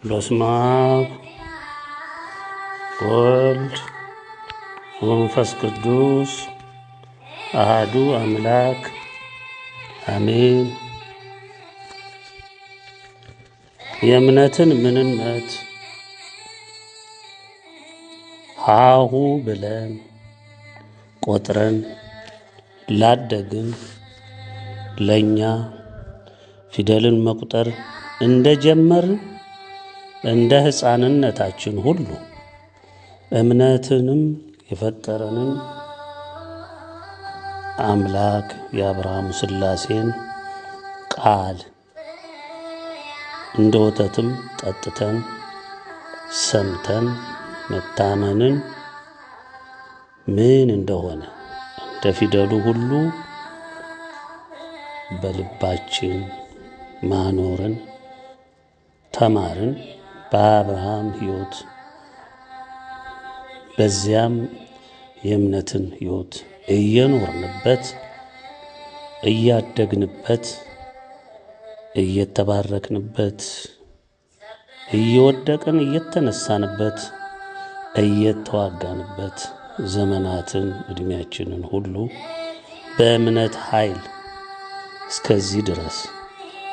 በስመ አብ ወወልድ ወመንፈስ ቅዱስ አሐዱ አምላክ አሜን። የእምነትን ምንነት ሀሁ ብለን ቆጥረን ላደግን ለእኛ ፊደልን መቁጠር እንደጀመርን እንደ ሕፃንነታችን ሁሉ እምነትንም የፈጠረንን አምላክ የአብርሃም ሥላሴን ቃል እንደ ወተትም ጠጥተን ሰምተን መታመንን ምን እንደሆነ እንደ ፊደሉ ሁሉ በልባችን ማኖርን ተማርን። በአብርሃም ሕይወት በዚያም የእምነትን ሕይወት እየኖርንበት እያደግንበት እየተባረክንበት እየወደቅን እየተነሳንበት እየተዋጋንበት ዘመናትን ዕድሜያችንን ሁሉ በእምነት ኃይል እስከዚህ ድረስ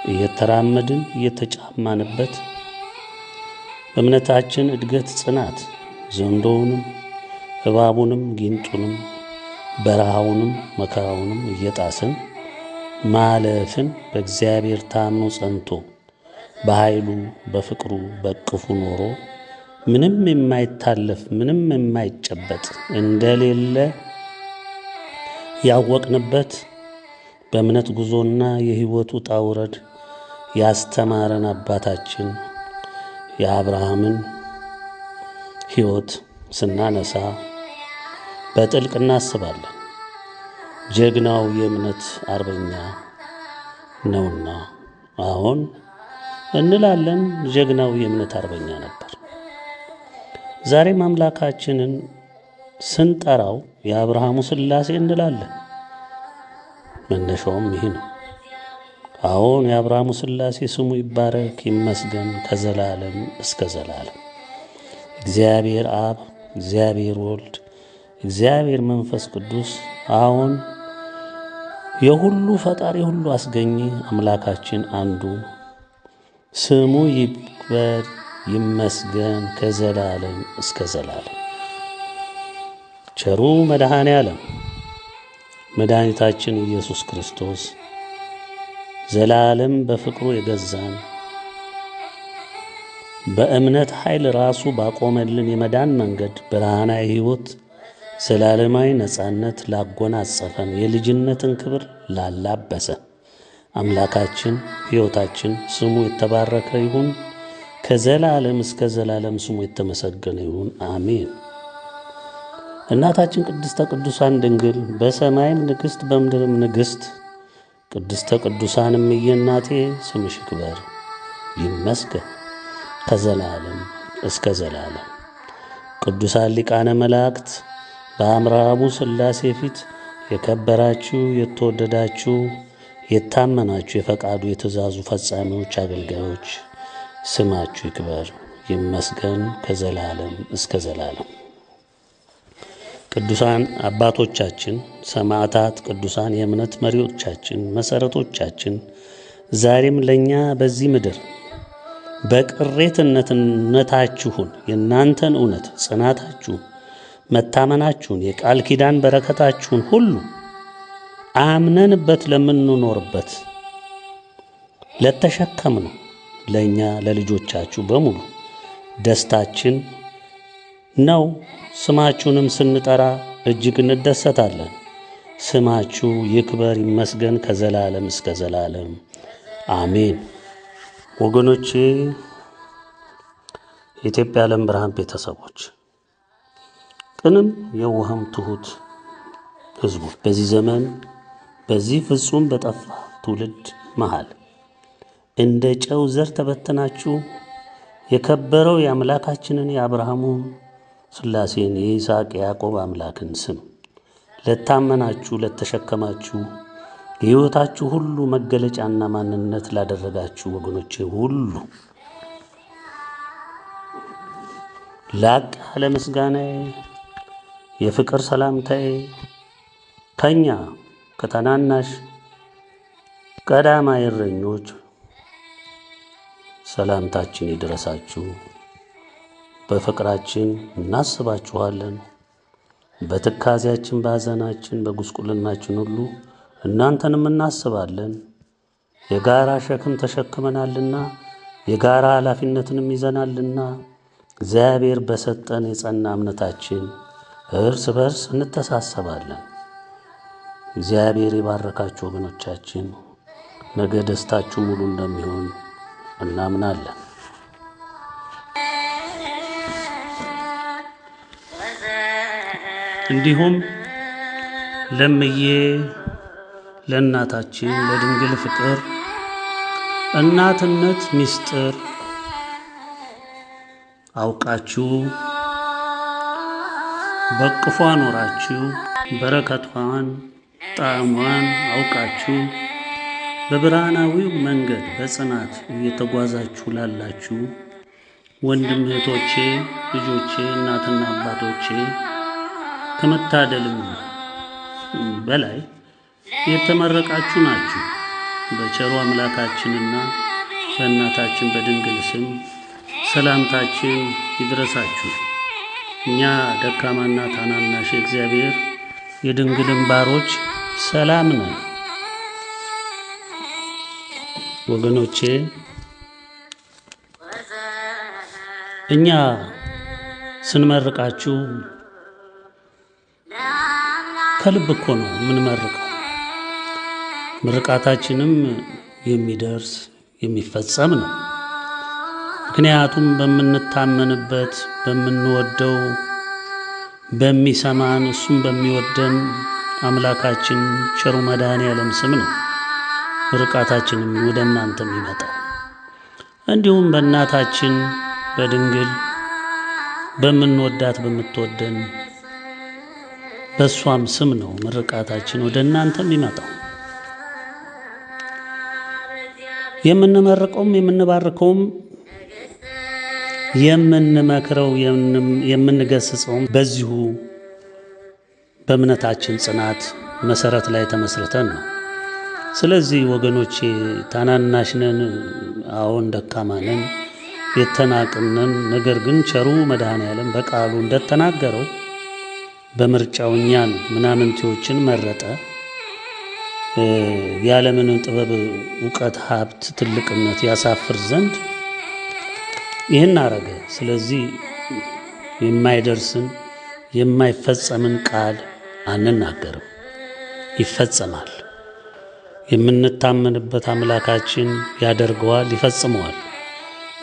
እየተራመድን እየተጫማንበት በእምነታችን እድገት ጽናት ዘንዶውንም እባቡንም ጊንጡንም በረሃውንም መከራውንም እየጣስን ማለፍን በእግዚአብሔር ታምኖ ጸንቶ በኃይሉ በፍቅሩ በቅፉ ኖሮ ምንም የማይታለፍ ምንም የማይጨበጥ እንደሌለ ያወቅንበት በእምነት ጉዞና የሕይወቱ ውጣ ውረድ ያስተማረን አባታችን የአብርሃምን ሕይወት ስናነሳ በጥልቅ እናስባለን። ጀግናው የእምነት አርበኛ ነውና አሁን እንላለን፣ ጀግናው የእምነት አርበኛ ነበር። ዛሬም አምላካችንን ስንጠራው የአብርሃሙ ሥላሴ እንላለን። መነሻውም ይህ ነው። አሁን የአብርሃሙ ሥላሴ ስሙ ይባረክ ይመስገን ከዘላለም እስከ ዘላለም። እግዚአብሔር አብ፣ እግዚአብሔር ወልድ፣ እግዚአብሔር መንፈስ ቅዱስ አሁን የሁሉ ፈጣሪ ሁሉ አስገኝ አምላካችን አንዱ ስሙ ይክበር ይመስገን ከዘላለም እስከ ዘላለም። ቸሩ መድኃኔ ዓለም መድኃኒታችን ኢየሱስ ክርስቶስ ዘላለም በፍቅሩ የገዛን በእምነት ኃይል ራሱ ባቆመልን የመዳን መንገድ ብርሃናዊ ሕይወት ዘላለማዊ ነጻነት ላጎናጸፈን የልጅነትን ክብር ላላበሰ አምላካችን ሕይወታችን ስሙ የተባረከ ይሁን ከዘላለም እስከ ዘላለም ስሙ የተመሰገነ ይሁን አሜን። እናታችን ቅድስተ ቅዱሳን ድንግል በሰማይም ንግሥት በምድርም ንግሥት ቅድስተ ቅዱሳንም እየናቴ ስምሽ ይክበር ይመስገን ከዘላለም እስከ ዘላለም። ቅዱሳን ሊቃነ መላእክት በአብርሃሙ ሥላሴ ፊት የከበራችሁ የተወደዳችሁ የታመናችሁ የፈቃዱ የትእዛዙ ፈጻሚዎች አገልጋዮች ስማችሁ ይክበር ይመስገን ከዘላለም እስከ ዘላለም። ቅዱሳን አባቶቻችን ሰማዕታት፣ ቅዱሳን የእምነት መሪዎቻችን፣ መሠረቶቻችን ዛሬም ለእኛ በዚህ ምድር በቅሬትነታችሁን የእናንተን እውነት ጽናታችሁን መታመናችሁን የቃል ኪዳን በረከታችሁን ሁሉ አምነንበት ለምንኖርበት ለተሸከምነው ለእኛ ለልጆቻችሁ በሙሉ ደስታችን ነው። ስማችሁንም ስንጠራ እጅግ እንደሰታለን። ስማችሁ ይክበር ይመስገን ከዘላለም እስከ ዘላለም አሜን። ወገኖቼ፣ የኢትዮጵያ ዓለም ብርሃን ቤተሰቦች፣ ቅንም የዋህም ትሑት ሕዝቦች በዚህ ዘመን በዚህ ፍጹም በጠፋ ትውልድ መሃል እንደ ጨው ዘር ተበተናችሁ የከበረው የአምላካችንን የአብርሃሙ ሥላሴን የይስሐቅ የያዕቆብ አምላክን ስም ለታመናችሁ ለተሸከማችሁ የሕይወታችሁ ሁሉ መገለጫና ማንነት ላደረጋችሁ ወገኖቼ ሁሉ ላቅ ያለ ምስጋናዬ የፍቅር ሰላምታዬ ከኛ ከታናናሽ ቀዳማይ እረኞች ሰላምታችን ይድረሳችሁ። በፍቅራችን እናስባችኋለን። በትካዜያችን፣ በሐዘናችን፣ በጉስቁልናችን ሁሉ እናንተንም እናስባለን። የጋራ ሸክም ተሸክመናልና የጋራ ኃላፊነትንም ይዘናልና እግዚአብሔር በሰጠን የጸና እምነታችን እርስ በርስ እንተሳሰባለን። እግዚአብሔር የባረካችሁ ወገኖቻችን፣ ነገ ደስታችሁ ሙሉ እንደሚሆን እናምናለን። እንዲሁም ለምዬ ለእናታችን ለድንግል ፍቅር እናትነት ምስጢር አውቃችሁ በቅፏ ኖራችሁ በረከቷን ጣዕሟን አውቃችሁ በብርሃናዊው መንገድ በጽናት እየተጓዛችሁ ላላችሁ ወንድም እህቶቼ፣ ልጆቼ፣ እናትና አባቶቼ ከመታደልም በላይ የተመረቃችሁ ናችሁ። በቸሩ አምላካችንና በእናታችን በድንግል ስም ሰላምታችን ይድረሳችሁ። እኛ ደካማና ታናናሽ እግዚአብሔር የድንግልን ባሮች ሰላም ነን። ወገኖቼ እኛ ስንመርቃችሁ ከልብ እኮ ነው የምንመርቀው። ምርቃታችንም የሚደርስ የሚፈጸም ነው። ምክንያቱም በምንታመንበት በምንወደው በሚሰማን እሱም በሚወደን አምላካችን ቸሩ መድኃኔዓለም ስም ነው ምርቃታችንም ወደ እናንተ የሚመጣው። እንዲሁም በእናታችን በድንግል በምንወዳት በምትወደን በእሷም ስም ነው ምርቃታችን ወደ እናንተ የሚመጣው። የምንመርቀውም የምንባርከውም የምንመክረው የምንገስጸውም በዚሁ በእምነታችን ጽናት መሰረት ላይ ተመስርተን ነው። ስለዚህ ወገኖቼ ታናናሽ ነን፣ አዎን ደካማ ነን፣ የተናቅነን። ነገር ግን ቸሩ መድኃኔዓለም በቃሉ እንደተናገረው በምርጫው እኛን ምናምንቴዎችን መረጠ። ያለምንም ጥበብ፣ ዕውቀት፣ ሀብት፣ ትልቅነት ያሳፍር ዘንድ ይህን አረገ። ስለዚህ የማይደርስን የማይፈጸምን ቃል አንናገርም፣ ይፈጸማል። የምንታመንበት አምላካችን ያደርገዋል፣ ይፈጽመዋል።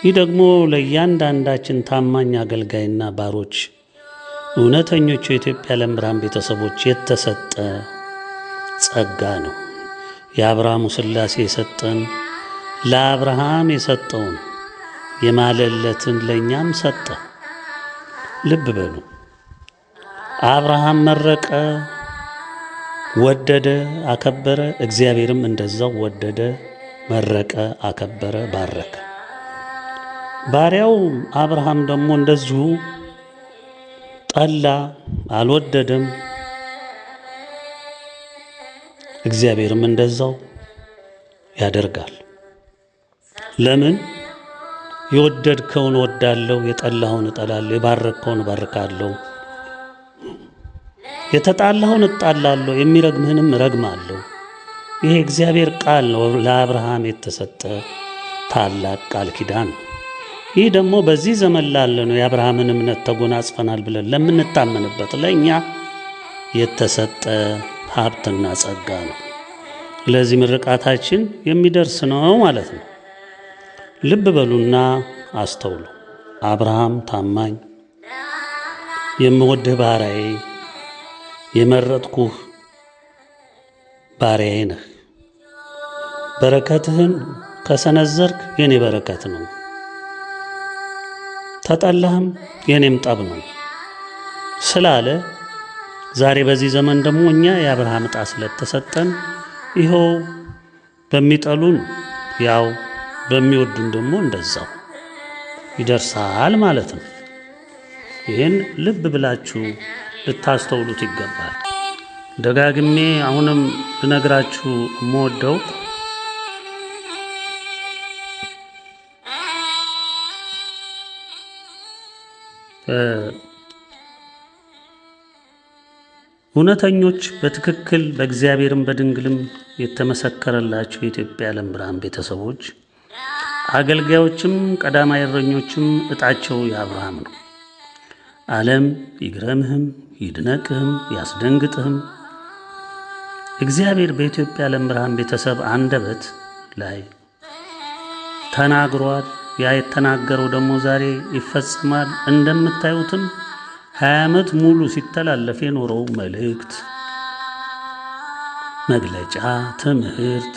ይህ ደግሞ ለእያንዳንዳችን ታማኝ አገልጋይና ባሮች እውነተኞቹ የኢትዮጵያ ዓለም ብርሃን ቤተሰቦች የተሰጠ ጸጋ ነው። የአብርሃሙ ሥላሴ የሰጠን ለአብርሃም የሰጠውን የማለለትን ለእኛም ሰጠ። ልብ በሉ። አብርሃም መረቀ፣ ወደደ፣ አከበረ። እግዚአብሔርም እንደዛው ወደደ፣ መረቀ፣ አከበረ፣ ባረከ። ባሪያው አብርሃም ደግሞ እንደዚሁ ጠላ፣ አልወደደም። እግዚአብሔርም እንደዛው ያደርጋል። ለምን? የወደድከውን ወዳለሁ፣ የጠላኸውን እጠላለሁ፣ የባረከውን እባርካለሁ፣ የተጣላኸውን እጣላለሁ፣ የሚረግምህንም እረግማለሁ። ይሄ እግዚአብሔር ቃል ነው፣ ለአብርሃም የተሰጠ ታላቅ ቃል ኪዳን ነው። ይህ ደግሞ በዚህ ዘመን ላለ ነው የአብርሃምን እምነት ተጎናጽፈናል ብለን ለምንታመንበት ለእኛ የተሰጠ ሀብትና ጸጋ ነው። ለዚህ ምርቃታችን የሚደርስ ነው ማለት ነው። ልብ በሉና አስተውሉ። አብርሃም ታማኝ፣ የምወድህ ባሪያዬ፣ የመረጥኩህ ባሪያዬ ነህ። በረከትህን ከሰነዘርክ የኔ በረከት ነው፣ ተጠላህም የኔም ጠብ ነው ስላለ ዛሬ በዚህ ዘመን ደግሞ እኛ የአብርሃም ዕጣ ስለተሰጠን ይኸው በሚጠሉን ያው በሚወዱን ደግሞ እንደዛው ይደርሳል ማለት ነው። ይህን ልብ ብላችሁ ልታስተውሉት ይገባል። ደጋግሜ አሁንም ልነግራችሁ የምወደው እውነተኞች በትክክል በእግዚአብሔርም በድንግልም የተመሰከረላቸው የኢትዮጵያ የዓለም ብርሃን ቤተሰቦች አገልጋዮችም ቀዳማይ እረኞችም ዕጣቸው የአብርሃም ነው። ዓለም ይግረምህም ይድነቅህም ያስደንግጥህም እግዚአብሔር በኢትዮጵያ የዓለም ብርሃን ቤተሰብ አንደበት ላይ ተናግሯል። ያ የተናገረው ደግሞ ዛሬ ይፈጸማል። እንደምታዩትም 20 ዓመት ሙሉ ሲተላለፍ የኖረው መልእክት፣ መግለጫ፣ ትምህርት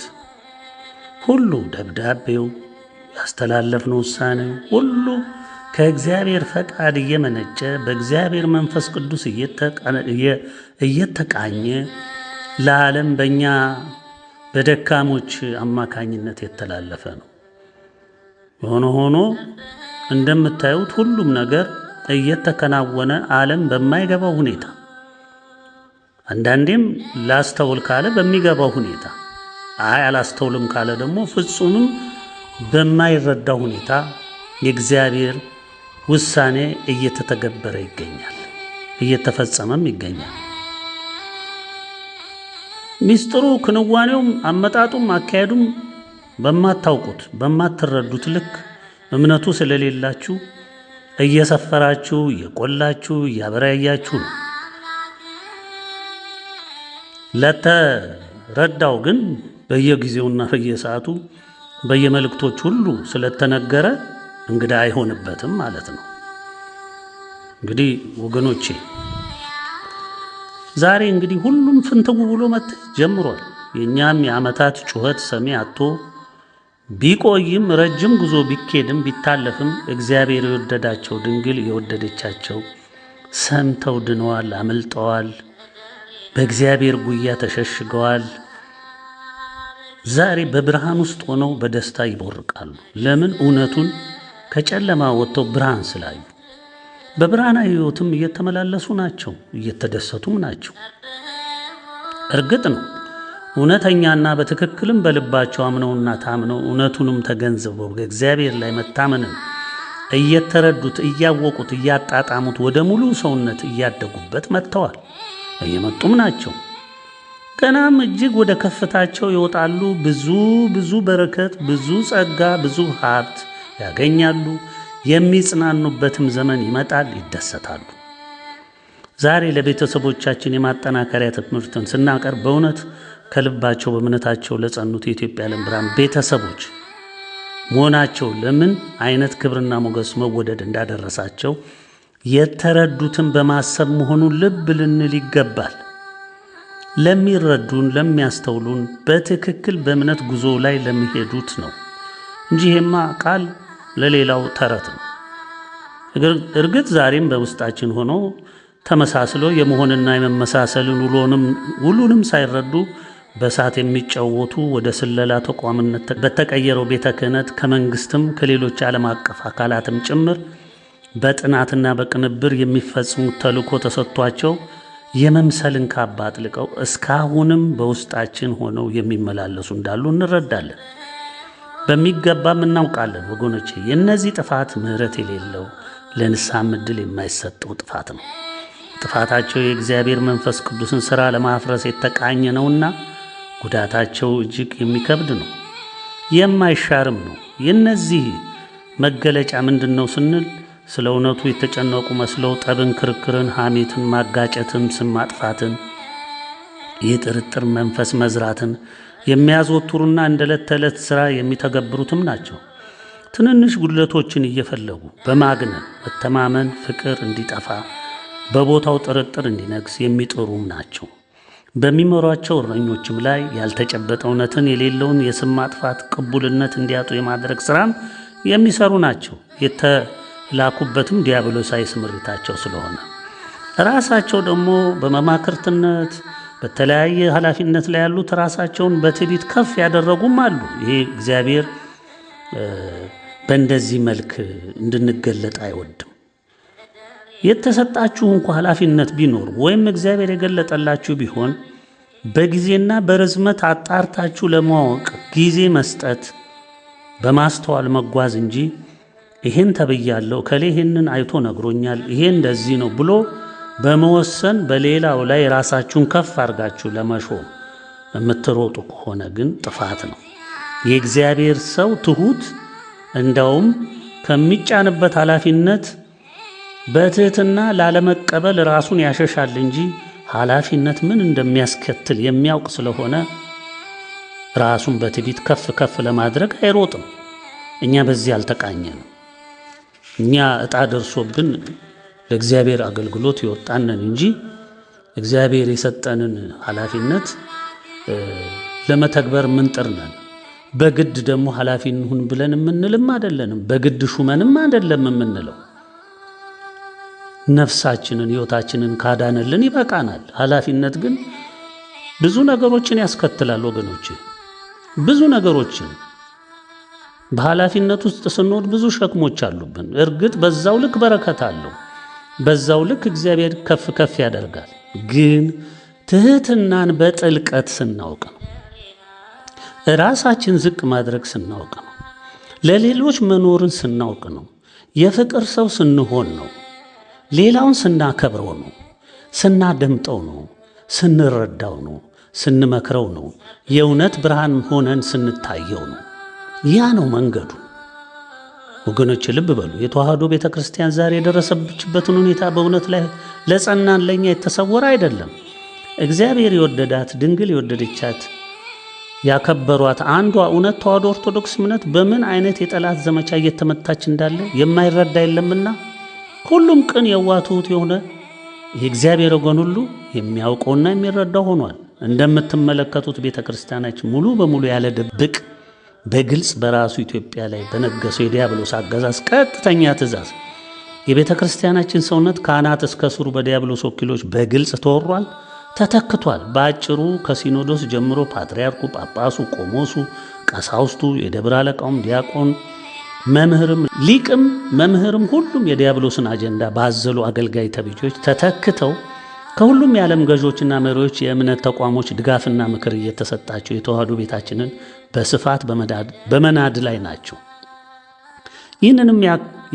ሁሉ ደብዳቤው ያስተላለፍነው ውሳኔ ሁሉ ከእግዚአብሔር ፈቃድ እየመነጨ በእግዚአብሔር መንፈስ ቅዱስ እየተቃኘ ለዓለም በእኛ በደካሞች አማካኝነት የተላለፈ ነው። ሆኖ እንደምታዩት ሁሉም ነገር እየተከናወነ ዓለም በማይገባው ሁኔታ፣ አንዳንዴም ላስተውል ካለ በሚገባው ሁኔታ፣ አላስተውልም ካለ ደግሞ ፍጹምም በማይረዳው ሁኔታ የእግዚአብሔር ውሳኔ እየተተገበረ ይገኛል፣ እየተፈጸመም ይገኛል። ሚስጥሩ ክንዋኔውም አመጣጡም አካሄዱም በማታውቁት በማትረዱት ልክ እምነቱ ስለሌላችሁ እየሰፈራችሁ እየቆላችሁ እያበራያችሁ ነው። ለተረዳው ግን በየጊዜውና በየሰዓቱ በየመልእክቶች ሁሉ ስለተነገረ እንግዳ አይሆንበትም ማለት ነው። እንግዲህ ወገኖቼ ዛሬ እንግዲህ ሁሉም ፍንትው ብሎ መታየት ጀምሯል። የኛም የዓመታት ጩኸት ሰሚ አጥቶ ቢቆይም ረጅም ጉዞ ቢኬድም ቢታለፍም እግዚአብሔር የወደዳቸው ድንግል የወደደቻቸው ሰምተው ድነዋል፣ አመልጠዋል፣ በእግዚአብሔር ጉያ ተሸሽገዋል። ዛሬ በብርሃን ውስጥ ሆነው በደስታ ይቦርቃሉ። ለምን? እውነቱን ከጨለማ ወጥተው ብርሃን ስላዩ። በብርሃናዊ ሕይወትም እየተመላለሱ ናቸው፣ እየተደሰቱም ናቸው። እርግጥ ነው እውነተኛና በትክክልም በልባቸው አምነውና ታምነው እውነቱንም ተገንዝበው በእግዚአብሔር ላይ መታመንን እየተረዱት እያወቁት እያጣጣሙት ወደ ሙሉ ሰውነት እያደጉበት መጥተዋል፣ እየመጡም ናቸው። ገናም እጅግ ወደ ከፍታቸው ይወጣሉ። ብዙ በረከት፣ ብዙ ጸጋ፣ ብዙ ሀብት ያገኛሉ። የሚጽናኑበትም ዘመን ይመጣል፣ ይደሰታሉ። ዛሬ ለቤተሰቦቻችን የማጠናከሪያ ትምህርትን ስናቀርብ በእውነት ከልባቸው በእምነታቸው ለጸኑት የኢትዮጵያ የዓለም ብርሃን ቤተሰቦች መሆናቸው ለምን አይነት ክብርና ሞገስ መወደድ እንዳደረሳቸው የተረዱትን በማሰብ መሆኑን ልብ ልንል ይገባል። ለሚረዱን ለሚያስተውሉን በትክክል በእምነት ጉዞ ላይ ለሚሄዱት ነው እንጂ ይሄማ ቃል ለሌላው ተረት ነው። እርግጥ ዛሬም በውስጣችን ሆኖ ተመሳስሎ የመሆንና የመመሳሰልን ውሉንም ሳይረዱ በእሳት የሚጫወቱ ወደ ስለላ ተቋምነት በተቀየረው ቤተ ክህነት ከመንግስትም ከሌሎች ዓለም አቀፍ አካላትም ጭምር በጥናትና በቅንብር የሚፈጽሙት ተልእኮ ተሰጥቷቸው የመምሰልን ካባ አጥልቀው እስካሁንም በውስጣችን ሆነው የሚመላለሱ እንዳሉ እንረዳለን፣ በሚገባም እናውቃለን። ወገኖቼ የእነዚህ ጥፋት ምሕረት የሌለው ለንስሐም ዕድል የማይሰጠው ጥፋት ነው። ጥፋታቸው የእግዚአብሔር መንፈስ ቅዱስን ሥራ ለማፍረስ የተቃኘ ነውና ጉዳታቸው እጅግ የሚከብድ ነው፣ የማይሻርም ነው። የእነዚህ መገለጫ ምንድን ነው ስንል ስለ እውነቱ የተጨነቁ መስለው ጠብን፣ ክርክርን፣ ሐሜትን፣ ማጋጨትን፣ ስም ማጥፋትን፣ የጥርጥር መንፈስ መዝራትን የሚያዘወትሩና እንደ ዕለት ተዕለት ሥራ የሚተገብሩትም ናቸው። ትንንሽ ጉድለቶችን እየፈለጉ በማግነን መተማመን፣ ፍቅር እንዲጠፋ በቦታው ጥርጥር እንዲነግስ የሚጥሩም ናቸው። በሚመሯቸው እረኞችም ላይ ያልተጨበጠ እውነትን የሌለውን የስም ማጥፋት ቅቡልነት እንዲያጡ የማድረግ ሥራም የሚሰሩ ናቸው። የተላኩበትም ዲያብሎሳዊ ስምሪታቸው ስለሆነ ራሳቸው ደግሞ በመማክርትነት በተለያየ ኃላፊነት ላይ ያሉት ራሳቸውን በትዕቢት ከፍ ያደረጉም አሉ። ይሄ እግዚአብሔር በእንደዚህ መልክ እንድንገለጥ አይወድም። የተሰጣችሁ እንኳን ኃላፊነት ቢኖር ወይም እግዚአብሔር የገለጠላችሁ ቢሆን በጊዜና በርዝመት አጣርታችሁ ለማወቅ ጊዜ መስጠት፣ በማስተዋል መጓዝ እንጂ ይሄን ተብያለሁ ከሌ ይሄንን አይቶ ነግሮኛል ይሄ እንደዚህ ነው ብሎ በመወሰን በሌላው ላይ ራሳችሁን ከፍ አድርጋችሁ ለመሾም የምትሮጡ ከሆነ ግን ጥፋት ነው። የእግዚአብሔር ሰው ትሁት እንደውም ከሚጫንበት ኃላፊነት በትህትና ላለመቀበል ራሱን ያሸሻል እንጂ ኃላፊነት ምን እንደሚያስከትል የሚያውቅ ስለሆነ ራሱን በትዕቢት ከፍ ከፍ ለማድረግ አይሮጥም። እኛ በዚህ አልተቃኘንም። እኛ ዕጣ ደርሶብን ለእግዚአብሔር አገልግሎት ይወጣነን እንጂ እግዚአብሔር የሰጠንን ኃላፊነት ለመተግበር ምንጥርነን። በግድ ደግሞ ኃላፊ እንሁን ብለን የምንልም አይደለንም። በግድ ሹመንም አይደለም የምንለው። ነፍሳችንን ሕይወታችንን ካዳነልን ይበቃናል። ኃላፊነት ግን ብዙ ነገሮችን ያስከትላል ወገኖች፣ ብዙ ነገሮችን። በኃላፊነት ውስጥ ስንሆን ብዙ ሸክሞች አሉብን። እርግጥ በዛው ልክ በረከት አለው፣ በዛው ልክ እግዚአብሔር ከፍ ከፍ ያደርጋል። ግን ትህትናን በጥልቀት ስናውቅ ነው። ራሳችን ዝቅ ማድረግ ስናውቅ ነው። ለሌሎች መኖርን ስናውቅ ነው። የፍቅር ሰው ስንሆን ነው። ሌላውን ስናከብረው ነው። ስናደምጠው ነው። ስንረዳው ነው። ስንመክረው ነው። የእውነት ብርሃን ሆነን ስንታየው ነው። ያ ነው መንገዱ። ወገኖች ልብ በሉ። የተዋህዶ ቤተ ክርስቲያን ዛሬ የደረሰችበትን ሁኔታ በእውነት ላይ ለጸናን ለኛ የተሰወረ አይደለም። እግዚአብሔር የወደዳት ድንግል የወደደቻት ያከበሯት አንዷ እውነት ተዋህዶ ኦርቶዶክስ እምነት በምን አይነት የጠላት ዘመቻ እየተመታች እንዳለ የማይረዳ የለምና ሁሉም ቅን የዋቱት የሆነ የእግዚአብሔር ወገን ሁሉ የሚያውቀውና የሚረዳው ሆኗል። እንደምትመለከቱት ቤተ ክርስቲያናችን ሙሉ በሙሉ ያለ ድብቅ በግልጽ በራሱ ኢትዮጵያ ላይ በነገሰው የዲያብሎስ አገዛዝ ቀጥተኛ ትእዛዝ የቤተ ክርስቲያናችን ሰውነት ከአናት እስከ ስሩ በዲያብሎስ ወኪሎች በግልጽ ተወሯል፣ ተተክቷል። በአጭሩ ከሲኖዶስ ጀምሮ ፓትርያርኩ፣ ጳጳሱ፣ ቆሞሱ፣ ቀሳውስቱ፣ የደብረ አለቃውም፣ ዲያቆን፣ መምህርም፣ ሊቅም፣ መምህርም ሁሉም የዲያብሎስን አጀንዳ ባዘሉ አገልጋይ ተብዮች ተተክተው ከሁሉም የዓለም ገዦችና መሪዎች የእምነት ተቋሞች ድጋፍና ምክር እየተሰጣቸው የተዋህዶ ቤታችንን በስፋት በመናድ ላይ ናቸው። ይህንንም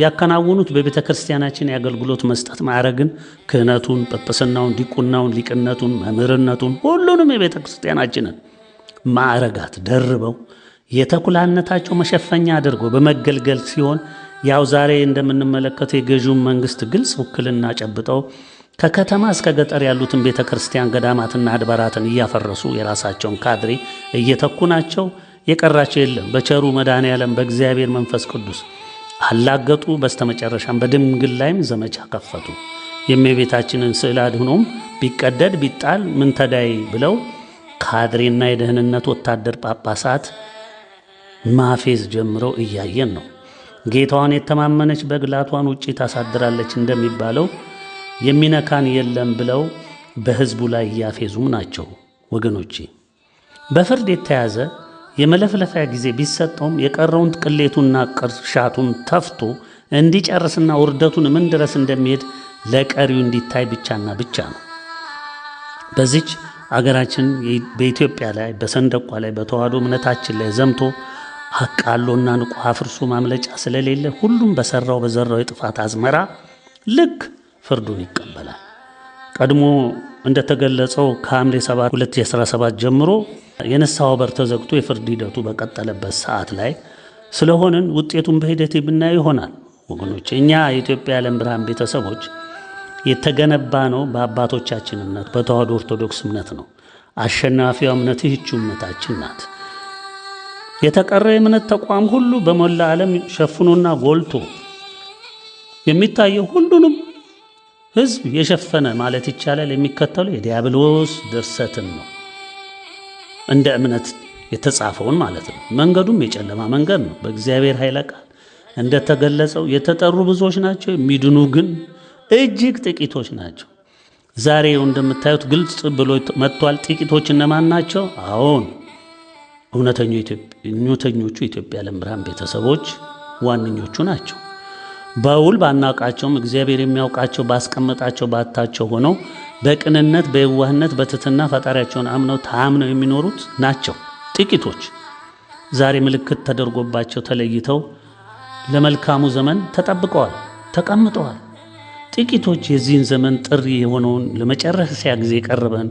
ያከናወኑት በቤተ ክርስቲያናችን የአገልግሎት መስጠት ማዕረግን፣ ክህነቱን፣ ጵጵስናውን፣ ዲቁናውን፣ ሊቅነቱን፣ መምህርነቱን ሁሉንም የቤተ ክርስቲያናችንን ማዕረጋት ደርበው የተኩላነታቸው መሸፈኛ አድርገው በመገልገል ሲሆን ያው ዛሬ እንደምንመለከተው የገዢውን መንግስት ግልጽ ውክልና ጨብጠው ከከተማ እስከ ገጠር ያሉትን ቤተ ክርስቲያን ገዳማትና አድባራትን እያፈረሱ የራሳቸውን ካድሬ እየተኩ ናቸው። የቀራቸው የለም። በቸሩ መድኃኔዓለም በእግዚአብሔር መንፈስ ቅዱስ አላገጡ። በስተመጨረሻም በድንግል ላይም ዘመቻ ከፈቱ። የእመቤታችንን ስዕል አድኅኖም ቢቀደድ ቢጣል ምን ተዳይ ብለው ካድሬና የደህንነት ወታደር ጳጳሳት ማፌዝ ጀምረው እያየን ነው። ጌታዋን የተማመነች በግ ላቷን ውጪ ታሳድራለች እንደሚባለው የሚነካን የለም ብለው በሕዝቡ ላይ እያፌዙም ናቸው። ወገኖቼ በፍርድ የተያዘ የመለፍለፊያ ጊዜ ቢሰጠውም የቀረውን ቅሌቱና ቅርሻቱን ተፍቶ እንዲጨርስና ውርደቱን ምን ድረስ እንደሚሄድ ለቀሪው እንዲታይ ብቻና ብቻ ነው። በዚች አገራችን በኢትዮጵያ ላይ በሰንደቋ ላይ በተዋህዶ እምነታችን ላይ ዘምቶ አቃሎና ንቆ አፍርሶ ማምለጫ ስለሌለ ሁሉም በሰራው በዘራው የጥፋት አዝመራ ልክ ፍርዱን ይቀበላል። ቀድሞ እንደተገለጸው ከሐምሌ 7 2017 ጀምሮ የንስሐው በር ተዘግቶ የፍርድ ሂደቱ በቀጠለበት ሰዓት ላይ ስለሆንን ውጤቱን በሂደት የምናየው ይሆናል። ወገኖች እኛ የኢትዮጵያ የዓለም ብርሃን ቤተሰቦች የተገነባ ነው በአባቶቻችን እምነት በተዋህዶ ኦርቶዶክስ እምነት ነው። አሸናፊው እምነት ይህች እምነታችን ናት። የተቀረው የእምነት ተቋም ሁሉ በሞላ ዓለም ሸፍኖና ጎልቶ የሚታየው ሁሉንም ሕዝብ የሸፈነ ማለት ይቻላል የሚከተለው የዲያብሎስ ድርሰትን ነው። እንደ እምነት የተጻፈውን ማለት ነው። መንገዱም የጨለማ መንገድ ነው። በእግዚአብሔር ኃይለ ቃል እንደተገለጸው የተጠሩ ብዙዎች ናቸው፣ የሚድኑ ግን እጅግ ጥቂቶች ናቸው። ዛሬ እንደምታዩት ግልጽ ብሎ መጥቷል። ጥቂቶች እነማን ናቸው? አዎን እውነተኞቹ የኢትዮጵያ የዓለም ብርሃን ቤተሰቦች ዋነኞቹ ናቸው። በውል ባናውቃቸውም እግዚአብሔር የሚያውቃቸው ባስቀመጣቸው ባታቸው ሆነው በቅንነት በየዋህነት በትሕትና ፈጣሪያቸውን አምነው ታምነው የሚኖሩት ናቸው ጥቂቶች። ዛሬ ምልክት ተደርጎባቸው ተለይተው ለመልካሙ ዘመን ተጠብቀዋል፣ ተቀምጠዋል። ጥቂቶች የዚህን ዘመን ጥሪ የሆነውን ለመጨረሻ ጊዜ የቀረበን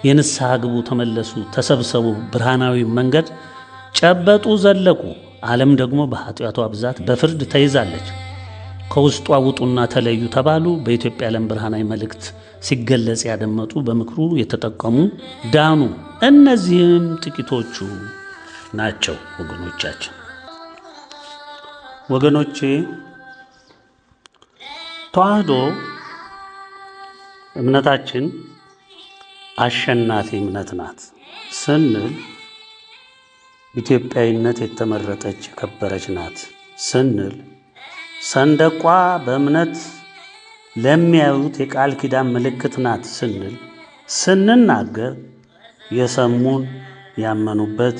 የንስሐ ግቡ፣ ተመለሱ፣ ተሰብሰቡ ብርሃናዊ መንገድ ጨበጡ፣ ዘለቁ። ዓለም ደግሞ በኃጢአቷ ብዛት በፍርድ ተይዛለች። ከውስጧ ውጡና ተለዩ ተባሉ። በኢትዮጵያ ዓለም ብርሃናዊ መልእክት ሲገለጽ ያደመጡ፣ በምክሩ የተጠቀሙ ዳኑ። እነዚህም ጥቂቶቹ ናቸው። ወገኖቼ ተዋህዶ እምነታችን አሸናፊ እምነት ናት ስንል ኢትዮጵያዊነት የተመረጠች የከበረች ናት ስንል ሰንደቋ በእምነት ለሚያዩት የቃል ኪዳን ምልክት ናት ስንል ስንናገር የሰሙን ያመኑበት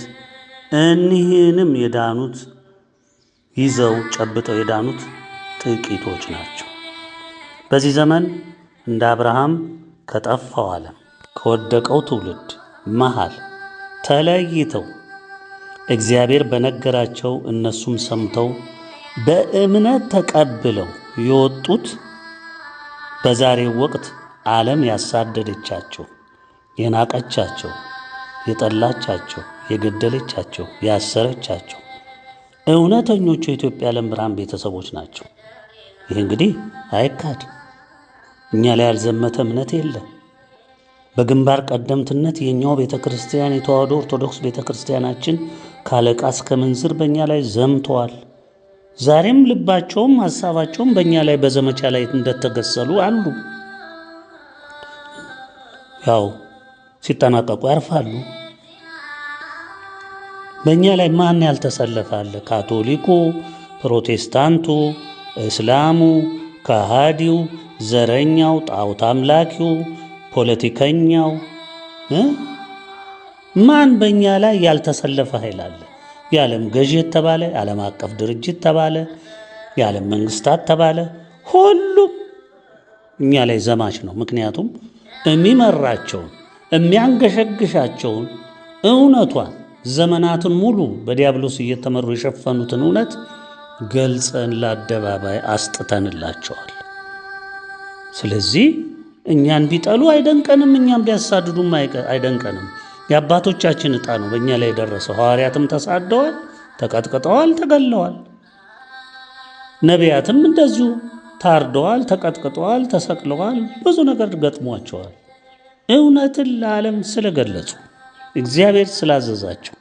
እኒህንም የዳኑት ይዘው ጨብጠው የዳኑት ጥቂቶች ናቸው። በዚህ ዘመን እንደ አብርሃም ከጠፋው ዓለም ከወደቀው ትውልድ መሃል ተለይተው እግዚአብሔር በነገራቸው እነሱም ሰምተው በእምነት ተቀብለው የወጡት በዛሬው ወቅት ዓለም ያሳደደቻቸው፣ የናቀቻቸው፣ የጠላቻቸው፣ የገደለቻቸው፣ ያሰረቻቸው እውነተኞቹ የኢትዮጵያ ዓለም ብርሃን ቤተሰቦች ናቸው። ይህ እንግዲህ አይካድ። እኛ ላይ ያልዘመተ እምነት የለም። በግንባር ቀደምትነት የኛው ቤተክርስቲያን የተዋህዶ ኦርቶዶክስ ቤተክርስቲያናችን ካለቃ እስከ ምንዝር በእኛ ላይ ዘምተዋል። ዛሬም ልባቸውም ሐሳባቸውም በእኛ ላይ በዘመቻ ላይ እንደተገሰሉ አሉ። ያው ሲጠናቀቁ ያርፋሉ። በእኛ ላይ ማን ያልተሰለፋለ? ካቶሊኩ፣ ፕሮቴስታንቱ፣ እስላሙ፣ ከሃዲው፣ ዘረኛው፣ ጣዖት አምላኪው፣ ፖለቲከኛው ማን በእኛ ላይ ያልተሰለፈ ኃይል አለ? የዓለም ገዢ ተባለ፣ የዓለም አቀፍ ድርጅት ተባለ፣ የዓለም መንግስታት ተባለ፣ ሁሉም እኛ ላይ ዘማች ነው። ምክንያቱም የሚመራቸውን የሚያንገሸግሻቸውን እውነቷን ዘመናትን ሙሉ በዲያብሎስ እየተመሩ የሸፈኑትን እውነት ገልጸን ለአደባባይ አስጥተንላቸዋል። ስለዚህ እኛን ቢጠሉ አይደንቀንም፣ እኛም ቢያሳድዱም አይደንቀንም። የአባቶቻችን ዕጣ ነው በእኛ ላይ የደረሰው። ሐዋርያትም ተሳደዋል፣ ተቀጥቅጠዋል፣ ተገለዋል። ነቢያትም እንደዚሁ ታርደዋል፣ ተቀጥቅጠዋል፣ ተሰቅለዋል። ብዙ ነገር ገጥሟቸዋል። እውነትን ለዓለም ስለገለጹ እግዚአብሔር ስላዘዛቸው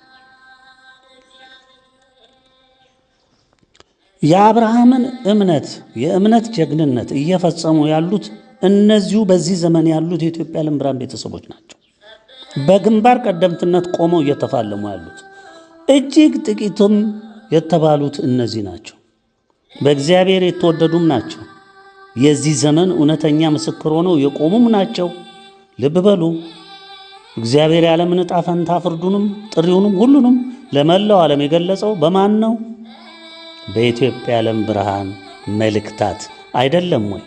የአብርሃምን እምነት የእምነት ጀግንነት እየፈጸሙ ያሉት እነዚሁ በዚህ ዘመን ያሉት የኢትዮጵያ ዓለም ብርሃን ቤተሰቦች ናቸው። በግንባር ቀደምትነት ቆመው እየተፋለሙ ያሉት እጅግ ጥቂትም የተባሉት እነዚህ ናቸው። በእግዚአብሔር የተወደዱም ናቸው። የዚህ ዘመን እውነተኛ ምስክር ሆነው የቆሙም ናቸው። ልብ በሉ። እግዚአብሔር የዓለምን ዕጣ ፈንታ ፍርዱንም ጥሪውንም ሁሉንም ለመላው ዓለም የገለጸው በማን ነው? በኢትዮጵያ ዓለም ብርሃን መልእክታት አይደለም ወይ?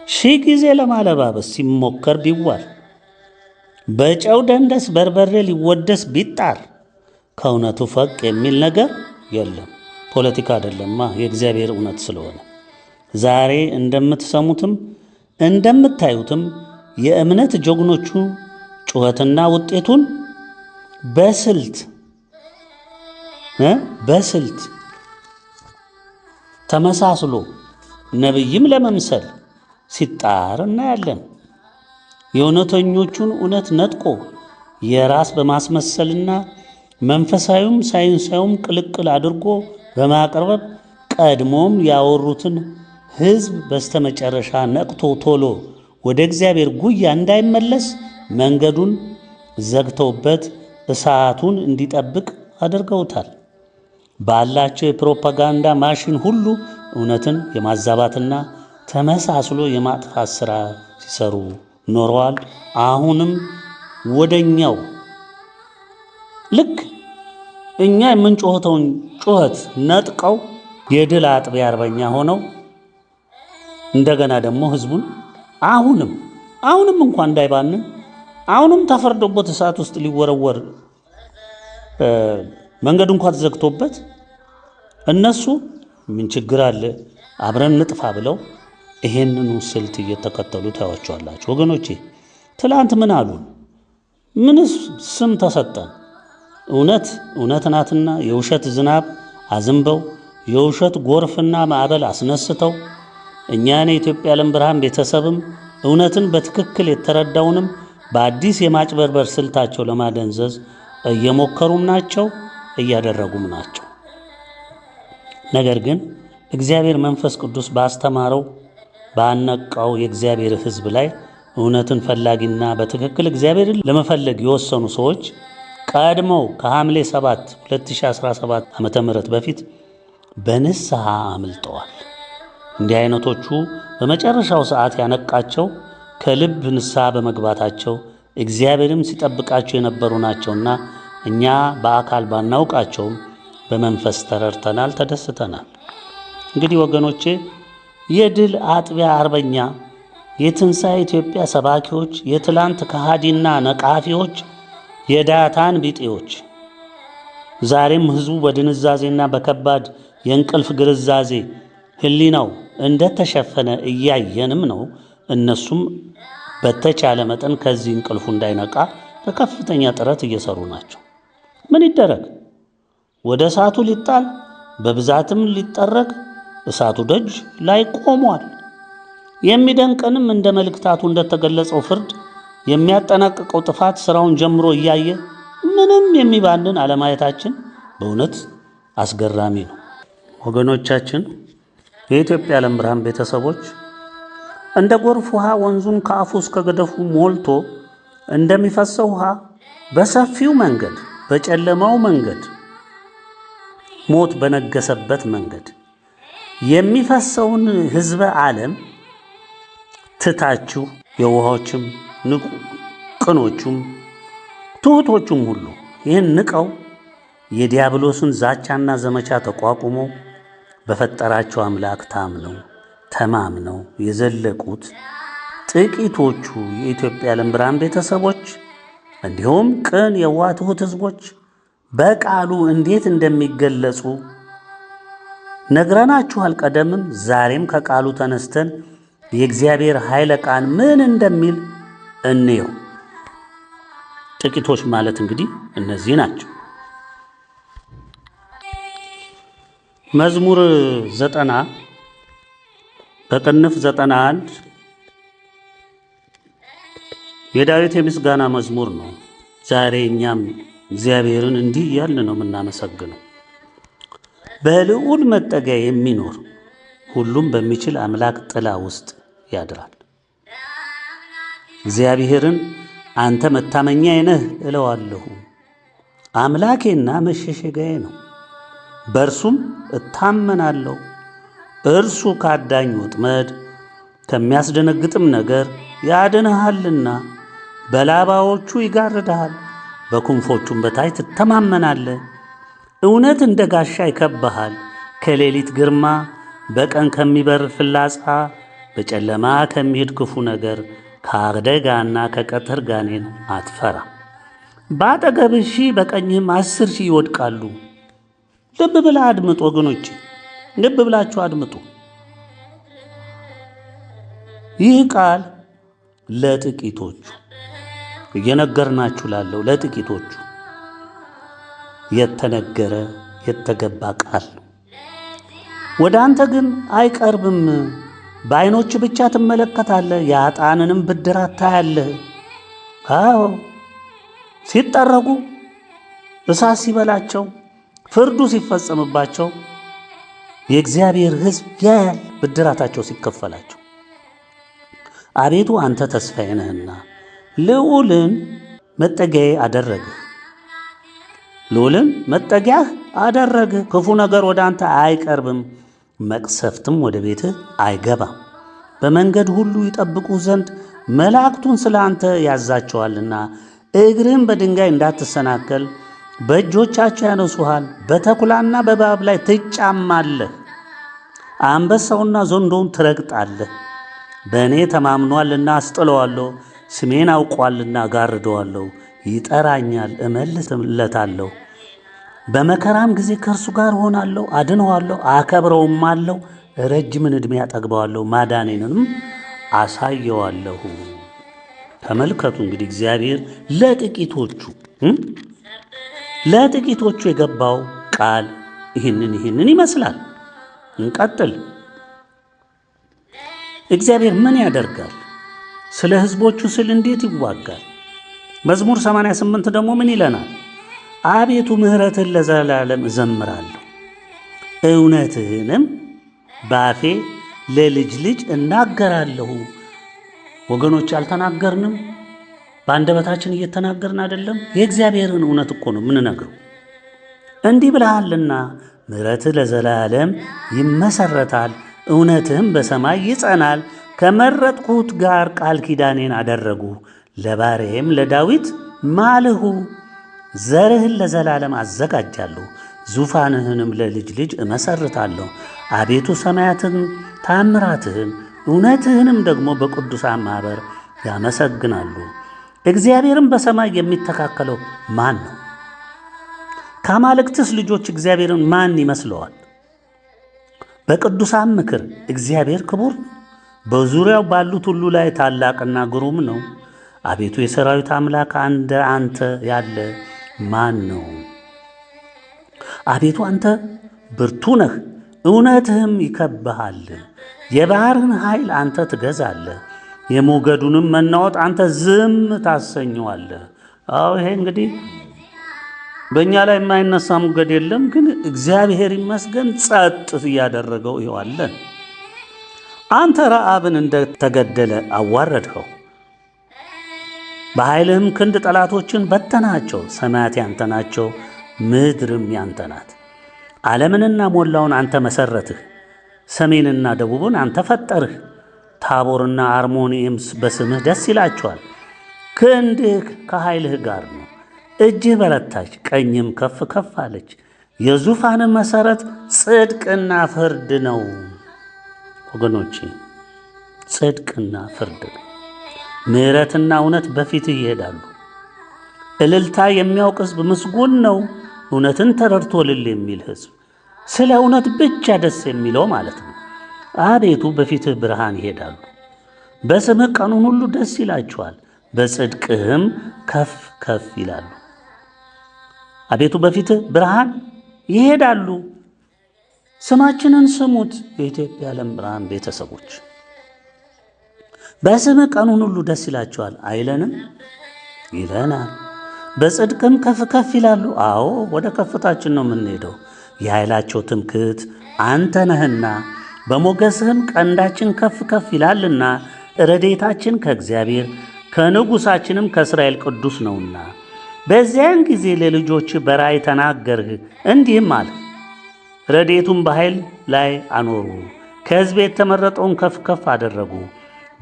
ሺህ ጊዜ ለማለባበስ ሲሞከር ቢዋል፣ በጨው ደንደስ በርበሬ ሊወደስ ቢጣር ከእውነቱ ፈቅ የሚል ነገር የለም። ፖለቲካ አይደለማ፣ የእግዚአብሔር እውነት ስለሆነ ዛሬ እንደምትሰሙትም እንደምታዩትም የእምነት ጀግኖቹ ጩኸትና ውጤቱን በስልት ተመሳስሎ ነብይም ለመምሰል ሲጣር እናያለን። የእውነተኞቹን እውነት ነጥቆ የራስ በማስመሰልና መንፈሳዊም ሳይንሳዊም ቅልቅል አድርጎ በማቅረብ ቀድሞም ያወሩትን ሕዝብ በስተመጨረሻ ነቅቶ ቶሎ ወደ እግዚአብሔር ጉያ እንዳይመለስ መንገዱን ዘግተውበት እሳቱን እንዲጠብቅ አድርገውታል። ባላቸው የፕሮፓጋንዳ ማሽን ሁሉ እውነትን የማዛባትና ተመሳስሎ የማጥፋት ሥራ ሲሰሩ ኖረዋል። አሁንም ወደኛው ልክ እኛ የምንጮኸውን ጩኸት ነጥቀው የድል አጥቢያ አርበኛ ሆነው እንደገና ደግሞ ህዝቡን አሁንም እንኳን እንዳይባንን አሁንም ተፈርዶበት እሳት ውስጥ ሊወረወር መንገዱ እንኳን ተዘግቶበት እነሱ ምን ችግር አለ አብረን ንጥፋ ብለው ይሄንኑ ስልት እየተከተሉ ታያቸዋላችሁ። ወገኖቼ ትላንት ምን አሉን? ምንስ ስም ተሰጠን? እውነት ናትና የውሸት ዝናብ አዝንበው የውሸት ጎርፍና ማዕበል አስነስተው እኛን የኢትዮጵያ ዓለም ብርሃን ቤተሰብም እውነትን በትክክል የተረዳውንም በአዲስ የማጭበርበር ስልታቸው ለማደንዘዝ እየሞከሩም ናቸው፣ እያደረጉም ናቸው። ነገር ግን እግዚአብሔር መንፈስ ቅዱስ ባስተማረው ባነቃው የእግዚአብሔር ሕዝብ ላይ እውነትን ፈላጊና በትክክል እግዚአብሔርን ለመፈለግ የወሰኑ ሰዎች ቀድመው ከሐምሌ 7 2017 ዓ.ም በፊት በንስሐ አምልጠዋል። እንዲህ አይነቶቹ በመጨረሻው ሰዓት ያነቃቸው ከልብ ንስሐ በመግባታቸው እግዚአብሔርም ሲጠብቃቸው የነበሩ ናቸውና እኛ በአካል ባናውቃቸውም በመንፈስ ተረድተናል፣ ተደስተናል። እንግዲህ ወገኖቼ የድል አጥቢያ አርበኛ የትንሣኤ ኢትዮጵያ ሰባኪዎች፣ የትላንት ከሃዲና ነቃፊዎች፣ የዳታን ቢጤዎች ዛሬም ሕዝቡ በድንዛዜና በከባድ የእንቅልፍ ግርዛዜ ሕሊናው እንደተሸፈነ እያየንም ነው። እነሱም በተቻለ መጠን ከዚህ እንቅልፉ እንዳይነቃ በከፍተኛ ጥረት እየሰሩ ናቸው። ምን ይደረግ? ወደ እሳቱ ሊጣል በብዛትም ሊጠረግ እሳቱ ደጅ ላይ ቆሟል። የሚደንቀንም እንደ መልእክታቱ እንደተገለጸው ፍርድ የሚያጠናቅቀው ጥፋት ስራውን ጀምሮ እያየ ምንም የሚባንን አለማየታችን በእውነት አስገራሚ ነው። ወገኖቻችን፣ የኢትዮጵያ ዓለም ብርሃን ቤተሰቦች እንደ ጎርፍ ውሃ ወንዙን ከአፉ እስከ ገደፉ ሞልቶ እንደሚፈሰው ውሃ በሰፊው መንገድ፣ በጨለማው መንገድ፣ ሞት በነገሰበት መንገድ የሚፈሰውን ሕዝበ ዓለም ትታችሁ የውሃዎችም ቅኖቹም ትሑቶቹም ሁሉ ይህን ንቀው የዲያብሎስን ዛቻና ዘመቻ ተቋቁመው በፈጠራቸው አምላክ ታምነው ተማምነው የዘለቁት ጥቂቶቹ የኢትዮጵያ ዓለም ብርሃን ቤተሰቦች እንዲሁም ቅን የዋህ ትሑት ሕዝቦች በቃሉ እንዴት እንደሚገለጹ ነግረናችኋል። ቀደምም ዛሬም ከቃሉ ተነስተን የእግዚአብሔር ኃይለ ቃል ምን እንደሚል እንየው። ጥቂቶች ማለት እንግዲህ እነዚህ ናቸው። መዝሙር 90 በቅንፍ 91 የዳዊት የምስጋና መዝሙር ነው። ዛሬ እኛም እግዚአብሔርን እንዲህ እያልን ነው የምናመሰግነው። በልዑል መጠጊያ የሚኖር ሁሉም በሚችል አምላክ ጥላ ውስጥ ያድራል። እግዚአብሔርን አንተ መታመኛዬ ነህ እለዋለሁ። አምላኬና መሸሸጊያዬ ነው፣ በእርሱም እታመናለሁ። እርሱ ካዳኝ ወጥመድ ከሚያስደነግጥም ነገር ያድንሃልና፣ በላባዎቹ ይጋርድሃል፣ በክንፎቹም በታች ትተማመናለህ። እውነት እንደ ጋሻ ይከብብሃል፣ ከሌሊት ግርማ፣ በቀን ከሚበር ፍላጻ፣ በጨለማ ከሚሄድ ክፉ ነገር፣ ከአደጋና ከቀትር ጋኔን አትፈራ። በአጠገብህ 1000 በቀኝህም 10,000 ይወድቃሉ። ልብ ብለህ አድምጡ ወገኖቼ፣ ልብ ብላችሁ አድምጡ። ይህ ቃል ለጥቂቶቹ እየነገርናችሁ ላለው ለጥቂቶቹ የተነገረ የተገባ ቃል ነው። ወደ አንተ ግን አይቀርብም። በዓይኖች ብቻ ትመለከታለህ፣ የኃጥአንንም ብድራት ታያለህ። አዎ ሲጠረጉ፣ እሳት ሲበላቸው፣ ፍርዱ ሲፈጸምባቸው የእግዚአብሔር ሕዝብ ያያል፣ ብድራታቸው ሲከፈላቸው። አቤቱ አንተ ተስፋዬ ነህና ልዑልን መጠጊያዬ አደረግህ። ልዑልን መጠጊያህ አደረግህ። ክፉ ነገር ወደ አንተ አይቀርብም፣ መቅሰፍትም ወደ ቤትህ አይገባም። በመንገድ ሁሉ ይጠብቁ ዘንድ መላእክቱን ስለ አንተ ያዛቸዋልና፣ እግርህም በድንጋይ እንዳትሰናከል በእጆቻቸው ያነሱሃል። በተኩላና በእባብ ላይ ትጫማለህ። አንበሳውና ዘንዶውን ትረግጣለህ። በእኔ ተማምኗልና አስጥለዋለሁ። ስሜን አውቋልና ጋርደዋለሁ። ይጠራኛል፣ እመልስለታለሁ። በመከራም ጊዜ ከእርሱ ጋር ሆናለሁ፣ አድነዋለሁ፣ አከብረውም አለው። ረጅምን ዕድሜ ያጠግበዋለሁ፣ ማዳኔንም አሳየዋለሁ። ተመልከቱ እንግዲህ እግዚአብሔር ለጥቂቶቹ የገባው ቃል ይህንን ይመስላል። እንቀጥል። እግዚአብሔር ምን ያደርጋል? ስለ ሕዝቦቹ ስል እንዴት ይዋጋል? መዝሙር 88 ደግሞ ምን ይለናል? አቤቱ ምሕረትን ለዘላለም እዘምራለሁ፣ እውነትህንም ባፌ ለልጅ ልጅ እናገራለሁ። ወገኖች አልተናገርንም? በአንደበታችን እየተናገርን አይደለም? የእግዚአብሔርን እውነት እኮ ነው የምንነግረው። እንዲህ ብለሃልና ምሕረትህ ለዘላለም ይመሰረታል፣ እውነትህም በሰማይ ይጸናል። ከመረጥኩት ጋር ቃል ኪዳኔን አደረጉ፣ ለባሪያዬም ለዳዊት ማልሁ። ዘርህን ለዘላለም አዘጋጃለሁ፣ ዙፋንህንም ለልጅ ልጅ እመሰርታለሁ። አቤቱ ሰማያትን ታምራትህን እውነትህንም ደግሞ በቅዱሳን ማኅበር ያመሰግናሉ። እግዚአብሔርም በሰማይ የሚተካከለው ማን ነው? ከአማልክትስ ልጆች እግዚአብሔርን ማን ይመስለዋል? በቅዱሳን ምክር እግዚአብሔር ክቡር ነው፣ በዙሪያው ባሉት ሁሉ ላይ ታላቅና ግሩም ነው። አቤቱ የሰራዊት አምላክ እንደ አንተ ያለ ማን ነው? አቤቱ አንተ ብርቱ ነህ፣ እውነትህም ይከብብሃል። የባሕርን ኃይል አንተ ትገዛለህ፣ የሞገዱንም መናወጥ አንተ ዝም ታሰኘዋለህ። ይሄ እንግዲህ በእኛ ላይ የማይነሳ ሞገድ የለም፣ ግን እግዚአብሔር ይመስገን ጸጥ እያደረገው ይዋለን። አንተ ረዓብን እንደተገደለ አዋረድኸው፣ በኃይልህም ክንድ ጠላቶችን በተናቸው። ሰማያት ያንተ ናቸው፣ ምድርም ያንተ ናት። ዓለምንና ሞላውን አንተ መሠረትህ፣ ሰሜንና ደቡብን አንተ ፈጠርህ። ታቦርና አርሞንኤም በስምህ ደስ ይላቸዋል። ክንድህ ከኃይልህ ጋር ነው፣ እጅህ በረታች፣ ቀኝም ከፍ ከፍ አለች። የዙፋን መሠረት ጽድቅና ፍርድ ነው። ወገኖቼ ጽድቅና ፍርድ ነው። ምሕረትና እውነት በፊትህ ይሄዳሉ። እልልታ የሚያውቅ ሕዝብ ምስጉን ነው። እውነትን ተረድቶ እልል የሚል ሕዝብ፣ ስለ እውነት ብቻ ደስ የሚለው ማለት ነው። አቤቱ በፊትህ ብርሃን ይሄዳሉ፣ በስምህ ቀኑን ሁሉ ደስ ይላቸዋል፣ በጽድቅህም ከፍ ከፍ ይላሉ። አቤቱ በፊትህ ብርሃን ይሄዳሉ። ስማችንን ስሙት፣ የኢትዮጵያ ዓለም ብርሃን ቤተሰቦች። በስምህ ቀኑን ሁሉ ደስ ይላቸዋል አይለንም? ይለናል። በጽድቅም ከፍ ከፍ ይላሉ። አዎ ወደ ከፍታችን ነው የምንሄደው። የኃይላቸው ትምክህት አንተ ነህና፣ በሞገስህም ቀንዳችን ከፍ ከፍ ይላልና። ረድኤታችን ከእግዚአብሔር ከንጉሣችንም ከእስራኤል ቅዱስ ነውና። በዚያን ጊዜ ለልጆች በራእይ ተናገርህ፣ እንዲህም አልህ። ረድኤቱን በኃይል ላይ አኖሩ፣ ከሕዝቤ የተመረጠውን ከፍ ከፍ አደረጉ።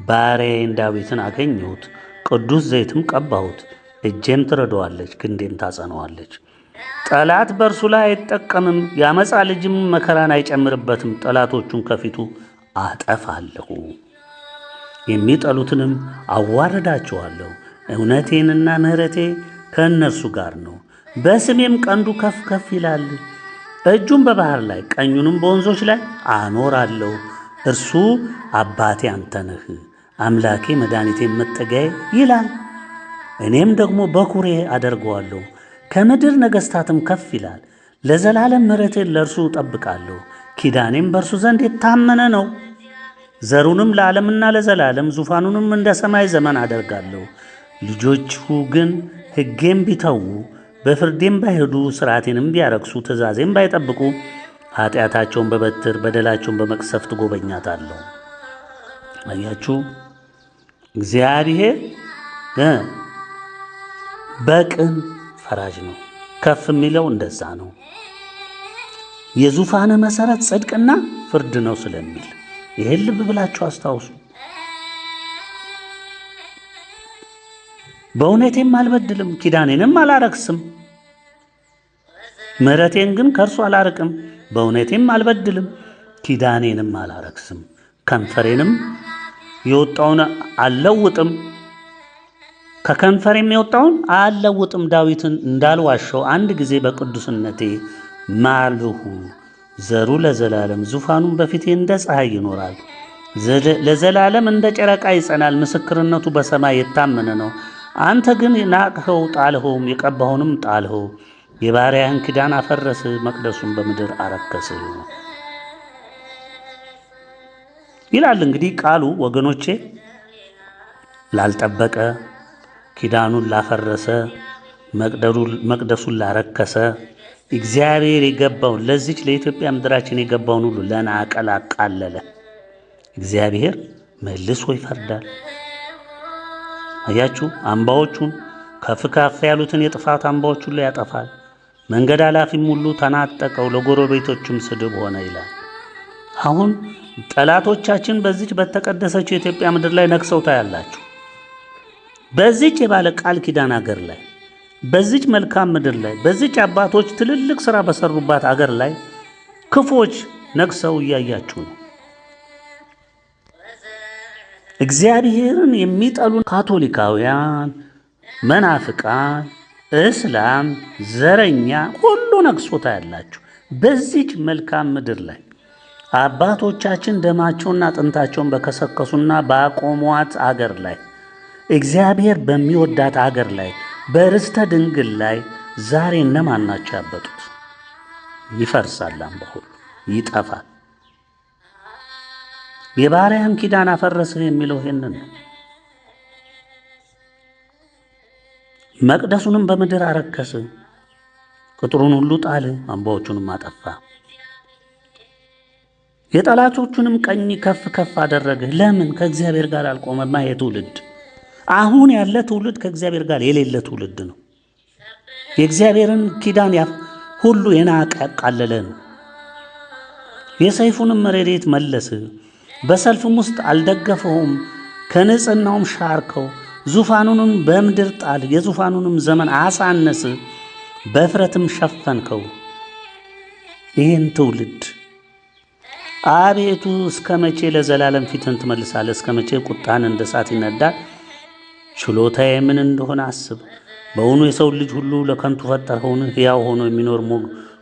ባሪያዬን ዳዊትን አገኘሁት፣ ቅዱስ ዘይትም ቀባሁት። እጄም ትረዳዋለች፣ ክንዴም ታጸነዋለች። ጠላት በእርሱ ላይ አይጠቀምም፣ የዓመፃ ልጅም መከራን አይጨምርበትም። ጠላቶቹን ከፊቱ አጠፋለሁ፣ የሚጠሉትንም አዋርዳቸዋለሁ። እውነቴንና ምሕረቴ ከእነርሱ ጋር ነው፣ በስሜም ቀንዱ ከፍ ከፍ ይላል። እጁን በባሕር ላይ ቀኙንም በወንዞች ላይ አኖራለሁ። እርሱ አባቴ አንተ ነህ፣ አምላኬ መድኃኒቴ መጠጊያዬ ይላል። እኔም ደግሞ በኩሬ አደርገዋለሁ፣ ከምድር ነገሥታትም ከፍ ይላል። ለዘላለም ምሕረቴን ለእርሱ እጠብቃለሁ፣ ኪዳኔም በእርሱ ዘንድ የታመነ ነው። ዘሩንም ለዓለምና ለዘላለም ዙፋኑንም እንደ ሰማይ ዘመን አደርጋለሁ። ልጆቹ ግን ሕጌም ቢተዉ በፍርዴም ባይሄዱ ሥርዓቴንም ቢያረክሱ ትእዛዜም ባይጠብቁ ኃጢአታቸውን በበትር በደላቸውን በመቅሰፍት ጎበኛታለሁ። አያችሁ እግዚአብሔር በቅን ፈራጅ ነው። ከፍ የሚለው እንደዛ ነው። የዙፋን መሠረት ጽድቅና ፍርድ ነው ስለሚል ይሄን ልብ ብላችሁ አስታውሱ። በእውነቴም አልበድልም፣ ኪዳኔንም አላረክስም። ምሕረቴን ግን ከእርሱ አላርቅም። በእውነቴም አልበድልም፣ ኪዳኔንም አላረክስም፣ ከንፈሬንም የወጣውን አልለውጥም፣ ከከንፈሬም የወጣውን አልለውጥም። ዳዊትን እንዳልዋሸው አንድ ጊዜ በቅዱስነቴ ማልሁ። ዘሩ ለዘላለም ዙፋኑን በፊቴ እንደ ፀሐይ ይኖራል። ለዘላለም እንደ ጨረቃ ይጸናል። ምስክርነቱ በሰማይ የታመነ ነው። አንተ ግን ናቅኸው፣ ጣልኸውም፣ የቀባኸውንም ጣልኸው። የባሪያህን ኪዳን አፈረስህ፣ መቅደሱን በምድር አረከስህ ይላል። እንግዲህ ቃሉ ወገኖቼ ላልጠበቀ፣ ኪዳኑን ላፈረሰ፣ መቅደሱን ላረከሰ፣ እግዚአብሔር የገባውን ለዚች ለኢትዮጵያ ምድራችን የገባውን ሁሉ ለናቀ፣ ላቃለለ እግዚአብሔር መልሶ ይፈርዳል። አያችሁ፣ አምባዎቹን ከፍ ከፍ ያሉትን የጥፋት አምባዎች ሁሉ ያጠፋል። መንገድ አላፊም ሁሉ ተናጠቀው፣ ለጎረቤቶቹም ስድብ ሆነ ይላል። አሁን ጠላቶቻችን በዚች በተቀደሰችው የኢትዮጵያ ምድር ላይ ነግሰው ታያላችሁ። በዚች የባለ ቃል ኪዳን አገር ላይ፣ በዚች መልካም ምድር ላይ፣ በዚች አባቶች ትልልቅ ሥራ በሰሩባት አገር ላይ ክፎች ነግሰው እያያችሁ ነው። እግዚአብሔርን የሚጠሉ ካቶሊካውያን፣ መናፍቃን፣ እስላም፣ ዘረኛ ሁሉ ነግሶ ታያላችሁ። በዚች መልካም ምድር ላይ አባቶቻችን ደማቸውና አጥንታቸውን በከሰከሱና ባቆሟት አገር ላይ እግዚአብሔር በሚወዳት አገር ላይ በርስተ ድንግል ላይ ዛሬ እነማን ናቸው ያበጡት? ይፈርሳል፣ አምባ ሁሉ ይጠፋል። የባሪያህን ኪዳን አፈረስህ የሚለው ይሄንን ነው። መቅደሱንም በምድር አረከስህ፣ ቅጥሩን ሁሉ ጣልህ፣ አምባዎቹንም አጠፋ። የጠላቶቹንም ቀኝ ከፍ ከፍ አደረግህ። ለምን? ከእግዚአብሔር ጋር አልቆመማ። የትውልድ አሁን ያለ ትውልድ ከእግዚአብሔር ጋር የሌለ ትውልድ ነው። የእግዚአብሔርን ኪዳን ሁሉ የናቀ ያቃለለ ነው። የሰይፉንም ረድኤት መለስህ፣ በሰልፍም ውስጥ አልደገፈውም፣ ከንጽሕናውም ሻርከው። ዙፋኑንም በምድር ጣል፣ የዙፋኑንም ዘመን አሳነስህ፣ በእፍረትም ሸፈንከው። ይህን ትውልድ አቤቱ እስከ መቼ ለዘላለም ፊትን ትመልሳለህ? እስከ መቼ ቁጣን እንደ እሳት ይነዳል? ችሎታዬ ምን እንደሆነ አስብ። በውኑ የሰው ልጅ ሁሉ ለከንቱ ፈጠርኸውን? ሕያው ሆኖ የሚኖር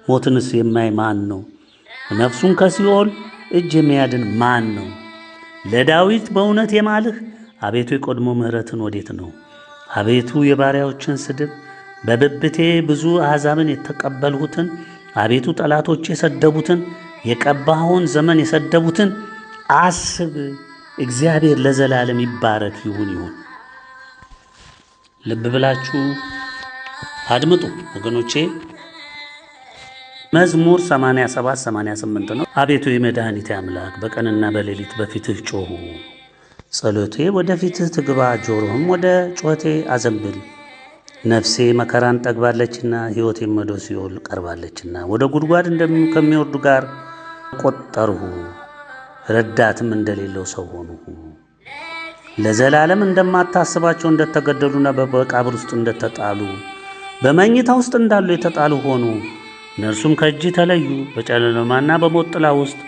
ሞትንስ የማይ ማን ነው? ነፍሱን ከሲኦል እጅ የሚያድን ማን ነው? ለዳዊት በእውነት የማልህ አቤቱ የቀድሞ ምሕረትን ወዴት ነው? አቤቱ የባሪያዎችን ስድብ በብብቴ ብዙ አሕዛብን የተቀበልሁትን አቤቱ ጠላቶች የሰደቡትን የቀባኸውን ዘመን የሰደቡትን አስብ። እግዚአብሔር ለዘላለም ይባረክ ይሁን። ልብ ብላችሁ አድምጡ ወገኖቼ። መዝሙር 87-88 ነው። አቤቱ የመድኃኒቴ አምላክ በቀንና በሌሊት በፊትህ ጮኹ። ጸሎቴ ወደ ፊትህ ትግባ፣ ጆሮህም ወደ ጩኸቴ አዘንብል። ነፍሴ መከራን ጠግባለችና ሕይወቴም ወደ ሲኦል ቀርባለችና ወደ ጉድጓድ ከሚወርዱ ጋር ቆጠርሁ። ረዳትም እንደሌለው ሰው ሆንሁ። ለዘላለም እንደማታስባቸው እንደተገደሉና በመቃብር ውስጥ እንደተጣሉ በመኝታ ውስጥ እንዳሉ የተጣሉ ሆኑ። እነርሱም ከእጅ ተለዩ። በጨለማና በሞት ጥላ ውስጥ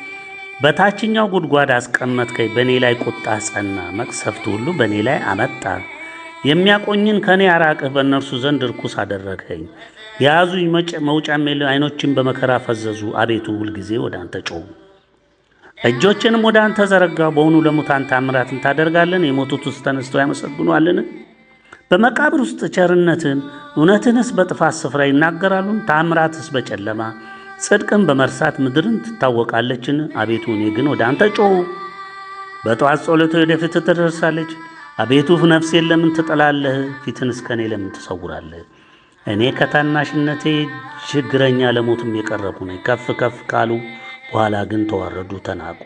በታችኛው ጉድጓድ አስቀመጥከኝ። በእኔ ላይ ቁጣ ጸና፣ መቅሰፍት ሁሉ በእኔ ላይ አመጣ። የሚያቆኝን ከእኔ አራቅህ፣ በእነርሱ ዘንድ ርኩስ አደረግኸኝ። የያዙኝ መውጫም የለ፣ ዓይኖችም በመከራ ፈዘዙ። አቤቱ ሁልጊዜ ወደ አንተ ጮኹ፣ እጆችንም ወደ አንተ ዘረጋ። በውኑ ለሙታን ታምራትን ታደርጋለን? የሞቱትስ ተነስተው ያመሰግኑአልን? በመቃብር ውስጥ ቸርነትን እውነትንስ በጥፋት ስፍራ ይናገራሉን? ታምራትስ በጨለማ ጽድቅን በመርሳት ምድርን ትታወቃለችን? አቤቱ እኔ ግን ወደ አንተ ጮኹ። በጠዋት ጸሎቴ ወደ ፊትህ ትደርሳለች። አቤቱ ነፍሴን ለምን ትጥላለህ? ፊትን እስከ እኔ ለምን ትሰውራለህ? እኔ ከታናሽነቴ ችግረኛ ለሞትም የቀረብሁ ነኝ። ከፍ ከፍ ካሉ በኋላ ግን ተዋረዱ፣ ተናቁ።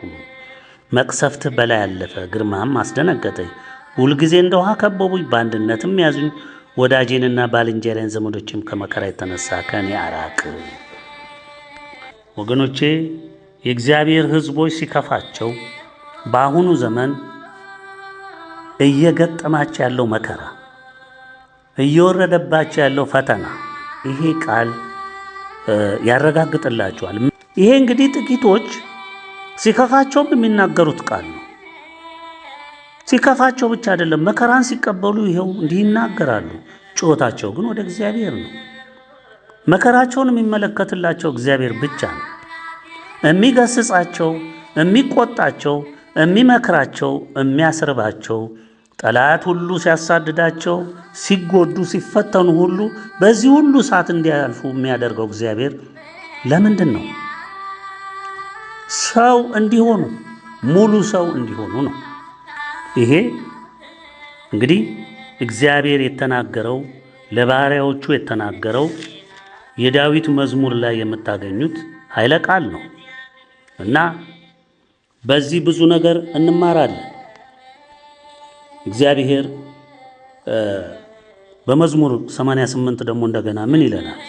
መቅሰፍትህ በላይ አለፈ፣ ግርማም አስደነገጠኝ። ሁልጊዜ እንደ ውሃ ከበቡኝ፣ በአንድነትም ያዙኝ። ወዳጄንና ባልንጀራዬን ዘመዶችም ከመከራ የተነሳ ከእኔ አራቅ። ወገኖቼ የእግዚአብሔር ሕዝቦች ሲከፋቸው በአሁኑ ዘመን እየገጠማቸው ያለው መከራ፣ እየወረደባቸው ያለው ፈተና ይሄ ቃል ያረጋግጥላቸዋል። ይሄ እንግዲህ ጥቂቶች ሲከፋቸውም የሚናገሩት ቃል ነው። ሲከፋቸው ብቻ አይደለም፣ መከራን ሲቀበሉ ይኸው እንዲህ ይናገራሉ። ጩኸታቸው ግን ወደ እግዚአብሔር ነው። መከራቸውን የሚመለከትላቸው እግዚአብሔር ብቻ ነው። የሚገስጻቸው፣ የሚቆጣቸው፣ የሚመክራቸው፣ የሚያስርባቸው፣ ጠላት ሁሉ ሲያሳድዳቸው፣ ሲጎዱ፣ ሲፈተኑ ሁሉ በዚህ ሁሉ ሰዓት እንዲያልፉ የሚያደርገው እግዚአብሔር ለምንድን ነው? ሰው እንዲሆኑ፣ ሙሉ ሰው እንዲሆኑ ነው። ይሄ እንግዲህ እግዚአብሔር የተናገረው ለባሪያዎቹ የተናገረው የዳዊት መዝሙር ላይ የምታገኙት ኃይለ ቃል ነው እና በዚህ ብዙ ነገር እንማራለን። እግዚአብሔር በመዝሙር 88 ደግሞ እንደገና ምን ይለናል?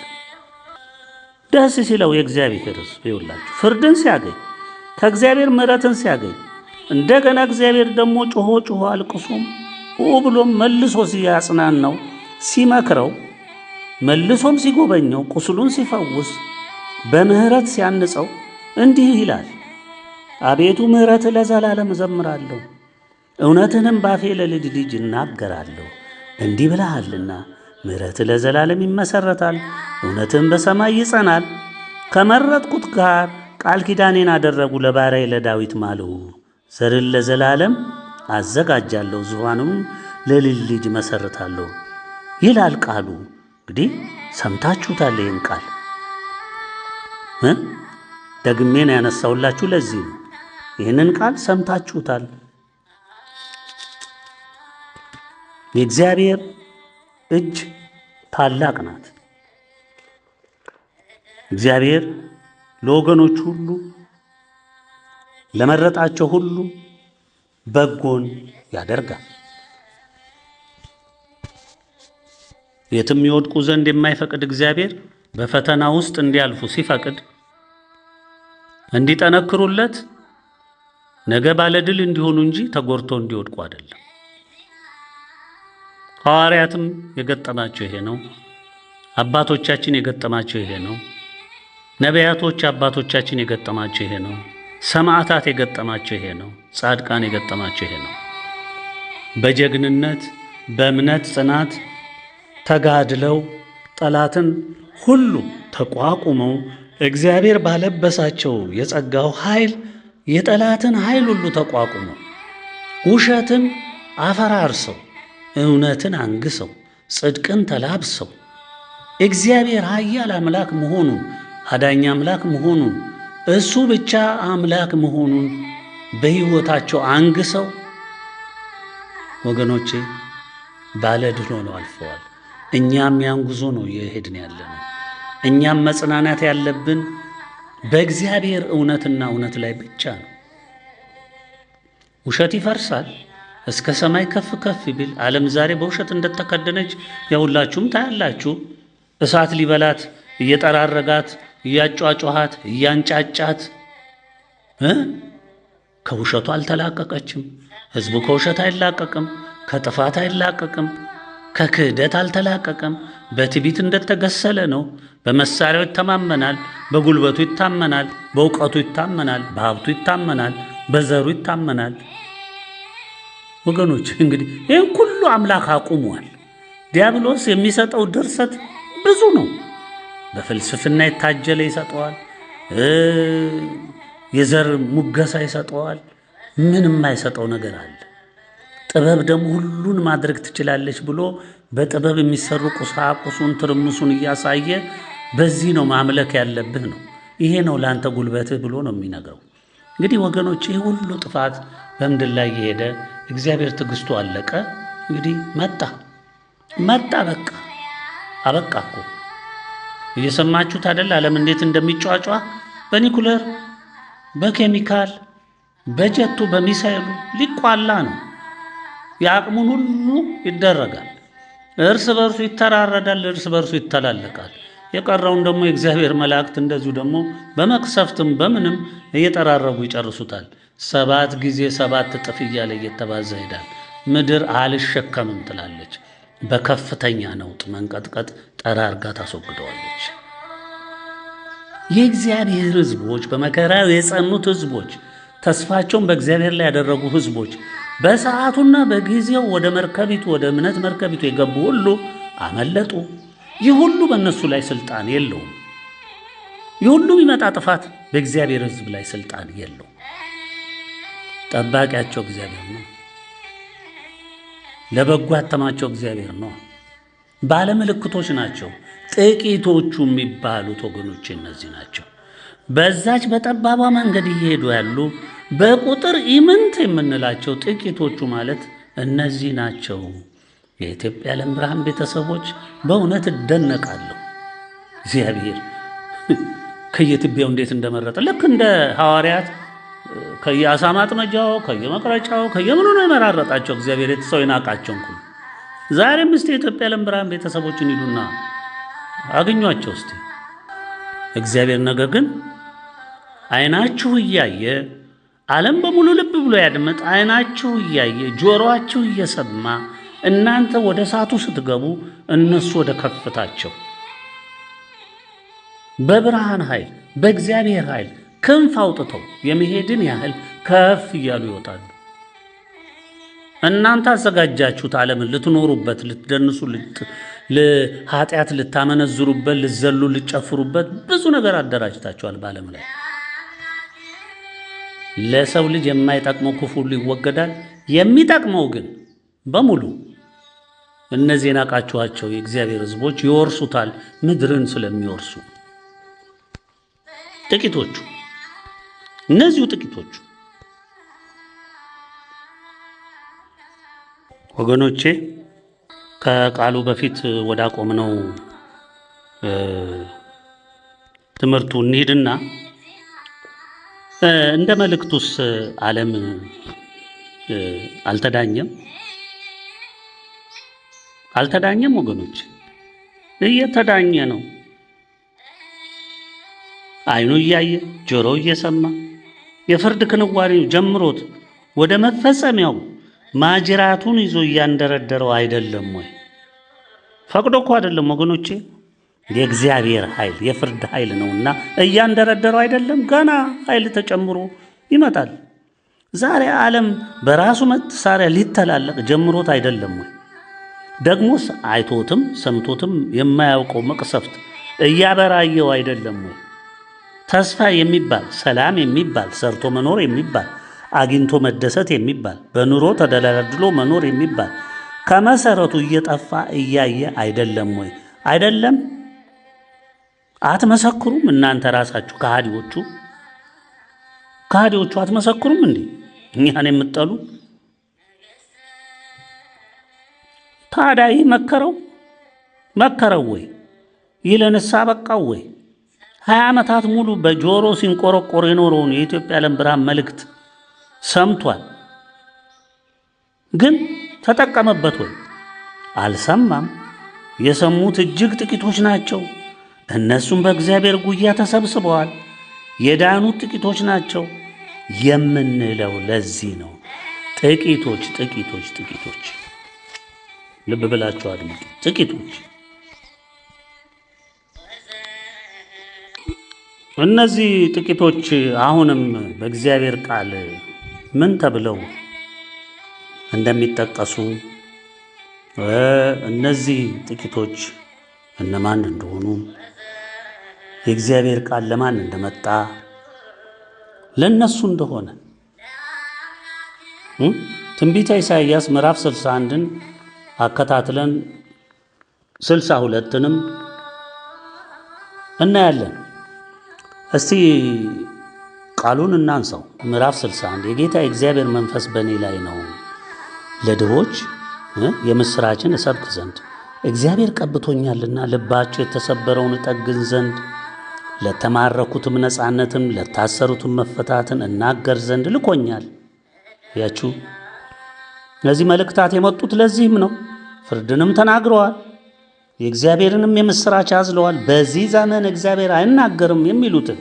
ደስ ሲለው የእግዚአብሔር ሕዝብ ይውላችሁ ፍርድን ሲያገኝ ከእግዚአብሔር ምሕረትን ሲያገኝ እንደገና እግዚአብሔር ደግሞ ጮሆ አልቅሶም ብሎም መልሶ ሲያጽናናው ሲመክረው መልሶም ሲጎበኘው ቁስሉን ሲፈውስ በምህረት ሲያንጸው እንዲህ ይላል፣ አቤቱ ምሕረት ለዘላለም እዘምራለሁ፣ እውነትንም ባፌ ለልጅ ልጅ እናገራለሁ። እንዲህ ብለሃልና ምሕረት ለዘላለም ይመሰረታል፣ እውነትም በሰማይ ይጸናል። ከመረጥኩት ጋር ቃል ኪዳኔን አደረጉ፣ ለባሪያዬ ለዳዊት ማልሁ። ዘርን ለዘላለም አዘጋጃለሁ፣ ዙፋኑም ለልጅ ልጅ መሰርታለሁ ይላል ቃሉ። እንግዲህ ሰምታችሁታል። ይህን ቃል ደግሜ ነው ያነሳውላችሁ። ለዚህ ነው ይህንን ቃል ሰምታችሁታል። የእግዚአብሔር እጅ ታላቅ ናት። እግዚአብሔር ለወገኖች ሁሉ ለመረጣቸው ሁሉ በጎን ያደርጋል። የትም ይወድቁ ዘንድ የማይፈቅድ እግዚአብሔር በፈተና ውስጥ እንዲያልፉ ሲፈቅድ እንዲጠነክሩለት ነገ ባለድል እንዲሆኑ እንጂ ተጎድተው እንዲወድቁ አይደለም። ሐዋርያትም የገጠማቸው ይሄ ነው። አባቶቻችን የገጠማቸው ይሄ ነው። ነቢያቶች አባቶቻችን የገጠማቸው ይሄ ነው። ሰማዕታት የገጠማቸው ይሄ ነው። ጻድቃን የገጠማቸው ይሄ ነው። በጀግንነት በእምነት ጽናት ተጋድለው ጠላትን ሁሉ ተቋቁመው እግዚአብሔር ባለበሳቸው የጸጋው ኃይል የጠላትን ኃይል ሁሉ ተቋቁመው ውሸትን አፈራርሰው እውነትን አንግሰው ጽድቅን ተላብሰው እግዚአብሔር ኃያል አምላክ መሆኑን አዳኝ አምላክ መሆኑን እሱ ብቻ አምላክ መሆኑን በሕይወታቸው አንግሰው ወገኖቼ ባለድል ሆነው አልፈዋል። እኛም ያን ጉዞ ነው እየሄድን ያለነው። እኛም መጽናናት ያለብን በእግዚአብሔር እውነትና እውነት ላይ ብቻ ነው። ውሸት ይፈርሳል፣ እስከ ሰማይ ከፍ ከፍ ቢል ዓለም ዛሬ በውሸት እንደተከደነች የሁላችሁም ታያላችሁ። እሳት ሊበላት እየጠራረጋት እያጫጫሃት እያንጫጫት ከውሸቱ አልተላቀቀችም። ሕዝቡ ከውሸት አይላቀቅም፣ ከጥፋት አይላቀቅም፣ ከክህደት አልተላቀቀም። በትዕቢት እንደተገሰለ ነው። በመሳሪያው ይተማመናል፣ በጉልበቱ ይታመናል፣ በእውቀቱ ይታመናል፣ በሀብቱ ይታመናል፣ በዘሩ ይታመናል። ወገኖች እንግዲህ ይህን ሁሉ አምላክ አቁሟል። ዲያብሎስ የሚሰጠው ድርሰት ብዙ ነው። በፍልስፍና የታጀለ ይሰጠዋል፣ የዘር ሙገሳ ይሰጠዋል። ምንም የማይሰጠው ነገር አለ? ጥበብ ደግሞ ሁሉን ማድረግ ትችላለች ብሎ በጥበብ የሚሰሩ ቁሳቁሱን ትርምሱን እያሳየ በዚህ ነው ማምለክ ያለብህ ነው፣ ይሄ ነው ለአንተ ጉልበትህ ብሎ ነው የሚነግረው። እንግዲህ ወገኖች ይህ ሁሉ ጥፋት በምድር ላይ የሄደ እግዚአብሔር ትዕግስቱ አለቀ። እንግዲህ መጣ በቃ አበቃ እኮ። እየሰማችሁት አይደል? ዓለም እንዴት እንደሚጫጫ በኒኩለር በኬሚካል በጀቱ በሚሳይሉ ሊቋላ ነው። የአቅሙን ሁሉ ይደረጋል። እርስ በርሱ ይተራረዳል፣ እርስ በርሱ ይተላለቃል። የቀረውን ደግሞ የእግዚአብሔር መላእክት እንደዚሁ ደግሞ በመቅሰፍትም በምንም እየጠራረጉ ይጨርሱታል። 7 ጊዜ 7 እጥፍ እያለ እየተባዛ ይሄዳል። ምድር አልሸከምም ትላለች። በከፍተኛ ነውጥ መንቀጥቀጥ ጠራርጋ ታስወግደዋለች። የእግዚአብሔር ሕዝቦች በመከራው የጸኑት ሕዝቦች ተስፋቸውን በእግዚአብሔር ላይ ያደረጉ ህዝቦች በሰዓቱና በጊዜው ወደ መርከቢቱ ወደ እምነት መርከቢቱ የገቡ ሁሉ አመለጡ። ይህ ሁሉ በእነሱ ላይ ስልጣን የለውም። ይህ ሁሉ የሚመጣ ጥፋት በእግዚአብሔር ህዝብ ላይ ስልጣን የለውም። ጠባቂያቸው እግዚአብሔር ነው። ለበጎ ያተማቸው እግዚአብሔር ነው። ባለምልክቶች ናቸው። ጥቂቶቹ የሚባሉት ወገኖች እነዚህ ናቸው። በዛች በጠባቧ መንገድ እየሄዱ ያሉ በቁጥር ኢምንት የምንላቸው ጥቂቶቹ ማለት እነዚህ ናቸው። የኢትዮጵያ ዓለም ብርሃን ቤተሰቦች በእውነት እደነቃለሁ። እግዚአብሔር ከየትቢያው እንዴት እንደመረጠ ልክ እንደ ሐዋርያት ከየአሳ ማጥመጃው ከየመቅረጫው ከየምኑ ነው የመራረጣቸው እግዚአብሔር ሰው ይናቃቸው እንኳን። ዛሬም እስቲ የኢትዮጵያ ዓለም ብርሃን ቤተሰቦችን ሂዱና አግኟቸው እስቲ። እግዚአብሔር ነገር ግን አይናችሁ እያየ ዓለም በሙሉ ልብ ብሎ ያድመጥ። አይናችሁ እያየ ጆሮአችሁ እየሰማ እናንተ ወደ እሳቱ ስትገቡ እነሱ ወደ ከፍታቸው በብርሃን ኃይል በእግዚአብሔር ኃይል ክንፍ አውጥተው የመሄድን ያህል ከፍ እያሉ ይወጣሉ። እናንተ አዘጋጃችሁት ዓለምን ልትኖሩበት፣ ልትደንሱ፣ ለኃጢአት ልታመነዝሩበት፣ ልትዘሉ፣ ልትጨፍሩበት ብዙ ነገር አደራጅታችኋል በዓለም ላይ። ለሰው ልጅ የማይጠቅመው ክፉ ሁሉ ይወገዳል። የሚጠቅመው ግን በሙሉ እነዚህ የናቃችኋቸው የእግዚአብሔር ሕዝቦች ይወርሱታል፣ ምድርን ስለሚወርሱ። ጥቂቶቹ እነዚሁ ጥቂቶቹ ወገኖቼ ከቃሉ በፊት ወዳቆምነው ትምህርቱ እንሂድና እንደ መልእክቱስ ዓለም አልተዳኘም ወገኖች? እየተዳኘ ነው። አይኑ እያየ ጆሮ እየሰማ የፍርድ ክንዋኔው ጀምሮት ወደ መፈጸሚያው ማጅራቱን ይዞ እያንደረደረው አይደለም ወይ? ፈቅዶ እኮ አይደለም ወገኖቼ፣ የእግዚአብሔር ኃይል የፍርድ ኃይል ነውና እያንደረደረው አይደለም። ገና ኃይል ተጨምሮ ይመጣል። ዛሬ ዓለም በራሱ መሳሪያ ሊተላለቅ ጀምሮት አይደለም ወይ? ደግሞስ አይቶትም ሰምቶትም የማያውቀው መቅሰፍት እያበራየው አይደለም ወይ? ተስፋ የሚባል ሰላም የሚባል ሰርቶ መኖር የሚባል አግኝቶ መደሰት የሚባል በኑሮ ተደላድሎ መኖር የሚባል ከመሰረቱ እየጠፋ እያየ አይደለም ወይ? አይደለም? አትመሰክሩም? እናንተ ራሳችሁ ከሃዲዎቹ አትመሰክሩም እንዴ? እኛን የምትጠሉ ታዲያ ይህ መከረው ወይ? ይህ ለንስሐ በቃው ወይ? 20 ዓመታት ሙሉ በጆሮ ሲንቆረቆር የኖረውን የኢትዮጵያ ዓለም ብርሃን መልእክት ሰምቷል። ግን ተጠቀመበት ወይ? አልሰማም። የሰሙት እጅግ ጥቂቶች ናቸው። እነሱም በእግዚአብሔር ጉያ ተሰብስበዋል። የዳኑት ጥቂቶች ናቸው የምንለው ለዚህ ነው። ጥቂቶች ልብ ብላችሁ አድምጡ። ጥቂቶች። እነዚህ ጥቂቶች አሁንም በእግዚአብሔር ቃል ምን ተብለው እንደሚጠቀሱ እነዚህ ጥቂቶች እነማን እንደሆኑ የእግዚአብሔር ቃል ለማን እንደመጣ ለነሱ እንደሆነ ትንቢተ ኢሳይያስ ምዕራፍ 61ን አከታትለን 62ንም እናያለን። እስቲ ቃሉን እናንሳው። ምዕራፍ 61 የጌታ የእግዚአብሔር መንፈስ በእኔ ላይ ነው፣ ለድሆች የምስራችን እሰብክ ዘንድ እግዚአብሔር ቀብቶኛልና፣ ልባቸው የተሰበረውን እጠግን ዘንድ፣ ለተማረኩትም ነፃነትን፣ ለታሰሩትም መፈታትን እናገር ዘንድ ልኮኛል። ያችሁ እነዚህ መልእክታት የመጡት ለዚህም ነው። ፍርድንም ተናግረዋል፣ የእግዚአብሔርንም የምስራች አዝለዋል። በዚህ ዘመን እግዚአብሔር አይናገርም የሚሉትን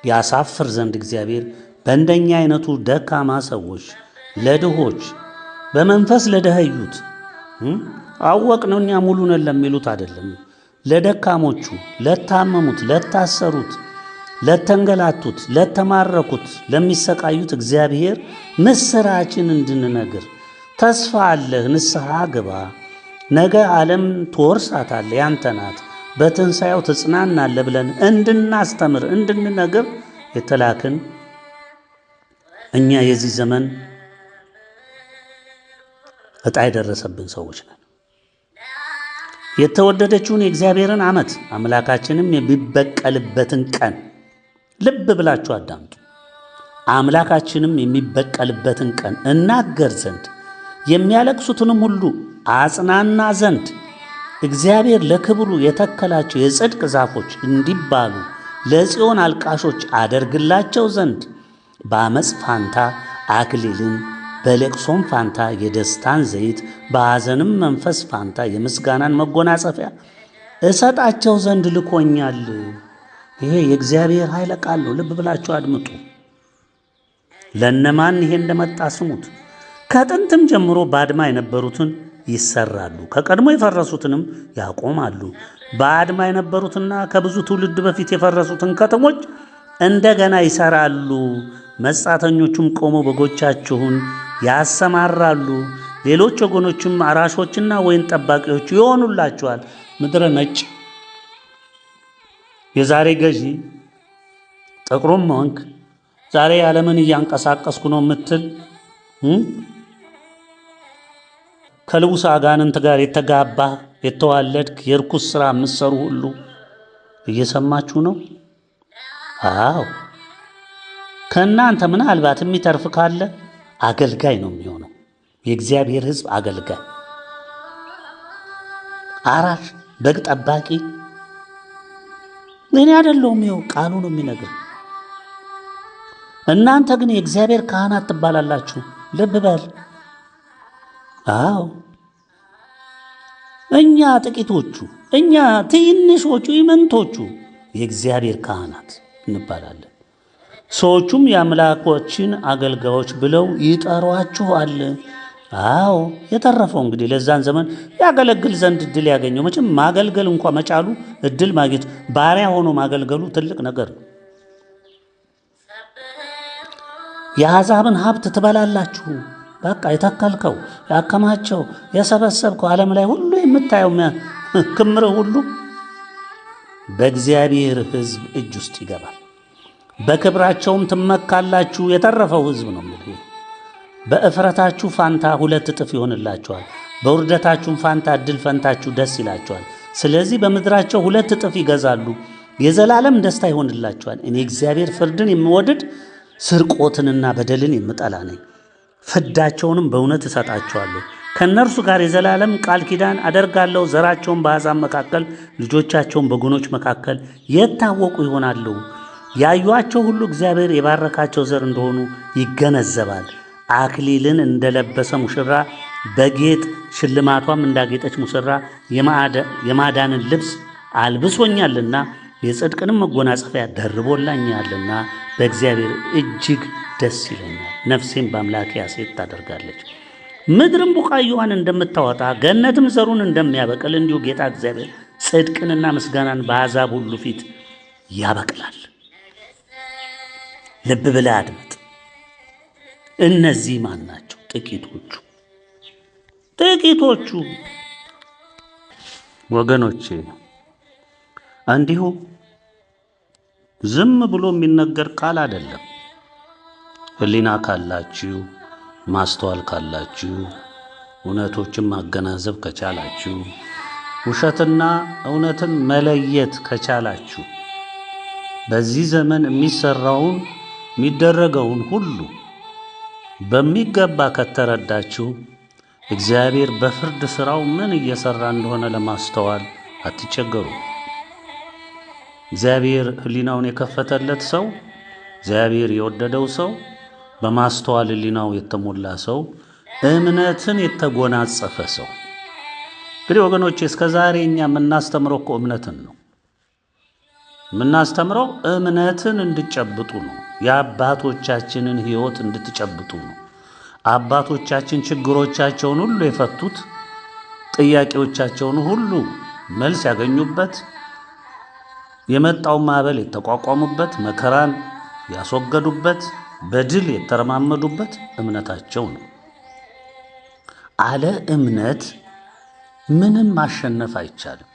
ያሳፍር ዘንድ እግዚአብሔር በእንደኛ አይነቱ ደካማ ሰዎች፣ ለድሆች፣ በመንፈስ ለደኸዩት፣ አወቅነው እኛ ሙሉ ነን ለሚሉት አይደለም፣ ለደካሞቹ፣ ለታመሙት፣ ለታሰሩት፣ ለተንገላቱት፣ ለተማረኩት፣ ለሚሰቃዩት እግዚአብሔር ምስራችን እንድንነግር ተስፋ አለህ፣ ንስሐ ግባ፣ ነገ ዓለም ትወርሳታለህ፣ ያንተ ናት፣ በትንሣኤው ትጽናናለህ ብለን እንድናስተምር እንድንነግር የተላክን እኛ የዚህ ዘመን ዕጣ የደረሰብን ሰዎች ነን። የተወደደችውን የእግዚአብሔርን ዓመት አምላካችንም የሚበቀልበትን ቀን ልብ ብላችሁ አዳምጡ። አምላካችንም የሚበቀልበትን ቀን እናገር ዘንድ የሚያለቅሱትንም ሁሉ አጽናና ዘንድ እግዚአብሔር ለክብሩ የተከላቸው የጽድቅ ዛፎች እንዲባሉ ለጽዮን አልቃሾች አደርግላቸው ዘንድ በአመፅ ፋንታ አክሊልን በለቅሶም ፋንታ የደስታን ዘይት በሐዘንም መንፈስ ፋንታ የምስጋናን መጎናጸፊያ እሰጣቸው ዘንድ ልኮኛል። ይሄ የእግዚአብሔር ኃይለ ቃል ነው። ልብ ብላችሁ አድምጡ። ለነማን ይሄ እንደመጣ ስሙት። ከጥንትም ጀምሮ ባድማ የነበሩትን ይሰራሉ፣ ከቀድሞ የፈረሱትንም ያቆማሉ። ባድማ የነበሩትና ከብዙ ትውልድ በፊት የፈረሱትን ከተሞች እንደገና ይሰራሉ። መጻተኞቹም ቆመው በጎቻችሁን ያሰማራሉ። ሌሎች ወገኖችም አራሾችና ወይን ጠባቂዎች ይሆኑላችኋል። ምድረ ነጭ የዛሬ ገዢ ጥቁሩም ሆንክ ዛሬ ዓለምን እያንቀሳቀስኩ ነው የምትል ከልቡስ አጋንንት ጋር የተጋባ የተዋለድክ የርኩስ ሥራ የምትሰሩ ሁሉ እየሰማችሁ ነው። አዎ ከእናንተ ምናልባት የሚተርፍ ካለ አገልጋይ ነው የሚሆነው። የእግዚአብሔር ሕዝብ አገልጋይ፣ አራሽ፣ በግ ጠባቂ እኔ አይደለሁም። ይኸው ቃሉ ነው የሚነግር። እናንተ ግን የእግዚአብሔር ካህናት ትባላላችሁ። ልብ በል። አዎ እኛ ጥቂቶቹ፣ እኛ ትንሾቹ፣ ኢምንቶቹ የእግዚአብሔር ካህናት እንባላለን። ሰዎቹም የአምላኮችን አገልጋዮች ብለው ይጠሯችኋል። አዎ የተረፈው እንግዲህ ለዛን ዘመን ያገለግል ዘንድ እድል ያገኘው መቼም ማገልገል እንኳ መቻሉ እድል ማግኘት ባሪያ ሆኖ ማገልገሉ ትልቅ ነገር ነው። የአሕዛብን ሀብት ትበላላችሁ። በቃ የተከልከው ያከማቸው የሰበሰብከው ዓለም ላይ ሁሉ የምታየው ክምር ሁሉ በእግዚአብሔር ሕዝብ እጅ ውስጥ ይገባል። በክብራቸውም ትመካላችሁ። የተረፈው ሕዝብ ነው የሚል በእፍረታችሁ ፋንታ 2 እጥፍ ይሆንላችኋል፣ በውርደታችሁም ፋንታ እድል ፈንታችሁ ደስ ይላችኋል። ስለዚህ በምድራቸው 2 እጥፍ ይገዛሉ፣ የዘላለም ደስታ ይሆንላችኋል። እኔ እግዚአብሔር ፍርድን የምወድድ ስርቆትንና በደልን የምጠላ ነኝ። ፍዳቸውንም በእውነት እሰጣቸዋለሁ። ከእነርሱ ጋር የዘላለም ቃል ኪዳን አደርጋለሁ። ዘራቸውን በአሕዛብ መካከል፣ ልጆቻቸውን በጎኖች መካከል የታወቁ ይሆናሉ። ያዩአቸው ሁሉ እግዚአብሔር የባረካቸው ዘር እንደሆኑ ይገነዘባል። አክሊልን እንደለበሰ ሙሽራ በጌጥ ሽልማቷም እንዳጌጠች ሙሽራ የማዳንን ልብስ አልብሶኛልና የጽድቅንም መጎናጸፊያ ደርቦላኛልና በእግዚአብሔር እጅግ ደስ ይለኛል። ነፍሴም በአምላኬ ሐሴት ታደርጋለች። ምድርም ቡቃያዋን እንደምታወጣ ገነትም ዘሩን እንደሚያበቅል እንዲሁ ጌታ እግዚአብሔር ጽድቅንና ምስጋናን በአሕዛብ ሁሉ ፊት ያበቅላል። ልብ ብለህ አድምጥ። እነዚህ ማን ናቸው? ጥቂቶቹ ወገኖቼ። እንዲሁ ዝም ብሎ የሚነገር ቃል አይደለም። ሕሊና ካላችሁ፣ ማስተዋል ካላችሁ፣ እውነቶችን ማገናዘብ ከቻላችሁ፣ ውሸትና እውነትን መለየት ከቻላችሁ፣ በዚህ ዘመን የሚሰራውን የሚደረገውን ሁሉ በሚገባ ከተረዳችሁ እግዚአብሔር በፍርድ ሥራው ምን እየሰራ እንደሆነ ለማስተዋል አትቸገሩ። እግዚአብሔር ሕሊናውን የከፈተለት ሰው፣ እግዚአብሔር የወደደው ሰው፣ በማስተዋል ሕሊናው የተሞላ ሰው፣ እምነትን የተጎናጸፈ ሰው። እንግዲህ ወገኖቼ እስከ ዛሬ እኛ የምናስተምረው እኮ እምነትን ነው። የምናስተምረው እምነትን እንድጨብጡ ነው። የአባቶቻችንን ሕይወት እንድትጨብጡ ነው። አባቶቻችን ችግሮቻቸውን ሁሉ የፈቱት፣ ጥያቄዎቻቸውን ሁሉ መልስ ያገኙበት፣ የመጣውን ማዕበል የተቋቋሙበት፣ መከራን ያስወገዱበት፣ በድል የተረማመዱበት እምነታቸው ነው። አለ እምነት ምንም ማሸነፍ አይቻልም።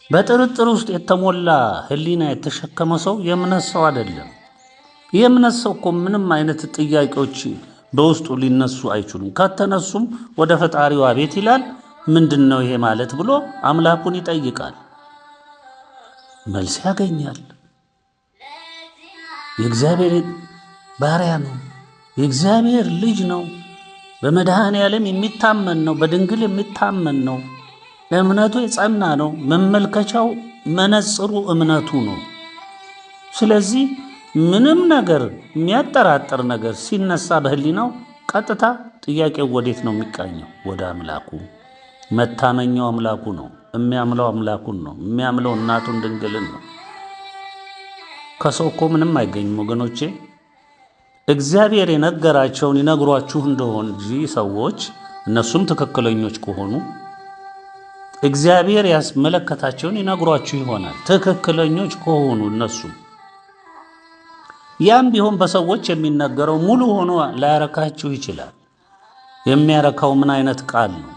በጥርጥር ውስጥ የተሞላ ሕሊና የተሸከመ ሰው የእምነት ሰው አይደለም። የእምነት ሰው እኮ ምንም አይነት ጥያቄዎች በውስጡ ሊነሱ አይችሉም። ከተነሱም ወደ ፈጣሪው አቤት ይላል። ምንድን ነው ይሄ ማለት ብሎ አምላኩን ይጠይቃል፣ መልስ ያገኛል። የእግዚአብሔር ባሪያ ነው፣ የእግዚአብሔር ልጅ ነው፣ በመድኃኔ ዓለም የሚታመን ነው፣ በድንግል የሚታመን ነው፣ እምነቱ የጸና ነው፣ መመልከቻው መነጽሩ እምነቱ ነው። ስለዚህ ምንም ነገር የሚያጠራጥር ነገር ሲነሳ በህሊናው ቀጥታ ጥያቄው ወዴት ነው የሚቃኘው? ወደ አምላኩ። መታመኛው አምላኩ ነው። የሚያምለው አምላኩን ነው። የሚያምለው እናቱን ድንግልን ነው። ከሰው እኮ ምንም አይገኝም ወገኖቼ። እግዚአብሔር የነገራቸውን ይነግሯችሁ እንደሆን እንጂ ሰዎች እነሱም ትክክለኞች ከሆኑ እግዚአብሔር ያስመለከታቸውን ይነግሯችሁ ይሆናል። ትክክለኞች ከሆኑ እነሱም ያም ቢሆን በሰዎች የሚነገረው ሙሉ ሆኖ ላያረካችሁ ይችላል። የሚያረካው ምን አይነት ቃል ነው?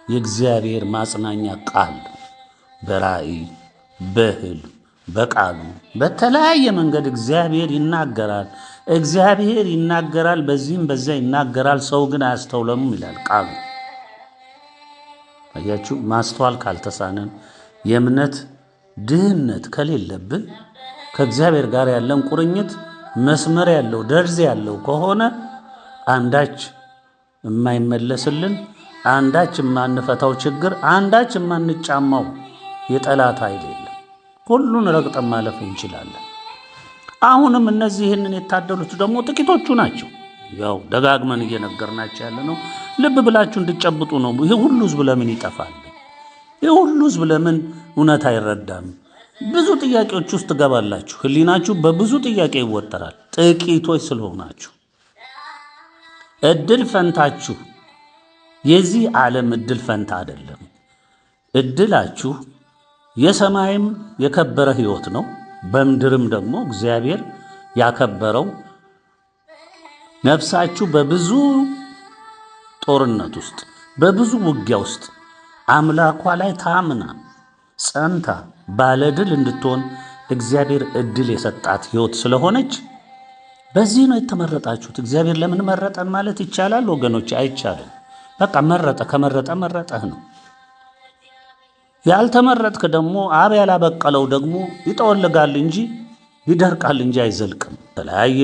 የእግዚአብሔር ማጽናኛ ቃል ነው። በራእይ በህልም በቃሉ በተለያየ መንገድ እግዚአብሔር ይናገራል። እግዚአብሔር ይናገራል፣ በዚህም በዚያ ይናገራል፣ ሰው ግን አያስተውለውም ይላል ቃሉ። አያችሁ፣ ማስተዋል ካልተሳነን፣ የእምነት ድህነት ከሌለብን፣ ከእግዚአብሔር ጋር ያለን ቁርኝት መስመር ያለው ደርዝ ያለው ከሆነ አንዳች የማይመለስልን፣ አንዳች የማንፈታው ችግር፣ አንዳች የማንጫማው የጠላት ኃይል የለም። ሁሉን ረግጠን ማለፍ እንችላለን። አሁንም እነዚህ ይህንን የታደሉት ደግሞ ጥቂቶቹ ናቸው። ያው ደጋግመን እየነገርናቸው ያለ ነው። ልብ ብላችሁ እንድጨብጡ ነው። ይሄ ሁሉ ህዝብ ለምን ይጠፋል? ይሄ ሁሉ ህዝብ ለምን እውነት አይረዳም? ብዙ ጥያቄዎች ውስጥ ትገባላችሁ። ህሊናችሁ በብዙ ጥያቄ ይወጠራል። ጥቂቶች ስለሆናችሁ እድል ፈንታችሁ የዚህ ዓለም እድል ፈንታ አይደለም። እድላችሁ የሰማይም የከበረ ህይወት ነው። በምድርም ደግሞ እግዚአብሔር ያከበረው ነፍሳችሁ በብዙ ጦርነት ውስጥ በብዙ ውጊያ ውስጥ አምላኳ ላይ ታምና ጸንታ ባለድል እንድትሆን እግዚአብሔር እድል የሰጣት ህይወት ስለሆነች በዚህ ነው የተመረጣችሁት። እግዚአብሔር ለምን መረጠን ማለት ይቻላል ወገኖች? አይቻልም። በቃ መረጠ። ከመረጠ መረጠህ ነው። ያልተመረጥክ ደግሞ አብ ያላበቀለው ደግሞ ይጠወልጋል እንጂ ይደርቃል እንጂ አይዘልቅም። የተለያየ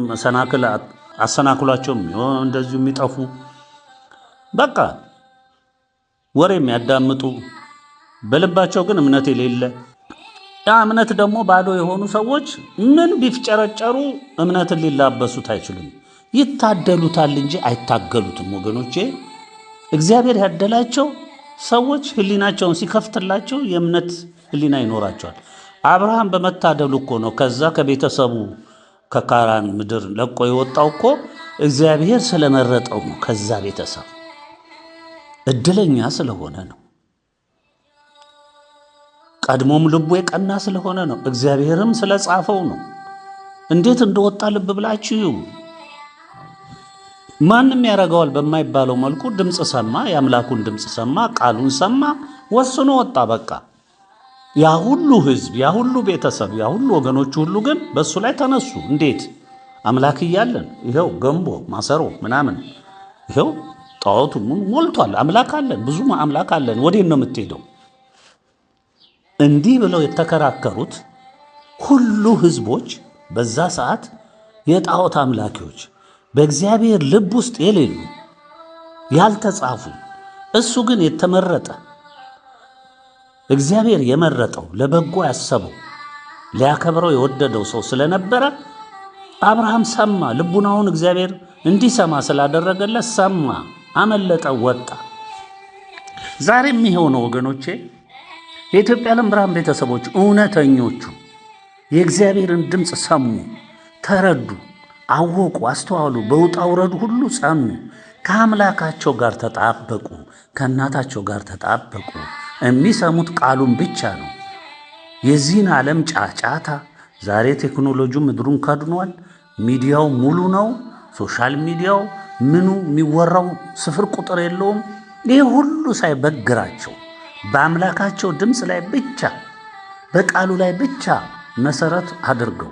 መሰናክል አሰናክሏቸውም እንደዚሁ የሚጠፉ በቃ ወሬ የሚያዳምጡ በልባቸው ግን እምነት የሌለ ያ እምነት ደግሞ ባዶ የሆኑ ሰዎች ምን ቢፍጨረጨሩ እምነትን ሊላበሱት አይችሉም። ይታደሉታል እንጂ አይታገሉትም ወገኖቼ። እግዚአብሔር ያደላቸው ሰዎች ህሊናቸውን ሲከፍትላቸው የእምነት ህሊና ይኖራቸዋል። አብርሃም በመታደሉ እኮ ነው ከዛ ከቤተሰቡ ከካራን ምድር ለቆ የወጣው እኮ እግዚአብሔር ስለመረጠው ነው። ከዛ ቤተሰብ እድለኛ ስለሆነ ነው። ቀድሞም ልቡ የቀና ስለሆነ ነው። እግዚአብሔርም ስለጻፈው ነው። እንዴት እንደወጣ ልብ ብላችሁ ማንም ያረጋዋል በማይባለው መልኩ ድምፅ ሰማ፣ የአምላኩን ድምፅ ሰማ፣ ቃሉን ሰማ፣ ወስኖ ወጣ። በቃ ያ ሁሉ ህዝብ፣ ያ ሁሉ ቤተሰብ፣ ያ ሁሉ ወገኖቹ ሁሉ ግን በሱ ላይ ተነሱ። እንዴት? አምላክ እያለን ይሄው ገንቦ ማሰሮ ምናምን ይሄው ጣዖቱ ሞልቷል። አምላክ አለን፣ ብዙ አምላክ አለን። ወዴት ነው የምትሄደው? እንዲህ ብለው የተከራከሩት ሁሉ ህዝቦች በዛ ሰዓት የጣዖት አምላኪዎች በእግዚአብሔር ልብ ውስጥ የሌሉ ያልተጻፉ፣ እሱ ግን የተመረጠ እግዚአብሔር የመረጠው ለበጎ ያሰበው ሊያከብረው የወደደው ሰው ስለነበረ አብርሃም ሰማ። ልቡናውን እግዚአብሔር እንዲሰማ ስላደረገለት ሰማ፣ አመለጠ፣ ወጣ። ዛሬም ይሄው ነው ወገኖቼ። የኢትዮጵያ ዓለም ብርሃን ቤተሰቦች እውነተኞቹ የእግዚአብሔርን ድምፅ ሰሙ፣ ተረዱ፣ አወቁ፣ አስተዋሉ፣ በውጣ ውረዱ ሁሉ ጸኑ፣ ከአምላካቸው ጋር ተጣበቁ፣ ከእናታቸው ጋር ተጣበቁ። የሚሰሙት ቃሉን ብቻ ነው። የዚህን ዓለም ጫጫታ ዛሬ ቴክኖሎጂው ምድሩን ከድኗል። ሚዲያው ሙሉ ነው። ሶሻል ሚዲያው ምኑ የሚወራው ስፍር ቁጥር የለውም። ይህ ሁሉ ሳይበግራቸው በአምላካቸው ድምፅ ላይ ብቻ በቃሉ ላይ ብቻ መሰረት አድርገው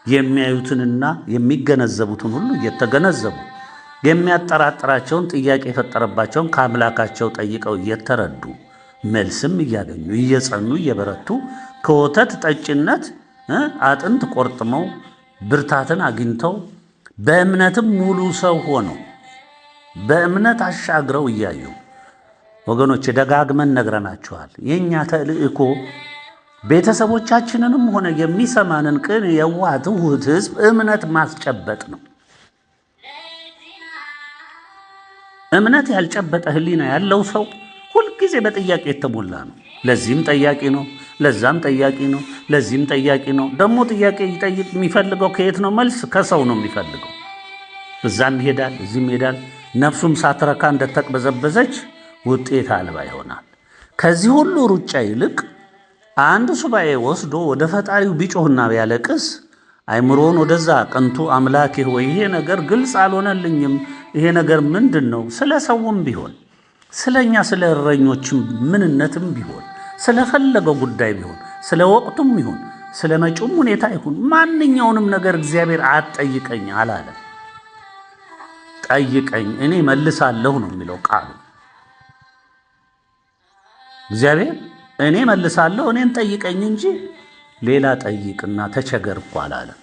የሚያዩትንና የሚገነዘቡትን ሁሉ እየተገነዘቡ የሚያጠራጥራቸውን ጥያቄ የፈጠረባቸውን ከአምላካቸው ጠይቀው እየተረዱ መልስም እያገኙ እየጸኑ እየበረቱ ከወተት ጠጭነት አጥንት ቆርጥመው ብርታትን አግኝተው በእምነትም ሙሉ ሰው ሆነው በእምነት አሻግረው እያዩ ወገኖች ደጋግመን ነግረናችኋል። የእኛ ተልእኮ ቤተሰቦቻችንንም ሆነ የሚሰማንን ቅን የዋህ ትሑት ሕዝብ እምነት ማስጨበጥ ነው። እምነት ያልጨበጠ ሕሊና ያለው ሰው ሁልጊዜ በጥያቄ የተሞላ ነው። ለዚህም ጠያቂ ነው፣ ለዛም ጠያቂ ነው፣ ለዚህም ጠያቂ ነው። ደግሞ ጥያቄ ይጠይቅ የሚፈልገው ከየት ነው? መልስ ከሰው ነው የሚፈልገው። እዛም ይሄዳል፣ እዚህም ይሄዳል። ነፍሱም ሳትረካ እንደተቅበዘበዘች ውጤት አልባ ይሆናል። ከዚህ ሁሉ ሩጫ ይልቅ አንድ ሱባኤ ወስዶ ወደ ፈጣሪው ቢጮህና ቢያለቅስ አይምሮን ወደዛ ቀንቶ አምላኬ ሆይ ይሄ ነገር ግልጽ አልሆነልኝም፣ ይሄ ነገር ምንድን ነው? ስለ ሰውም ቢሆን ስለኛ ስለ እረኞችም ምንነትም ቢሆን ስለፈለገው ጉዳይ ቢሆን ስለ ወቅቱም ይሁን ስለ መጪውም ሁኔታ ይሁን ማንኛውንም ነገር እግዚአብሔር አትጠይቀኝ አላለም። ጠይቀኝ እኔ መልሳለሁ ነው የሚለው ቃሉ። እግዚአብሔር እኔ መልሳለሁ እኔን ጠይቀኝ እንጂ ሌላ ጠይቅና ተቸገር እኮ አላለም።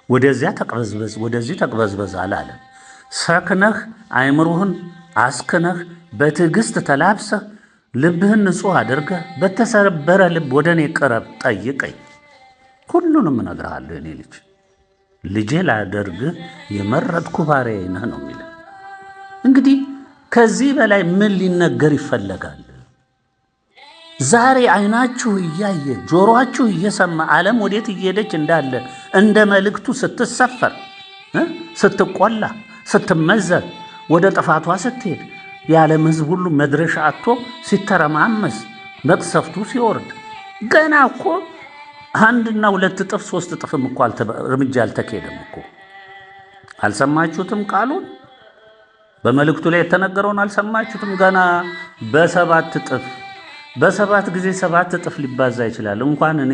ወደዚያ ተቅበዝበዝ ወደዚህ ተቅበዝበዝ አላለም። ሰክነህ አይምሮህን አስክነህ በትዕግስት ተላብሰህ ልብህን ንጹሕ አድርገህ በተሰበረ ልብ ወደ እኔ ቅረብ፣ ጠይቀኝ፣ ሁሉንም እነግርሃለሁ። የኔ ልጅ ልጄ ላደርግህ የመረጥኩ ባሪያዬ ነህ ነው የሚለው። እንግዲህ ከዚህ በላይ ምን ሊነገር ይፈለጋል? ዛሬ አይናችሁ እያየ ጆሮአችሁ እየሰማ ዓለም ወዴት እየሄደች እንዳለ እንደ መልእክቱ ስትሰፈር ስትቆላ ስትመዘር ወደ ጥፋቷ ስትሄድ የዓለም ሕዝብ ሁሉ መድረሻ አጥቶ ሲተረማመስ መቅሰፍቱ ሲወርድ ገና እኮ 1 እና 2 እጥፍ 3 እጥፍም እኮ እርምጃ አልተካሄደም እኮ። አልሰማችሁትም? ቃሉን በመልእክቱ ላይ የተነገረውን አልሰማችሁትም? ገና በ7 እጥፍ በ7 ጊዜ 7 እጥፍ ሊባዛ ይችላል። እንኳን እኔ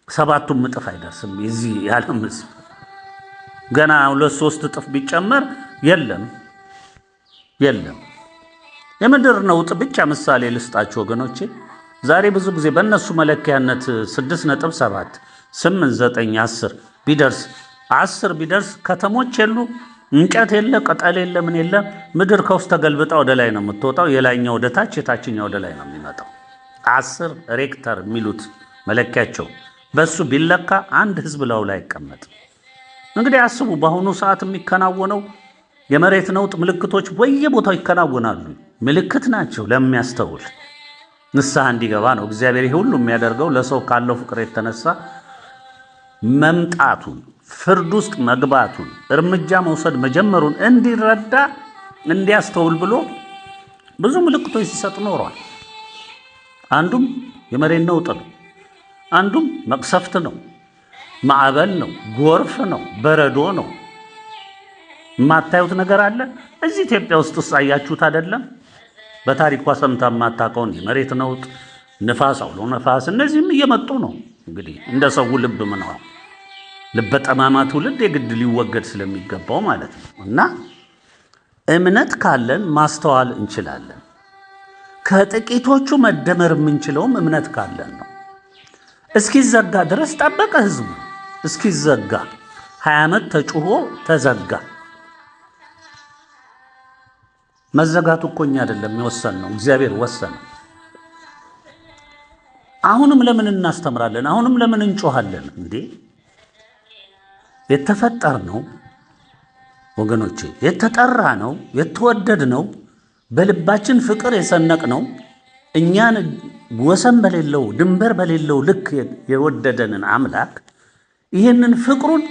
7ቱም እጥፍ አይደርስም የዚህ የዓለም ሕዝብ። ገና 2-3 እጥፍ ቢጨመር የለም። የምድር ነውጥ ብቻ ምሳሌ ልስጣችሁ ወገኖቼ። ዛሬ ብዙ ጊዜ በእነሱ መለኪያነት 6.7 8 9 10 ቢደርስ 10 ቢደርስ ከተሞች የሉ፣ እንጨት የለ፣ ቅጠል የለ፣ ምን የለ። ምድር ከውስጥ ተገልብጣ ወደ ላይ ነው የምትወጣው። የላይኛው ወደ ታች፣ የታችኛው ወደ ላይ ነው የሚመጣው። 10 ሬክተር የሚሉት መለኪያቸው በሱ ቢለካ አንድ ህዝብ ላው ላይ አይቀመጥም። እንግዲህ አስቡ፣ በአሁኑ ሰዓት የሚከናወነው የመሬት ነውጥ ምልክቶች በየቦታው ይከናወናሉ። ምልክት ናቸው ለሚያስተውል ንስሐ እንዲገባ ነው። እግዚአብሔር ይሄ ሁሉ የሚያደርገው ለሰው ካለው ፍቅር የተነሳ መምጣቱን፣ ፍርድ ውስጥ መግባቱን፣ እርምጃ መውሰድ መጀመሩን እንዲረዳ እንዲያስተውል ብሎ ብዙ ምልክቶች ሲሰጥ ኖሯል። አንዱም የመሬት ነውጥ ነው። አንዱም መቅሰፍት ነው፣ ማዕበል ነው፣ ጎርፍ ነው፣ በረዶ ነው። የማታዩት ነገር አለ። እዚህ ኢትዮጵያ ውስጥ አያችሁት አይደለም? በታሪኳ ሰምታ የማታውቀውን የመሬት ነውጥ፣ ንፋስ፣ አውሎ ነፋስ፣ እነዚህም እየመጡ ነው። እንግዲህ እንደ ሰው ልብ ምነው ልበ ጠማማ ትውልድ የግድ ሊወገድ ስለሚገባው ማለት ነው። እና እምነት ካለን ማስተዋል እንችላለን። ከጥቂቶቹ መደመር የምንችለውም እምነት ካለን ነው። እስኪዘጋ ድረስ ጠበቀ ህዝቡ። እስኪዘጋ 20 ዓመት ተጩሆ ተዘጋ። መዘጋቱ እኮ እኛ አይደለም የወሰን ነው፣ እግዚአብሔር ወሰነ። አሁንም ለምን እናስተምራለን? አሁንም ለምን እንጮሃለን? እንዴ የተፈጠር ነው ወገኖቼ፣ የተጠራ ነው፣ የተወደድ ነው፣ በልባችን ፍቅር የሰነቅ ነው። እኛን ወሰን በሌለው ድንበር በሌለው ልክ የወደደንን አምላክ ይህንን ፍቅሩን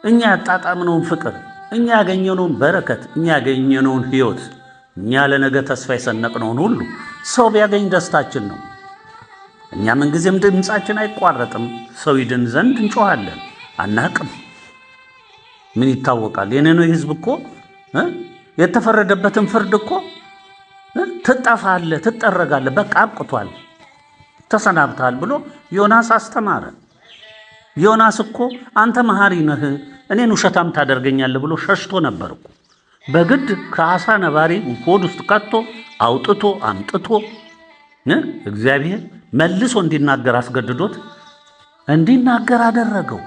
እኛ ያጣጣምነውን ፍቅር እኛ ያገኘነውን በረከት እኛ ያገኘነውን ሕይወት እኛ ለነገ ተስፋ የሰነቅነውን ሁሉ ሰው ቢያገኝ ደስታችን ነው። እኛ ምንጊዜም ድምፃችን አይቋረጥም። ሰው ይድን ዘንድ እንጮኻለን። አናቅም። ምን ይታወቃል? የነነዌ ሕዝብ እኮ የተፈረደበትን ፍርድ እኮ ትጠፋለህ፣ ትጠረጋለህ፣ በቃ አብቅቷል፣ ተሰናብተሃል ብሎ ዮናስ አስተማረ። ዮናስ እኮ አንተ መሐሪ ነህ፣ እኔን ውሸታም ታደርገኛለህ ብሎ ሸሽቶ ነበር እኮ። በግድ ከአሳ ነባሪ ሆድ ውስጥ ከቶ አውጥቶ አምጥቶ እግዚአብሔር መልሶ እንዲናገር አስገድዶት እንዲናገር አደረገው።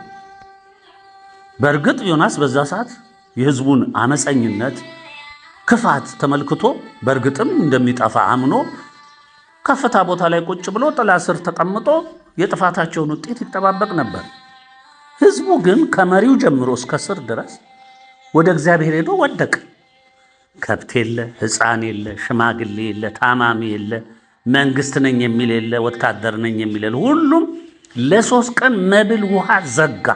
በእርግጥ ዮናስ በዛ ሰዓት የሕዝቡን አመፀኝነት፣ ክፋት ተመልክቶ በእርግጥም እንደሚጠፋ አምኖ ከፍታ ቦታ ላይ ቁጭ ብሎ ጥላ ስር ተቀምጦ የጥፋታቸውን ውጤት ይጠባበቅ ነበር። ሕዝቡ ግን ከመሪው ጀምሮ እስከ ስር ድረስ ወደ እግዚአብሔር ሄዶ ወደቀ። ከብት የለ፣ ሕፃን የለ፣ ሽማግሌ የለ፣ ታማሚ የለ፣ መንግስት ነኝ የሚል የለ፣ ወታደር ነኝ የሚል የለ። ሁሉም ለ3 ቀን መብል ውሃ ዘጋ።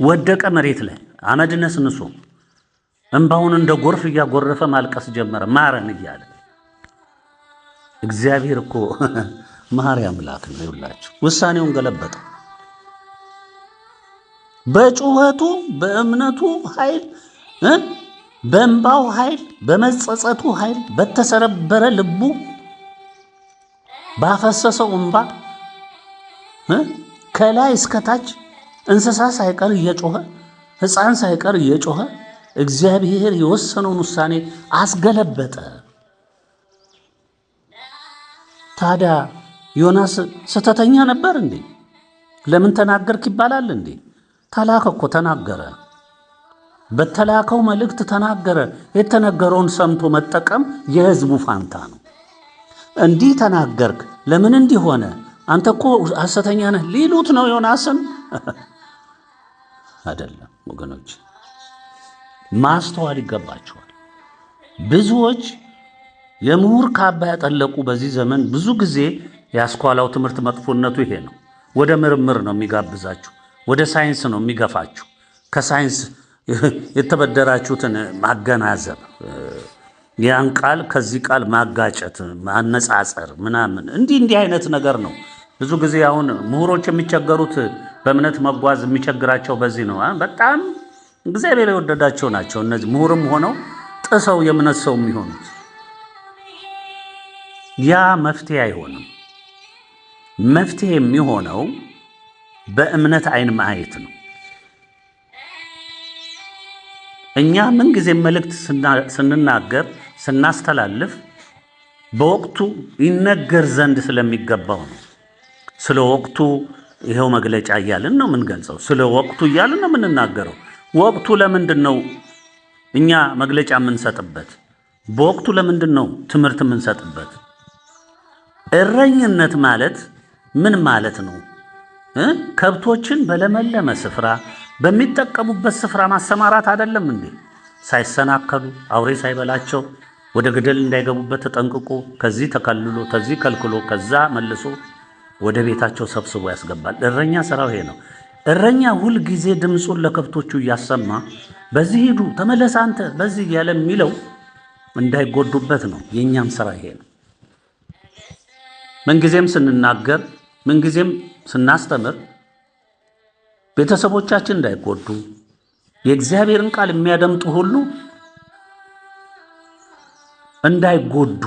ወደቀ መሬት ላይ አመድ ነስንሶ እንባውን እንደ ጎርፍ እያጎረፈ ማልቀስ ጀመረ፣ ማረን እያለ። እግዚአብሔር እኮ መሐሪ አምላክ ነው። ይውላችሁ ውሳኔውን ገለበጠ። በጩኸቱ በእምነቱ ኃይል፣ በእንባው ኃይል፣ በመጸጸቱ ኃይል፣ በተሰረበረ ልቡ ባፈሰሰው እንባ ከላይ እስከታች እንስሳ ሳይቀር እየጮኸ ሕፃን ሳይቀር እየጮኸ እግዚአብሔር የወሰነውን ውሳኔ አስገለበጠ። ታዲያ ዮናስ ስተተኛ ነበር እንዴ? ለምን ተናገርክ ይባላል እንዴ? ተላከ እኮ ተናገረ። በተላከው መልእክት ተናገረ። የተነገረውን ሰምቶ መጠቀም የሕዝቡ ፋንታ ነው። እንዲህ ተናገርክ፣ ለምን እንዲህ ሆነ? አንተ እኮ ሐሰተኛ ነህ ሊሉት ነው ዮናስን? አይደለም ወገኖች፣ ማስተዋል ይገባቸዋል። ብዙዎች የምሁር ካባ ያጠለቁ በዚህ ዘመን ብዙ ጊዜ ያስኳላው ትምህርት መጥፎነቱ ይሄ ነው። ወደ ምርምር ነው የሚጋብዛችሁ፣ ወደ ሳይንስ ነው የሚገፋችሁ። ከሳይንስ የተበደራችሁትን ማገናዘብ፣ ያን ቃል ከዚህ ቃል ማጋጨት፣ ማነጻጸር ምናምን እንዲህ አይነት ነገር ነው። ብዙ ጊዜ አሁን ምሁሮች የሚቸገሩት በእምነት መጓዝ የሚቸግራቸው በዚህ ነው። በጣም እግዚአብሔር የወደዳቸው ናቸው እነዚህ ምሁርም ሆነው ጥሰው የእምነት ሰው የሚሆኑት። ያ መፍትሄ አይሆንም። መፍትሄ የሚሆነው በእምነት አይን ማየት ነው። እኛ ምንጊዜ መልእክት ስንናገር ስናስተላልፍ በወቅቱ ይነገር ዘንድ ስለሚገባው ነው። ስለ ወቅቱ ይሄው መግለጫ እያልን ነው የምንገልጸው። ስለ ወቅቱ እያልን ነው የምንናገረው። ወቅቱ ለምንድን ነው እኛ መግለጫ የምንሰጥበት? በወቅቱ ለምንድን ነው ትምህርት የምንሰጥበት? እረኝነት ማለት ምን ማለት ነው? ከብቶችን በለመለመ ስፍራ በሚጠቀሙበት ስፍራ ማሰማራት አይደለም እንዴ? ሳይሰናከሉ አውሬ ሳይበላቸው ወደ ገደል እንዳይገቡበት ተጠንቅቆ ከዚህ ተከልሎ ከዚህ ከልክሎ ከዛ መልሶ ወደ ቤታቸው ሰብስቦ ያስገባል። እረኛ ስራው ይሄ ነው። እረኛ ሁል ጊዜ ድምፁን ለከብቶቹ እያሰማ በዚህ ሂዱ፣ ተመለስ አንተ በዚህ እያለ የሚለው እንዳይጎዱበት ነው። የእኛም ስራ ይሄ ነው። ምንጊዜም ስንናገር፣ ምንጊዜም ስናስተምር ቤተሰቦቻችን እንዳይጎዱ፣ የእግዚአብሔርን ቃል የሚያደምጡ ሁሉ እንዳይጎዱ፣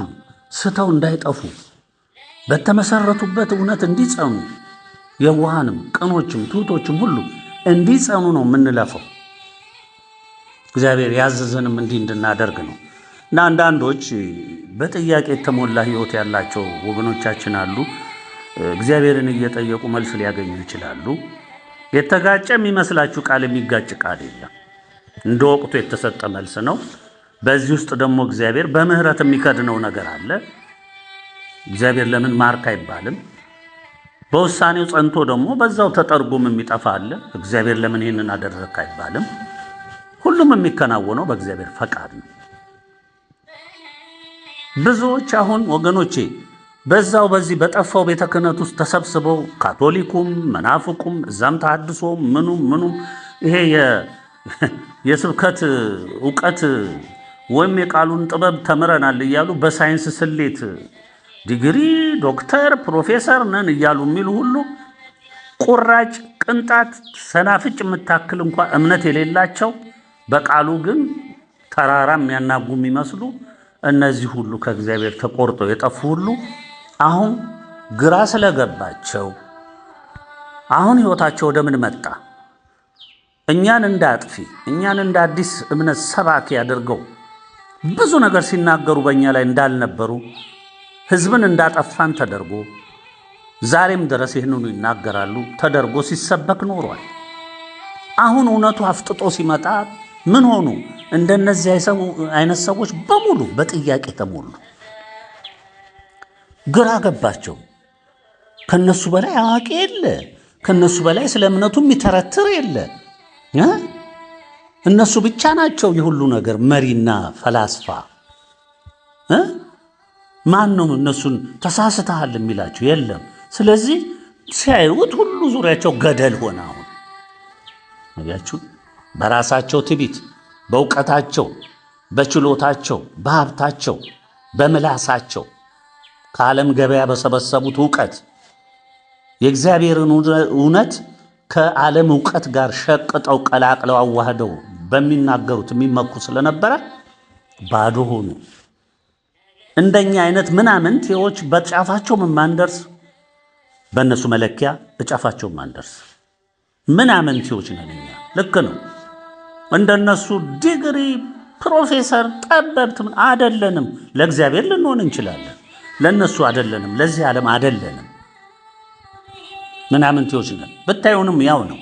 ስተው እንዳይጠፉ፣ በተመሰረቱበት እውነት እንዲጸኑ፣ የዋሃንም ቅኖችም ትሑቶችም ሁሉ እንዲጸኑ ነው የምንለፈው። እግዚአብሔር ያዘዘንም እንዲህ እንድናደርግ ነው። እና አንዳንዶች በጥያቄ የተሞላ ሕይወት ያላቸው ወገኖቻችን አሉ። እግዚአብሔርን እየጠየቁ መልስ ሊያገኙ ይችላሉ። የተጋጨ የሚመስላችሁ ቃል የሚጋጭ ቃል የለም። እንደ ወቅቱ የተሰጠ መልስ ነው። በዚህ ውስጥ ደግሞ እግዚአብሔር በምህረት የሚከድነው ነገር አለ። እግዚአብሔር ለምን ማርክ አይባልም? በውሳኔው ጸንቶ ደግሞ በዛው ተጠርጉም የሚጠፋ አለ። እግዚአብሔር ለምን ይህንን አደረክ አይባልም። ሁሉም የሚከናወነው በእግዚአብሔር ፈቃድ ነው። ብዙዎች አሁን ወገኖቼ በዛው በዚህ በጠፋው ቤተ ክህነት ውስጥ ተሰብስበው ካቶሊኩም መናፍቁም እዛም ተሐድሶም ምኑም ይሄ የስብከት እውቀት ወይም የቃሉን ጥበብ ተምረናል እያሉ በሳይንስ ስሌት ዲግሪ ዶክተር ፕሮፌሰር ነን እያሉ የሚሉ ሁሉ ቁራጭ ቅንጣት ሰናፍጭ የምታክል እንኳን እምነት የሌላቸው በቃሉ ግን ተራራ የሚያናጉ የሚመስሉ እነዚህ ሁሉ ከእግዚአብሔር ተቆርጠው የጠፉ ሁሉ አሁን ግራ ስለገባቸው አሁን ሕይወታቸው ወደ ምን መጣ? እኛን እንዳጥፊ እኛን እንደ አዲስ እምነት ሰባኪ አድርገው ብዙ ነገር ሲናገሩ በእኛ ላይ እንዳልነበሩ ሕዝብን እንዳጠፋን ተደርጎ ዛሬም ድረስ ይህንኑ ይናገራሉ ተደርጎ ሲሰበክ ኖሯል። አሁን እውነቱ አፍጥጦ ሲመጣ ምን ሆኑ? እንደነዚህ አይነት ሰዎች በሙሉ በጥያቄ ተሞሉ። ግራ ገባቸው። ከነሱ በላይ አዋቂ የለ፣ ከነሱ በላይ ስለ እምነቱ የሚተረትር የለ። እነሱ ብቻ ናቸው የሁሉ ነገር መሪና ፈላስፋ። ማን ነው እነሱን ተሳስተሃል የሚላቸው? የለም። ስለዚህ ሲያዩት ሁሉ ዙሪያቸው ገደል ሆነ። አሁን ነቢያችሁ በራሳቸው ትዕቢት፣ በእውቀታቸው፣ በችሎታቸው፣ በሀብታቸው፣ በምላሳቸው ከዓለም ገበያ በሰበሰቡት እውቀት የእግዚአብሔርን እውነት ከዓለም እውቀት ጋር ሸቅጠው ቀላቅለው አዋህደው በሚናገሩት የሚመኩ ስለነበረ ባዶ ሆኑ። እንደኛ አይነት ምናምንቴዎች በጫፋቸው ማንደርስ፣ በእነሱ መለኪያ በጫፋቸው ማንደርስ ምናምንቴዎች ነን እኛ። ልክ ነው። እንደነሱ ዲግሪ ፕሮፌሰር ጠበብት አደለንም። ለእግዚአብሔር ልንሆን እንችላለን፣ ለእነሱ አደለንም፣ ለዚህ ዓለም አደለንም። ምናምንቴዎች ነን። ብታዩንም ያው ነው።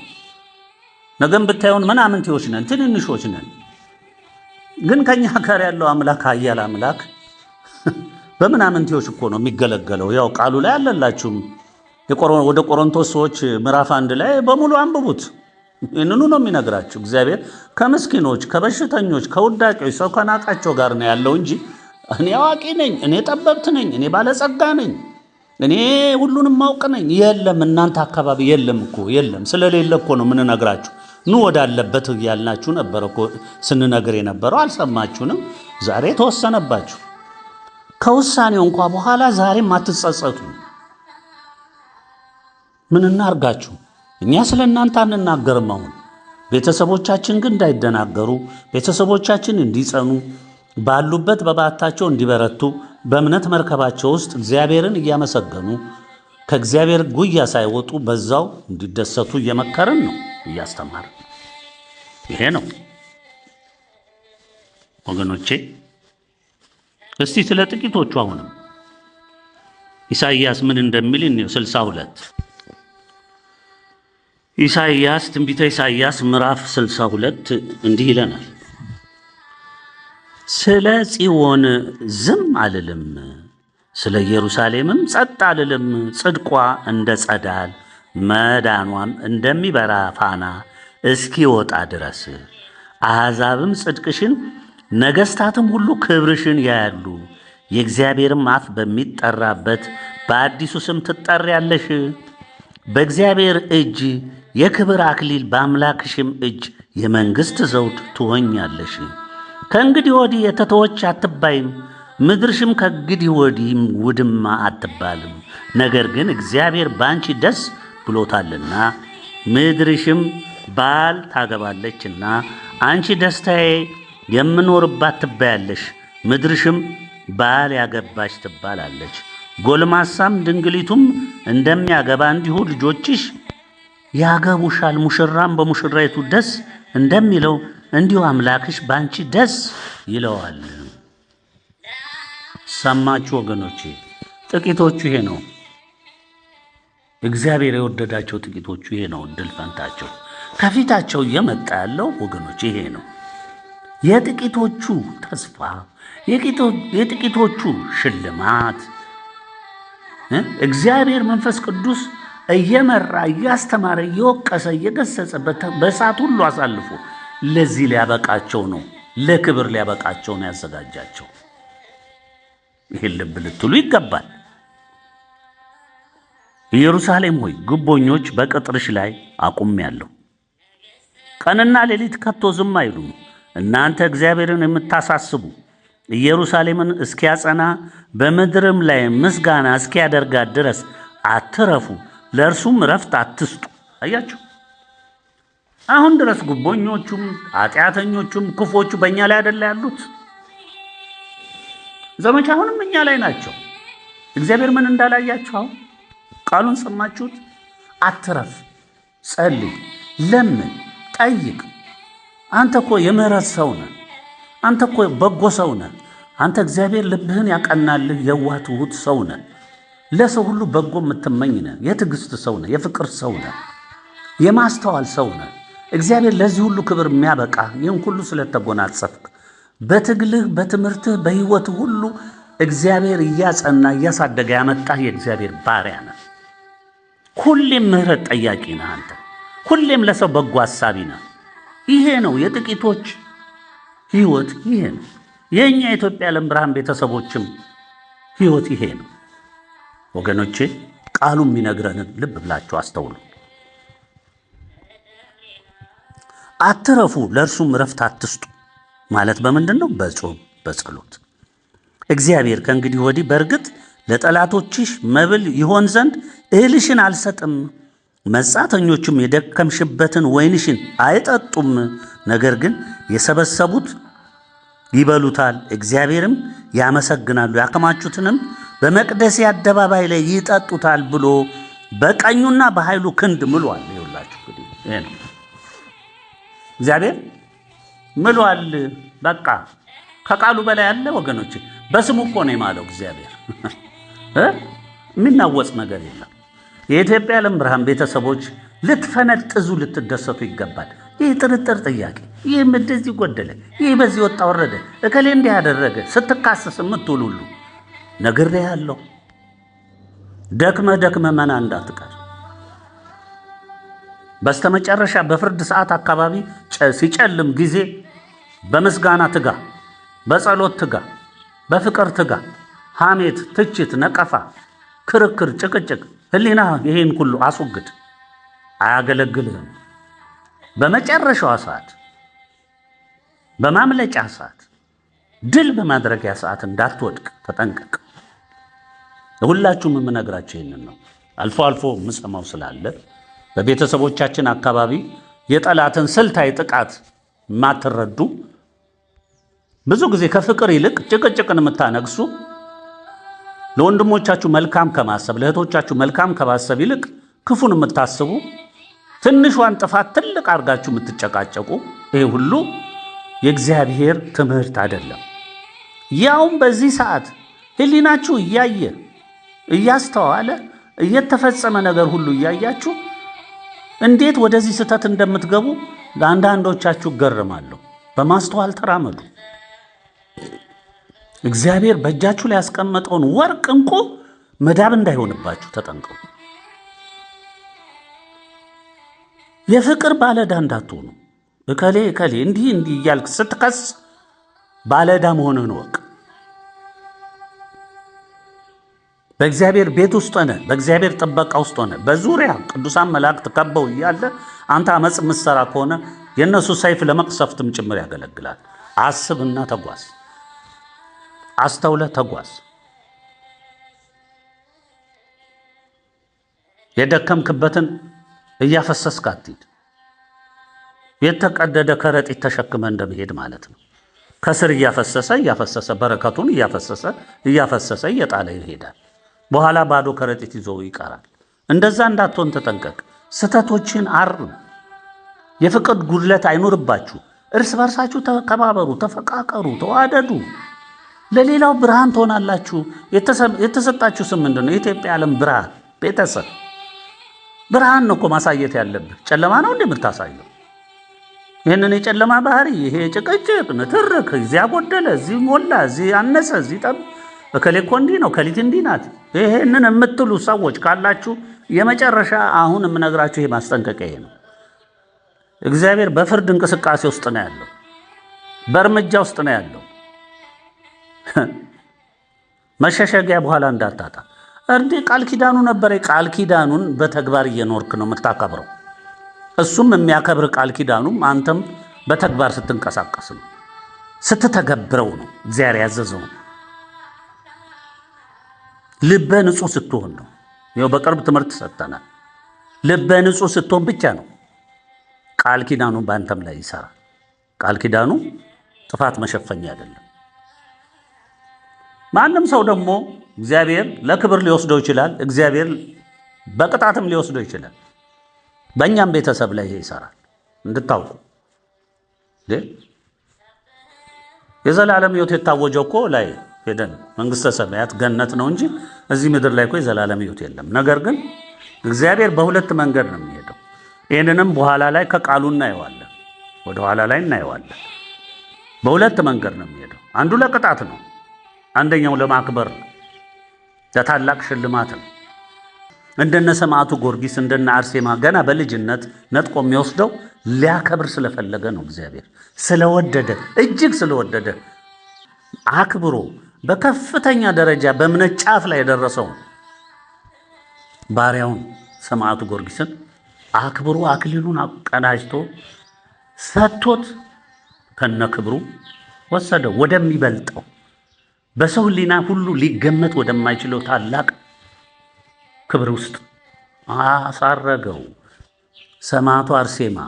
ነገም ብታዩን ምናምንቴዎች ነን፣ ትንንሾች ነን። ግን ከኛ ጋር ያለው አምላክ ኃያል አምላክ በምናምንቴዎች እኮ ነው የሚገለገለው። ያው ቃሉ ላይ አለላችሁም። ወደ ቆሮንቶስ ሰዎች ምዕራፍ 1 ላይ በሙሉ አንብቡት። ይህንኑ ነው የሚነግራችሁ። እግዚአብሔር ከምስኪኖች፣ ከበሽተኞች፣ ከውዳቂዎች፣ ሰው ከናቃቸው ጋር ነው ያለው እንጂ እኔ አዋቂ ነኝ፣ እኔ ጠበብት ነኝ፣ እኔ ባለጸጋ ነኝ፣ እኔ ሁሉንም ማውቅ ነኝ የለም። እናንተ አካባቢ የለም እኮ የለም። ስለሌለ እኮ ነው የምንነግራችሁ። ኑ ወዳለበት ያልናችሁ ነበር እኮ ስንነግር የነበረው። አልሰማችሁንም። ዛሬ ተወሰነባችሁ። ከውሳኔው እንኳ በኋላ ዛሬም አትጸጸቱ። ምን እናርጋችሁ? እኛ ስለ እናንተ አንናገርም። አሁን ቤተሰቦቻችን ግን እንዳይደናገሩ፣ ቤተሰቦቻችን እንዲጸኑ፣ ባሉበት በባታቸው እንዲበረቱ፣ በእምነት መርከባቸው ውስጥ እግዚአብሔርን እያመሰገኑ ከእግዚአብሔር ጉያ ሳይወጡ በዛው እንዲደሰቱ እየመከርን ነው፣ እያስተማርን። ይሄ ነው ወገኖቼ። እስቲ ስለ ጥቂቶቹ አሁንም ኢሳይያስ ምን እንደሚል 62 ኢሳይያስ ትንቢተ ኢሳይያስ ምዕራፍ 62 እንዲህ ይለናል። ስለ ጽዮን ዝም አልልም፣ ስለ ኢየሩሳሌምም ጸጥ አልልም። ጽድቋ እንደ ጸዳል መዳኗም እንደሚበራ ፋና እስኪወጣ ድረስ አሕዛብም ጽድቅሽን፣ ነገሥታትም ሁሉ ክብርሽን ያያሉ። የእግዚአብሔርም አፍ በሚጠራበት በአዲሱ ስም ትጠሪያለሽ። በእግዚአብሔር እጅ የክብር አክሊል፣ በአምላክሽም እጅ የመንግሥት ዘውድ ትሆኛለሽ። ከእንግዲህ ወዲህ የተተወች አትባይም፣ ምድርሽም ከእንግዲህ ወዲህም ውድማ አትባልም። ነገር ግን እግዚአብሔር በአንቺ ደስ ብሎታልና ምድርሽም ባል ታገባለችና አንቺ ደስታዬ የምኖርባት ትባያለሽ፣ ምድርሽም ባል ያገባች ትባላለች። ጎልማሳም ድንግሊቱም እንደሚያገባ እንዲሁ ልጆችሽ ያገቡሻል። ሙሽራም በሙሽራይቱ ደስ እንደሚለው እንዲሁ አምላክሽ ባንቺ ደስ ይለዋል። ሰማችሁ ወገኖቼ? ጥቂቶቹ ይሄ ነው። እግዚአብሔር የወደዳቸው ጥቂቶቹ ይሄ ነው እድል ፈንታቸው። ከፊታቸው እየመጣ ያለው ወገኖች ይሄ ነው። የጥቂቶቹ ተስፋ፣ የጥቂቶቹ ሽልማት እግዚአብሔር መንፈስ ቅዱስ እየመራ እያስተማረ እየወቀሰ እየገሰጸ በእሳት ሁሉ አሳልፎ ለዚህ ሊያበቃቸው ነው፣ ለክብር ሊያበቃቸው ነው ያዘጋጃቸው። ይህን ልብ ልትሉ ይገባል። ኢየሩሳሌም ሆይ ግቦኞች በቅጥርሽ ላይ አቁሜአለሁ። ቀንና ሌሊት ከቶ ዝም አይሉም። እናንተ እግዚአብሔርን የምታሳስቡ ኢየሩሳሌምን እስኪያጸና በምድርም ላይ ምስጋና እስኪያደርጋት ድረስ አትረፉ፣ ለእርሱም ረፍት አትስጡ። አያችሁ፣ አሁን ድረስ ጉቦኞቹም ኃጢአተኞቹም ክፎቹ በእኛ ላይ አይደለ ያሉት? ዘመቻ አሁንም እኛ ላይ ናቸው። እግዚአብሔር ምን እንዳላያችሁ አሁን ቃሉን ሰማችሁት? አትረፍ፣ ጸልይ፣ ለምን፣ ጠይቅ። አንተ እኮ የምህረት ሰው ነህ። አንተ እኮ በጎ ሰው ነህ። አንተ እግዚአብሔር ልብህን ያቀናልህ የዋህ ትሁት ሰው ነህ። ለሰው ሁሉ በጎ የምትመኝ ነህ። የትዕግስት ሰው ነህ። የፍቅር ሰው ነህ። የማስተዋል ሰው ነህ። እግዚአብሔር ለዚህ ሁሉ ክብር የሚያበቃ ይህን ሁሉ ስለተጎናጸፍክ በትግልህ፣ በትምህርትህ፣ በህይወትህ ሁሉ እግዚአብሔር እያጸና እያሳደገ ያመጣህ የእግዚአብሔር ባሪያ ነህ። ሁሌም ምህረት ጠያቂ ነህ። አንተ ሁሌም ለሰው በጎ አሳቢ ነህ። ይሄ ነው የጥቂቶች ህይወት። ይሄ ነው የእኛ የኢትዮጵያ ዓለም ብርሃን ቤተሰቦችም ህይወት። ይሄ ነው ወገኖቼ። ቃሉ የሚነግረንን ልብ ብላችሁ አስተውሉ። አትረፉ፣ ለእርሱም ረፍት አትስጡ ማለት በምንድን ነው? በጾም በጸሎት። እግዚአብሔር ከእንግዲህ ወዲህ በእርግጥ ለጠላቶችሽ መብል ይሆን ዘንድ እህልሽን አልሰጥም፣ መጻተኞቹም የደከምሽበትን ወይንሽን አይጠጡም፣ ነገር ግን የሰበሰቡት ይበሉታል፣ እግዚአብሔርም ያመሰግናሉ፣ ያከማቹትንም በመቅደሴ አደባባይ ላይ ይጠጡታል ብሎ በቀኙና በኃይሉ ክንድ ምሏል። ይኸውላችሁ እንግዲህ ይሄ ነው እግዚአብሔር ምሏል። በቃ ከቃሉ በላይ ያለ ወገኖች፣ በስሙ እኮ ነው የማለው እግዚአብሔር። የሚናወጽ ነገር የለም። የኢትዮጵያ ዓለም ብርሃን ቤተሰቦች ልትፈነጥዙ ልትደሰቱ ይገባል። ይህ ጥርጥር ጥያቄ፣ ይህ እንደዚህ ጎደለ፣ ይህ በዚህ ወጣ ወረደ፣ እከሌ እንዲህ ያደረገ ስትካሰስ የምትውል ሁሉ ነግሬሃለሁ። ደክመ መና እንዳትቀር። በስተመጨረሻ በፍርድ ሰዓት አካባቢ ሲጨልም ጊዜ በምስጋና ትጋ፣ በጸሎት ትጋ፣ በፍቅር ትጋ። ሐሜት፣ ትችት፣ ነቀፋ፣ ክርክር፣ ጭቅጭቅ፣ ህሊና ይሄን ሁሉ አስወግድ። አያገለግልህም። በመጨረሻዋ ሰዓት፣ በማምለጫ ሰዓት፣ ድል በማድረጊያ ሰዓት እንዳትወድቅ ተጠንቀቅ። ሁላችሁም የምነግራችሁ ይህንን ነው። አልፎ አልፎ የምሰማው ስላለ በቤተሰቦቻችን አካባቢ የጠላትን ስልታዊ ጥቃት የማትረዱ ብዙ ጊዜ ከፍቅር ይልቅ ጭቅጭቅን የምታነግሱ ለወንድሞቻችሁ መልካም ከማሰብ ለእህቶቻችሁ መልካም ከማሰብ ይልቅ ክፉን የምታስቡ ትንሿን ጥፋት ትልቅ አድርጋችሁ የምትጨቃጨቁ ይሄ ሁሉ የእግዚአብሔር ትምህርት አይደለም። ያውም በዚህ ሰዓት ህሊናችሁ እያየ እያስተዋለ እየተፈጸመ ነገር ሁሉ እያያችሁ እንዴት ወደዚህ ስህተት እንደምትገቡ ለአንዳንዶቻችሁ እገረማለሁ። በማስተዋል ተራመዱ። እግዚአብሔር በእጃችሁ ላይ ያስቀመጠውን ወርቅ እንቁ መዳብ እንዳይሆንባችሁ ተጠንቀቁ። የፍቅር ባለዕዳ እንዳትሆኑ። እከሌ እንዲህ እያልክ ስትከስ ባለዕዳ መሆንህን ወቅ። በእግዚአብሔር ቤት ውስጥ ሆነ በእግዚአብሔር ጥበቃ ውስጥ ሆነ በዙሪያ ቅዱሳን መላእክት ከበው እያለ አንተ አመፅ ምሰራ ከሆነ የእነሱ ሰይፍ ለመቅሰፍትም ጭምር ያገለግላል። አስብና ተጓዝ። አስተውለ ተጓዝ። የደከምክበትን እያፈሰስክ አትሂድ። የተቀደደ ከረጢት ተሸክመ እንደመሄድ ማለት ነው። ከስር እያፈሰሰ በረከቱን እያፈሰሰ እየጣለ ይሄዳል። በኋላ ባዶ ከረጢት ይዞ ይቀራል። እንደዛ እንዳትሆን ተጠንቀቅ። ስተቶችን አርም። የፍቅር ጉድለት አይኖርባችሁ። እርስ በርሳችሁ ተከባበሩ፣ ተፈቃቀሩ፣ ተዋደዱ። ለሌላው ብርሃን ትሆናላችሁ። የተሰጣችሁ ስም ምንድን ነው? የኢትዮጵያ ዓለም ብርሃን ቤተሰብ። ብርሃን ነው እኮ ማሳየት ያለብህ። ጨለማ ነው እንደምታሳየው? ይህንን የጨለማ ባህሪ፣ ይሄ ጭቅጭቅ፣ ንትርክ፣ እዚያ ጎደለ፣ እዚህ ሞላ፣ እዚህ አነሰ፣ እዚህ ጠብ፣ እከሌ እኮ እንዲህ ነው፣ ከሊት እንዲህ ናት፣ ይሄንን የምትሉ ሰዎች ካላችሁ የመጨረሻ አሁን የምነግራችሁ ይሄ ማስጠንቀቂያ ይሄ ነው። እግዚአብሔር በፍርድ እንቅስቃሴ ውስጥ ነው ያለው። በእርምጃ ውስጥ ነው ያለው። መሸሸጊያ በኋላ እንዳታጣ። እንዴ ቃል ኪዳኑ ነበረ። ቃል ኪዳኑን በተግባር እየኖርክ ነው የምታከብረው። እሱም የሚያከብር ቃል ኪዳኑም አንተም በተግባር ስትንቀሳቀስ ነው። ስትተገብረው ነው እግዚአብሔር ያዘዘው። ልበ ንጹህ ስትሆን ነው። ይኸው በቅርብ ትምህርት ሰጥተናል። ልበ ንጹህ ስትሆን ብቻ ነው ቃል ኪዳኑ በአንተም ላይ ይሰራል። ቃል ኪዳኑ ጥፋት መሸፈኛ አይደለም። ማንም ሰው ደግሞ እግዚአብሔር ለክብር ሊወስደው ይችላል፣ እግዚአብሔር በቅጣትም ሊወስደው ይችላል። በእኛም ቤተሰብ ላይ ይሄ ይሰራል እንድታውቁ። የዘላለም ሕይወት የታወጀው እኮ ላይ ሄደን መንግሥተ ሰማያት ገነት ነው እንጂ እዚህ ምድር ላይ እኮ የዘላለም ሕይወት የለም። ነገር ግን እግዚአብሔር በሁለት መንገድ ነው የሚሄደው። ይህንንም በኋላ ላይ ከቃሉ እናየዋለን፣ ወደ ኋላ ላይ እናየዋለን። በሁለት መንገድ ነው የሚሄደው። አንዱ ለቅጣት ነው፣ አንደኛው ለማክበር ነው፣ ለታላቅ ሽልማት ነው። እንደነ ሰማዕቱ ጊዮርጊስ እንደነ አርሴማ ገና በልጅነት ነጥቆ የሚወስደው ሊያከብር ስለፈለገ ነው። እግዚአብሔር ስለወደደ፣ እጅግ ስለወደደ አክብሮ በከፍተኛ ደረጃ በእምነት ጫፍ ላይ የደረሰውን ባሪያውን ሰማዕቱ ጊዮርጊስን አክብሮ አክሊሉን አቀዳጅቶ ሰጥቶት ከነ ክብሩ ወሰደው ወደሚበልጠው በሰው ሕሊና ሁሉ ሊገመት ወደማይችለው ታላቅ ክብር ውስጥ አሳረገው። ሰማዕቱ አርሴማ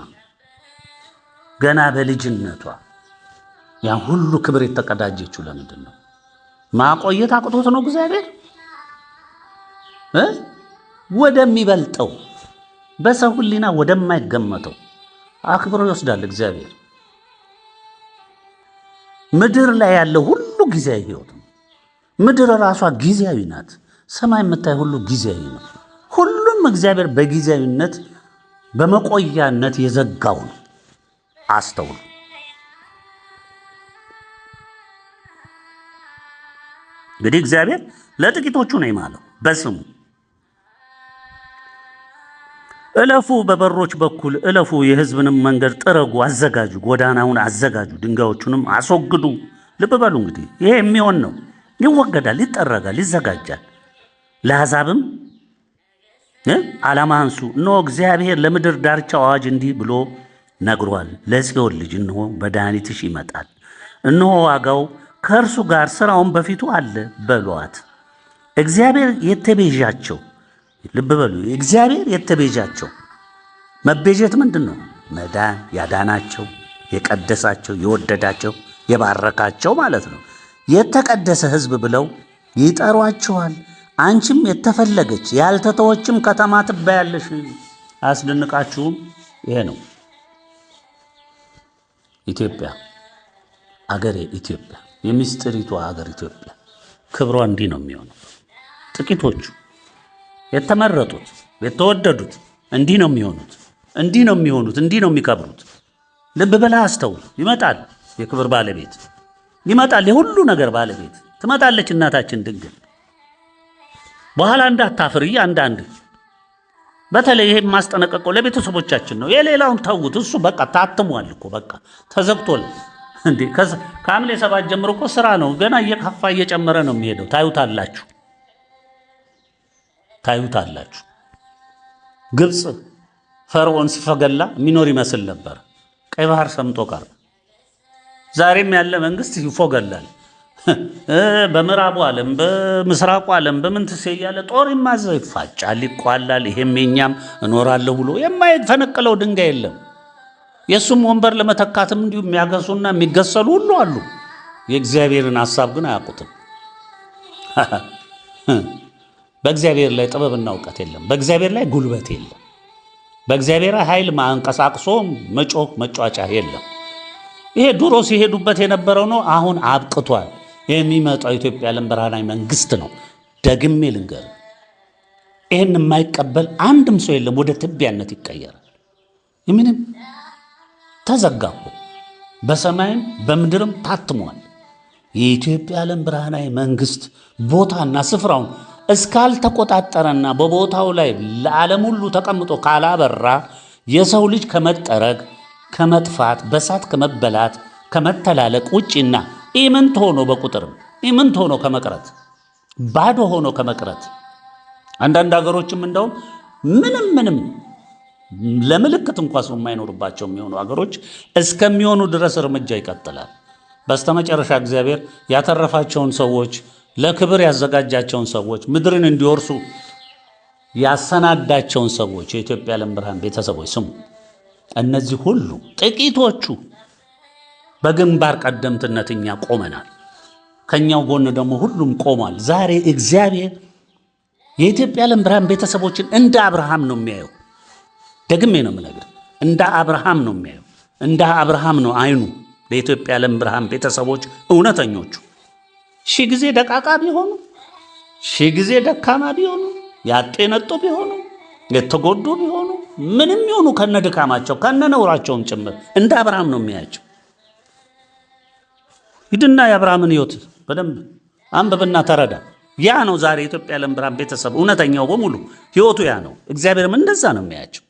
ገና በልጅነቷ ያን ሁሉ ክብር የተቀዳጀችው ለምንድን ነው? ማቆየት አቅቶት ነው? እግዚአብሔር ወደሚበልጠው በሰው ሕሊና ወደማይገመተው አክብሮ ይወስዳል እግዚአብሔር። ምድር ላይ ያለው ሁሉ ጊዜያዊ ሕይወት ነው። ምድር ራሷ ጊዜያዊ ናት። ሰማይ የምታይ ሁሉ ጊዜያዊ ነው። ሁሉም እግዚአብሔር በጊዜያዊነት በመቆያነት የዘጋው ነው። አስተውሉ። እንግዲህ እግዚአብሔር ለጥቂቶቹ ነው የማለው በስሙ እለፉ፣ በበሮች በኩል እለፉ፣ የሕዝብንም መንገድ ጥረጉ፣ አዘጋጁ፣ ጎዳናውን አዘጋጁ፣ ድንጋዮቹንም አስወግዱ። ልብ በሉ እንግዲህ ይሄ የሚሆን ነው። ይወገዳል፣ ይጠረጋል፣ ይዘጋጃል። ለአሕዛብም ዓላማ አንሱ። እነሆ እግዚአብሔር ለምድር ዳርቻ አዋጅ እንዲህ ብሎ ነግሯል። ለጽዮን ልጅ እነሆ መድኃኒትሽ ይመጣል፣ እነሆ ዋጋው ከእርሱ ጋር ሥራውን በፊቱ አለ በሏት። እግዚአብሔር የተቤዣቸው ልብ በሉ፣ እግዚአብሔር የተቤዣቸው መቤዠት ምንድን ነው? መዳን፣ ያዳናቸው፣ የቀደሳቸው፣ የወደዳቸው፣ የባረካቸው ማለት ነው። የተቀደሰ ሕዝብ ብለው ይጠሯቸዋል። አንቺም የተፈለገች ያልተተወችም ከተማ ትባያለሽ። አያስደንቃችሁም? ይሄ ነው ኢትዮጵያ፣ አገሬ ኢትዮጵያ፣ የምስጢሪቷ አገር ኢትዮጵያ። ክብሯ እንዲህ ነው የሚሆነው። ጥቂቶቹ የተመረጡት የተወደዱት እንዲህ ነው የሚሆኑት፣ እንዲህ ነው የሚሆኑት፣ እንዲህ ነው የሚከብሩት። ልብ በላ አስተውል። ይመጣል የክብር ባለቤት፣ ይመጣል የሁሉ ነገር ባለቤት ትመጣለች እናታችን ድንግል። በኋላ እንዳታፍሪ። አንዳንድ በተለይ ይሄ የማስጠነቀቀው ለቤተሰቦቻችን ነው። የሌላውን ተዉት። እሱ በቃ ታትሟል እኮ በቃ ተዘግቶል እንዴ። ከሐምሌ 7 ጀምሮ እኮ ስራ ነው። ገና እየከፋ እየጨመረ ነው የሚሄደው። ታዩታላችሁ። ግብፅ ፈርዖን ሲፈገላ የሚኖር ይመስል ነበር። ቀይ ባህር ሰምጦ ቀረ። ዛሬም ያለ መንግስት ይፎገላል። በምዕራቡ ዓለም በምስራቁ ዓለም በምንትሴ እያለ ጦር ይማዘው ይፋጫል፣ ይቋላል። ይሄም የኛም እኖራለሁ ብሎ የማይፈነቅለው ድንጋይ የለም። የእሱም ወንበር ለመተካትም እንዲሁ የሚያገሱና የሚገሰሉ ሁሉ አሉ። የእግዚአብሔርን ሐሳብ ግን አያውቁትም። በእግዚአብሔር ላይ ጥበብና እውቀት የለም። በእግዚአብሔር ላይ ጉልበት የለም። በእግዚአብሔር ኃይል ማንቀሳቅሶ መጮህ መጫጫ የለም። ይሄ ድሮ ሲሄዱበት የነበረው ነው። አሁን አብቅቷል። የሚመጣው ኢትዮጵያ ዓለም ብርሃናዊ መንግስት ነው። ደግሜ ልንገር፣ ይህን የማይቀበል አንድም ሰው የለም። ወደ ትቢያነት ይቀየራል። ምንም ተዘጋሁ። በሰማይም በምድርም ታትሟል። የኢትዮጵያ ዓለም ብርሃናዊ መንግስት ቦታና ስፍራውን እስካልተቆጣጠረና በቦታው ላይ ለዓለም ሁሉ ተቀምጦ ካላበራ የሰው ልጅ ከመጠረግ ከመጥፋት በሳት ከመበላት ከመተላለቅ ውጪና ኢምንት ሆኖ በቁጥርም ኢምንት ሆኖ ከመቅረት ባዶ ሆኖ ከመቅረት አንዳንድ ሀገሮችም እንደውም ምንም ለምልክት እንኳን ሰው የማይኖርባቸው የሚሆኑ ሀገሮች እስከሚሆኑ ድረስ እርምጃ ይቀጥላል። በስተመጨረሻ እግዚአብሔር ያተረፋቸውን ሰዎች ለክብር ያዘጋጃቸውን ሰዎች ምድርን እንዲወርሱ ያሰናዳቸውን ሰዎች የኢትዮጵያ ዓለም ብርሃን ቤተሰቦች ስሙ። እነዚህ ሁሉ ጥቂቶቹ በግንባር ቀደምትነት እኛ ቆመናል። ከኛው ጎን ደግሞ ሁሉም ቆሟል። ዛሬ እግዚአብሔር የኢትዮጵያ ዓለም ብርሃን ቤተሰቦችን እንደ አብርሃም ነው የሚያየው። ደግሜ ነው የምነግርህ፣ እንደ አብርሃም ነው የሚያየው። እንደ አብርሃም ነው አይኑ ለኢትዮጵያ ዓለም ብርሃን ቤተሰቦች እውነተኞቹ። ሺህ ጊዜ ደቃቃ ቢሆኑ፣ ሺህ ጊዜ ደካማ ቢሆኑ፣ ያጡ የነጡ ቢሆኑ፣ የተጎዱ ቢሆኑ፣ ምንም ይሆኑ ከነ ድካማቸው ከነ ነውራቸውም ጭምር እንደ አብርሃም ነው የሚያያቸው። ሂድና የአብርሃምን ሕይወት በደንብ አንብብና ተረዳ። ያ ነው ዛሬ የኢትዮጵያ ዓለም ብርሃን ቤተሰብ እውነተኛው በሙሉ ሕይወቱ ያ ነው። እግዚአብሔርም እንደዛ ነው የሚያያቸው።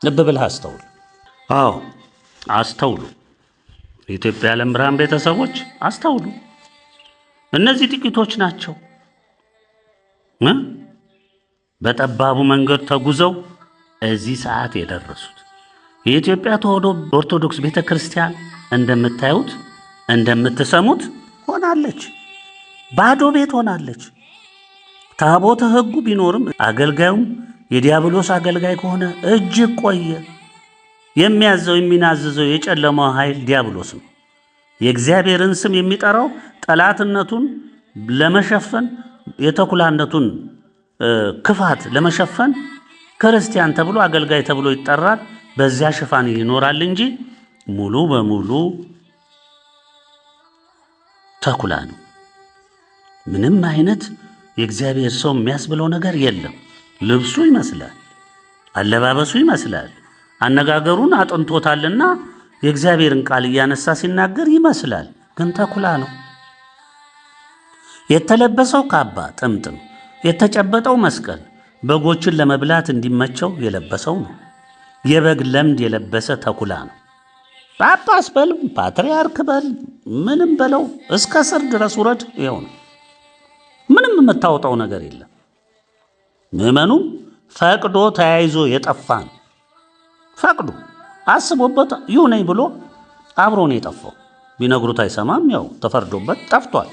ልብ ብለህ አስተውል። አዎ አስተውሉ። የኢትዮጵያ ዓለም ብርሃን ቤተሰቦች አስተውሉ። እነዚህ ጥቂቶች ናቸው በጠባቡ መንገድ ተጉዘው እዚህ ሰዓት የደረሱት። የኢትዮጵያ ተዋሕዶ ኦርቶዶክስ ቤተ ክርስቲያን እንደምታዩት እንደምትሰሙት ሆናለች። ባዶ ቤት ሆናለች። ታቦተ ሕጉ ቢኖርም አገልጋዩም የዲያብሎስ አገልጋይ ከሆነ እጅግ ቆየ። የሚያዘው የሚናዝዘው የጨለማው ኃይል ዲያብሎስ ነው። የእግዚአብሔርን ስም የሚጠራው ጠላትነቱን ለመሸፈን የተኩላነቱን ክፋት ለመሸፈን ክርስቲያን ተብሎ አገልጋይ ተብሎ ይጠራል። በዚያ ሽፋን ይኖራል እንጂ ሙሉ በሙሉ ተኩላ ነው። ምንም አይነት የእግዚአብሔር ሰው የሚያስብለው ነገር የለም። ልብሱ ይመስላል፣ አለባበሱ ይመስላል፣ አነጋገሩን አጥንቶታልና የእግዚአብሔርን ቃል እያነሳ ሲናገር ይመስላል፣ ግን ተኩላ ነው። የተለበሰው ካባ ጥምጥም፣ የተጨበጠው መስቀል በጎችን ለመብላት እንዲመቸው የለበሰው ነው። የበግ ለምድ የለበሰ ተኩላ ነው። ጳጳስ በል ፓትርያርክ በል ምንም በለው እስከ ስር ድረስ ውረድ፣ ይኸው ነው። ምንም የምታወጣው ነገር የለም። ምዕመኑም ፈቅዶ ተያይዞ የጠፋ ነው። ፈቅዶ አስቦበት ይሁነኝ ብሎ አብሮ ነው የጠፋው። ቢነግሩት አይሰማም። ያው ተፈርዶበት ጠፍቷል።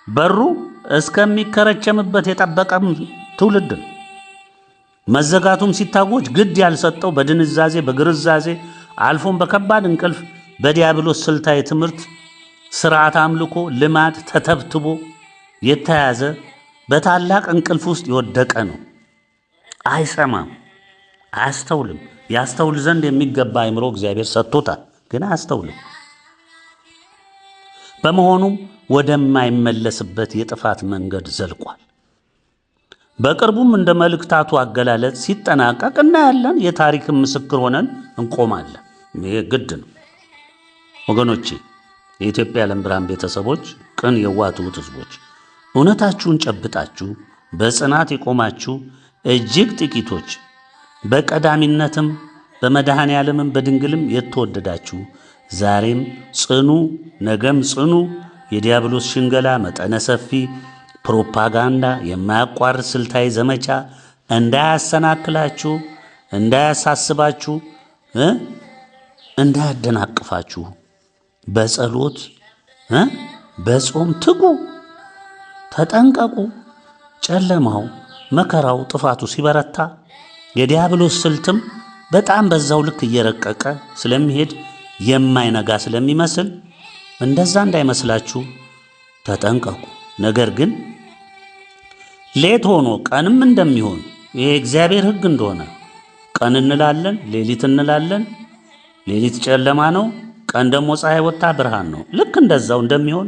በሩ እስከሚከረቸምበት የጠበቀም ትውልድ ነው። መዘጋቱም ሲታወጅ ግድ ያልሰጠው በድንዛዜ በግርዛዜ አልፎም በከባድ እንቅልፍ በዲያብሎስ ስልታዊ ትምህርት ስርዓት አምልኮ ልማድ ተተብትቦ የተያዘ በታላቅ እንቅልፍ ውስጥ የወደቀ ነው። አይሰማም፣ አያስተውልም። ያስተውል ዘንድ የሚገባ አእምሮ እግዚአብሔር ሰጥቶታል፣ ግን አያስተውልም። በመሆኑም ወደማይመለስበት የጥፋት መንገድ ዘልቋል። በቅርቡም እንደ መልእክታቱ አገላለጽ ሲጠናቀቅ እናያለን። የታሪክን ምስክር ሆነን እንቆማለን። ይህ ግድ ነው ወገኖቼ። የኢትዮጵያ ዓለም ብርሃን ቤተሰቦች፣ ቅን የዋህ ትሑት ሕዝቦች፣ እውነታችሁን ጨብጣችሁ በጽናት የቆማችሁ እጅግ ጥቂቶች፣ በቀዳሚነትም በመድኃኔ ዓለምም በድንግልም የተወደዳችሁ ዛሬም ጽኑ ነገም ጽኑ የዲያብሎስ ሽንገላ መጠነ ሰፊ ፕሮፓጋንዳ የማያቋርጥ ስልታዊ ዘመቻ እንዳያሰናክላችሁ፣ እንዳያሳስባችሁ፣ እንዳያደናቅፋችሁ በጸሎት በጾም ትጉ፣ ተጠንቀቁ። ጨለማው መከራው ጥፋቱ ሲበረታ የዲያብሎስ ስልትም በጣም በዛው ልክ እየረቀቀ ስለሚሄድ የማይነጋ ስለሚመስል እንደዛ እንዳይመስላችሁ ተጠንቀቁ። ነገር ግን ሌት ሆኖ ቀንም እንደሚሆን ይሄ እግዚአብሔር ሕግ እንደሆነ ቀን እንላለን፣ ሌሊት እንላለን። ሌሊት ጨለማ ነው፣ ቀን ደግሞ ፀሐይ ወጣ ብርሃን ነው። ልክ እንደዛው እንደሚሆን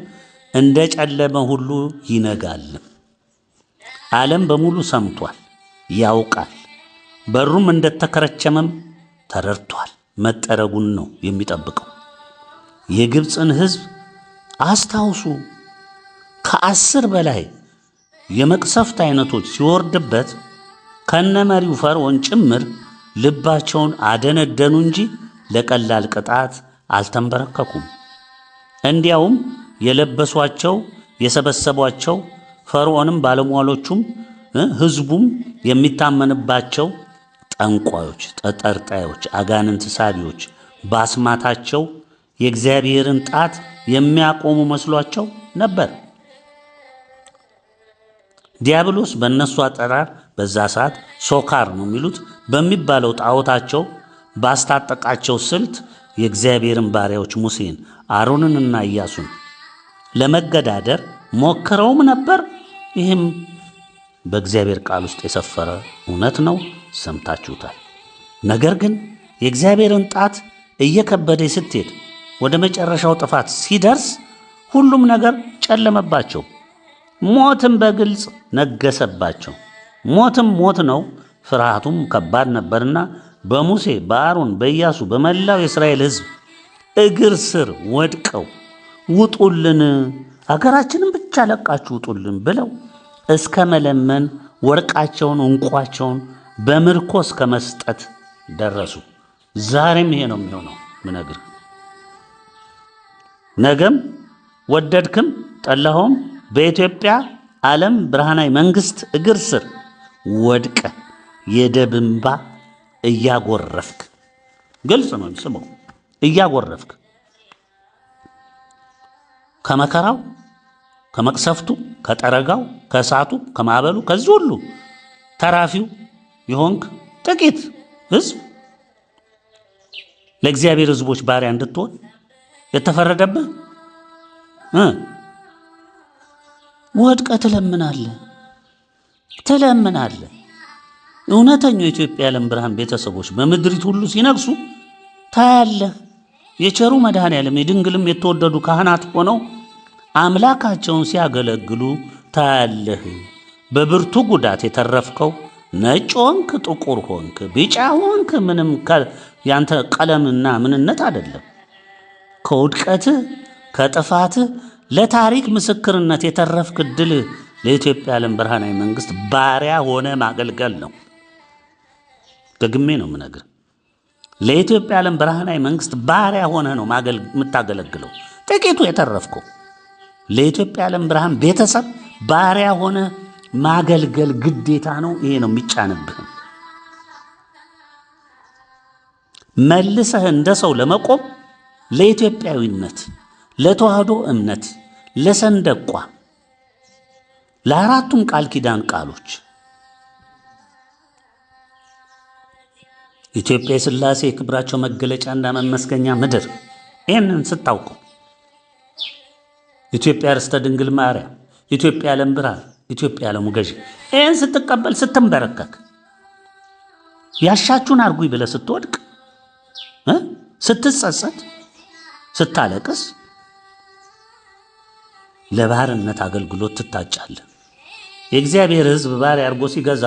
እንደ ጨለመ ሁሉ ይነጋል። ዓለም በሙሉ ሰምቷል፣ ያውቃል። በሩም እንደተከረቸመም ተረድቷል። መጠረጉን ነው የሚጠብቀው። የግብፅን ሕዝብ አስታውሱ። ከ10 በላይ የመቅሰፍት አይነቶች ሲወርድበት ከነመሪው ፈርዖን ጭምር ልባቸውን አደነደኑ እንጂ ለቀላል ቅጣት አልተንበረከኩም። እንዲያውም የለበሷቸው የሰበሰቧቸው ፈርዖንም ባለሟሎቹም ሕዝቡም የሚታመንባቸው ጠንቋዮች፣ ጠጠርጣዮች፣ አጋንንት ሳቢዎች ባስማታቸው የእግዚአብሔርን ጣት የሚያቆሙ መስሏቸው ነበር። ዲያብሎስ በእነሱ አጠራር በዛ ሰዓት ሶካር ነው የሚሉት በሚባለው ጣዖታቸው ባስታጠቃቸው ስልት የእግዚአብሔርን ባሪያዎች ሙሴን፣ አሮንንና ኢያሱን ለመገዳደር ሞክረውም ነበር። ይህም በእግዚአብሔር ቃል ውስጥ የሰፈረ እውነት ነው፣ ሰምታችሁታል። ነገር ግን የእግዚአብሔርን ጣት እየከበደ ስትሄድ ወደ መጨረሻው ጥፋት ሲደርስ ሁሉም ነገር ጨለመባቸው። ሞትም በግልጽ ነገሰባቸው። ሞትም ሞት ነው፣ ፍርሃቱም ከባድ ነበርና በሙሴ በአሮን በኢያሱ በመላው የእስራኤል ሕዝብ እግር ስር ወድቀው ውጡልን፣ አገራችንን ብቻ ለቃችሁ ውጡልን ብለው እስከ መለመን ወርቃቸውን እንቋቸውን በምርኮ እስከ መስጠት ደረሱ። ዛሬም ይሄ ነው የሚሆነው ምነግርህ። ነገም ወደድክም ጠላኸውም በኢትዮጵያ ዓለም ብርሃናዊ መንግሥት እግር ስር ወድቀ የደም እንባ እያጎረፍክ፣ ግልጽ ነው ስመው፣ እያጎረፍክ ከመከራው ከመቅሰፍቱ ከጠረጋው ከእሳቱ ከማዕበሉ ከዚህ ሁሉ ተራፊው የሆንክ ጥቂት ሕዝብ ለእግዚአብሔር ሕዝቦች ባሪያ እንድትሆን የተፈረደብህ ወድቀህ ትለምናለህ። እውነተኛው የኢትዮጵያ ዓለም ብርሃን ቤተሰቦች በምድሪት ሁሉ ሲነግሱ ታያለህ። የቸሩ መድኃኔዓለም የድንግልም የተወደዱ ካህናት ሆነው አምላካቸውን ሲያገለግሉ ታያለህ። በብርቱ ጉዳት የተረፍከው ነጭ ሆንክ፣ ጥቁር ሆንክ፣ ቢጫ ሆንክ፣ ምንም ያንተ ቀለምና ምንነት አይደለም። ከውድቀትህ ከጥፋትህ ለታሪክ ምስክርነት የተረፍክ ዕድል ለኢትዮጵያ ዓለም ብርሃናዊ መንግሥት ባሪያ ሆነ ማገልገል ነው። ደግሜ ነው የምነግርህ። ለኢትዮጵያ ዓለም ብርሃናዊ መንግሥት ባሪያ ሆነ ነው የምታገለግለው። ጥቂቱ የተረፍከው ለኢትዮጵያ ዓለም ብርሃን ቤተሰብ ባሪያ ሆነ ማገልገል ግዴታ ነው። ይሄ ነው የሚጫንብህ። መልሰህ እንደ ሰው ለመቆም ለኢትዮጵያዊነት፣ ለተዋህዶ እምነት፣ ለሰንደቋ፣ ለአራቱም ቃል ኪዳን ቃሎች ኢትዮጵያ የሥላሴ የክብራቸው መገለጫና መመስገኛ ምድር፣ ይህንን ስታውቁ ኢትዮጵያ ርስተ ድንግል ማርያም፣ ኢትዮጵያ ዓለም ብርሃን፣ ኢትዮጵያ ዓለሙ ገዢ፣ ይህን ስትቀበል ስትንበረከክ፣ ያሻችሁን አርጉኝ ብለህ ስትወድቅ፣ ስትጸጸት፣ ስታለቅስ ለባርነት አገልግሎት ትታጫለህ። የእግዚአብሔር ሕዝብ ባሪያ አድርጎ ሲገዛ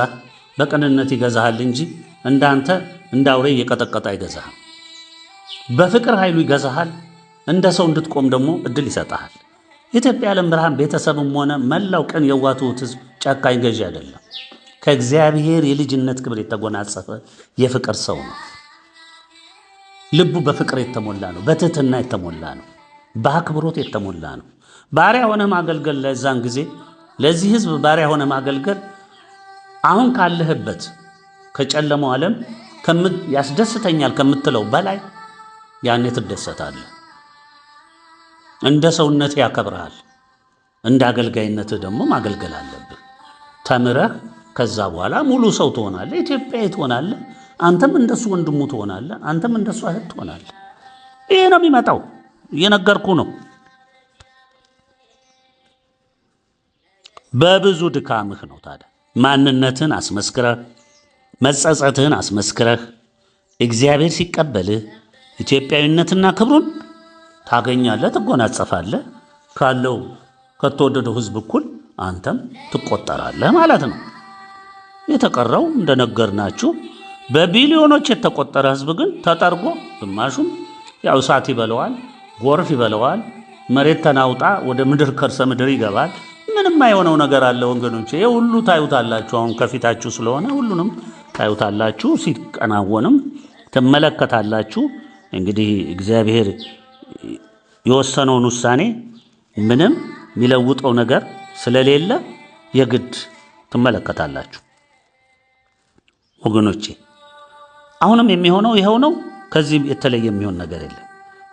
በቅንነት ይገዛሃል እንጂ እንዳንተ እንዳውሬ እየቀጠቀጠ አይገዛህም። በፍቅር ኃይሉ ይገዛሃል። እንደ ሰው እንድትቆም ደግሞ እድል ይሰጣሃል። የኢትዮጵያ ዓለም ብርሃን ቤተሰብም ሆነ መላው ቅን የዋህ ትሑት ሕዝብ ጨካኝ ገዢ አይደለም። ከእግዚአብሔር የልጅነት ክብር የተጎናጸፈ የፍቅር ሰው ነው። ልቡ በፍቅር የተሞላ ነው። በትህትና የተሞላ ነው። በአክብሮት የተሞላ ነው። ባሪያ ሆነ ማገልገል ለዛን ጊዜ ለዚህ ሕዝብ ባሪያ ሆነ ማገልገል አሁን ካለህበት ከጨለመው ዓለም ያስደስተኛል ከምትለው በላይ ያኔ ትደሰታለህ። እንደ ሰውነት ያከብርሃል። እንደ አገልጋይነትህ ደግሞ ማገልገል አለብህ። ተምረህ ከዛ በኋላ ሙሉ ሰው ትሆናለህ። ኢትዮጵያዊ ትሆናለህ። አንተም እንደሱ ወንድሙ ትሆናለህ። አንተም እንደሱ እህት ትሆናለህ። ይሄ ነው የሚመጣው። እየነገርኩ ነው። በብዙ ድካምህ ነው ታዲያ ማንነትን አስመስክረህ መጸጸትህን አስመስክረህ እግዚአብሔር ሲቀበልህ ኢትዮጵያዊነትና ክብሩን ታገኛለህ፣ ትጎናጸፋለህ። ካለው ከተወደደው ሕዝብ እኩል አንተም ትቆጠራለህ ማለት ነው። የተቀረው እንደነገርናችሁ በቢሊዮኖች የተቆጠረ ሕዝብ ግን ተጠርጎ ግማሹም ያው እሳት ይበለዋል፣ ጎርፍ ይበለዋል፣ መሬት ተናውጣ ወደ ምድር ከርሰ ምድር ይገባል። ምንም አይሆነው ነገር አለ ወገኖቼ። ይሄ ሁሉ ታዩታላችሁ። አሁን ከፊታችሁ ስለሆነ ሁሉንም ታዩታላችሁ። ሲቀናወንም ትመለከታላችሁ። እንግዲህ እግዚአብሔር የወሰነውን ውሳኔ ምንም የሚለውጠው ነገር ስለሌለ የግድ ትመለከታላችሁ ወገኖቼ። አሁንም የሚሆነው ይኸው ነው። ከዚህ የተለየ የሚሆን ነገር የለም።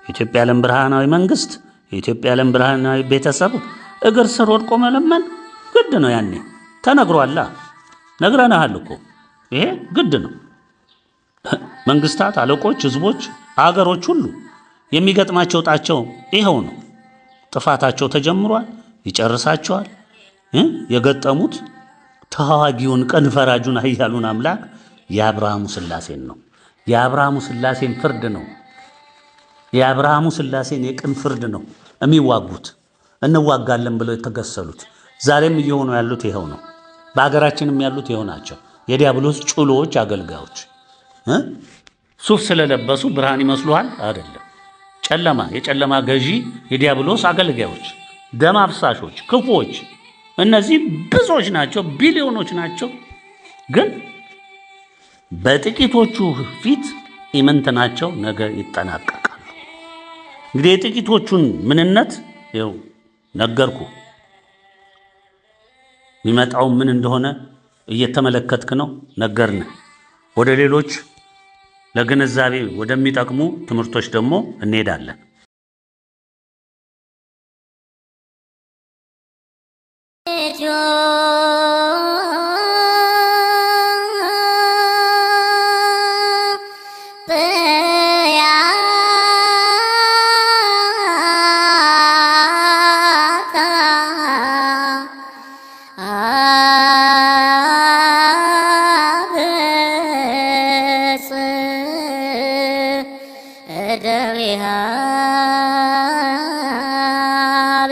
የኢትዮጵያ ዓለም ብርሃናዊ መንግስት፣ የኢትዮጵያ ዓለም ብርሃናዊ ቤተሰብ እግር ስር ወድቆ መለመን ግድ ነው። ያኔ ተነግሯላ፣ ነግረናሃል እኮ ይሄ ግድ ነው። መንግስታት፣ አለቆች፣ ህዝቦች፣ አገሮች ሁሉ የሚገጥማቸው ጣቸው ይኸው ነው። ጥፋታቸው ተጀምሯል፣ ይጨርሳቸዋል። የገጠሙት ተዋጊውን ቀን ፈራጁን ኃያሉን አምላክ የአብርሃሙ ሥላሴን ነው። የአብርሃሙ ሥላሴን ፍርድ ነው። የአብርሃሙ ሥላሴን የቅን ፍርድ ነው የሚዋጉት። እንዋጋለን ብለው የተገሰሉት ዛሬም እየሆኑ ያሉት ይኸው ነው። በሀገራችንም ያሉት ይኸው ናቸው። የዲያብሎስ ጩሎዎች፣ አገልጋዮች ሱፍ ስለለበሱ ብርሃን ይመስሉሃል? አይደለም። ጨለማ፣ የጨለማ ገዢ የዲያብሎስ አገልጋዮች፣ ደም አፍሳሾች፣ ክፉዎች፣ እነዚህ ብዙዎች ናቸው፣ ቢሊዮኖች ናቸው። ግን በጥቂቶቹ ፊት ኢምንት ናቸው። ነገ ይጠናቀቃሉ። እንግዲህ የጥቂቶቹን ምንነት ይኸው ነገርኩ። የሚመጣው ምን እንደሆነ እየተመለከትክ ነው፣ ነገርን። ወደ ሌሎች ለግንዛቤ ወደሚጠቅሙ ትምህርቶች ደግሞ እንሄዳለን።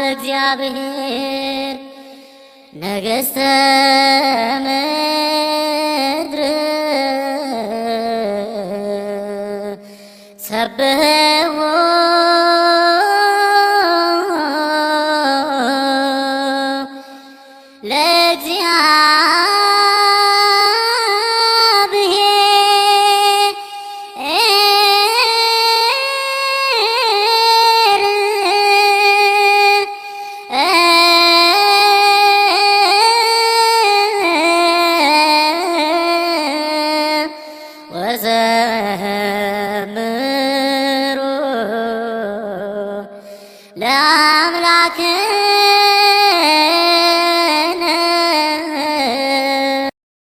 እግዚአብሔር ነገሥተ ምድር ሰብሕዎ ለአምላክ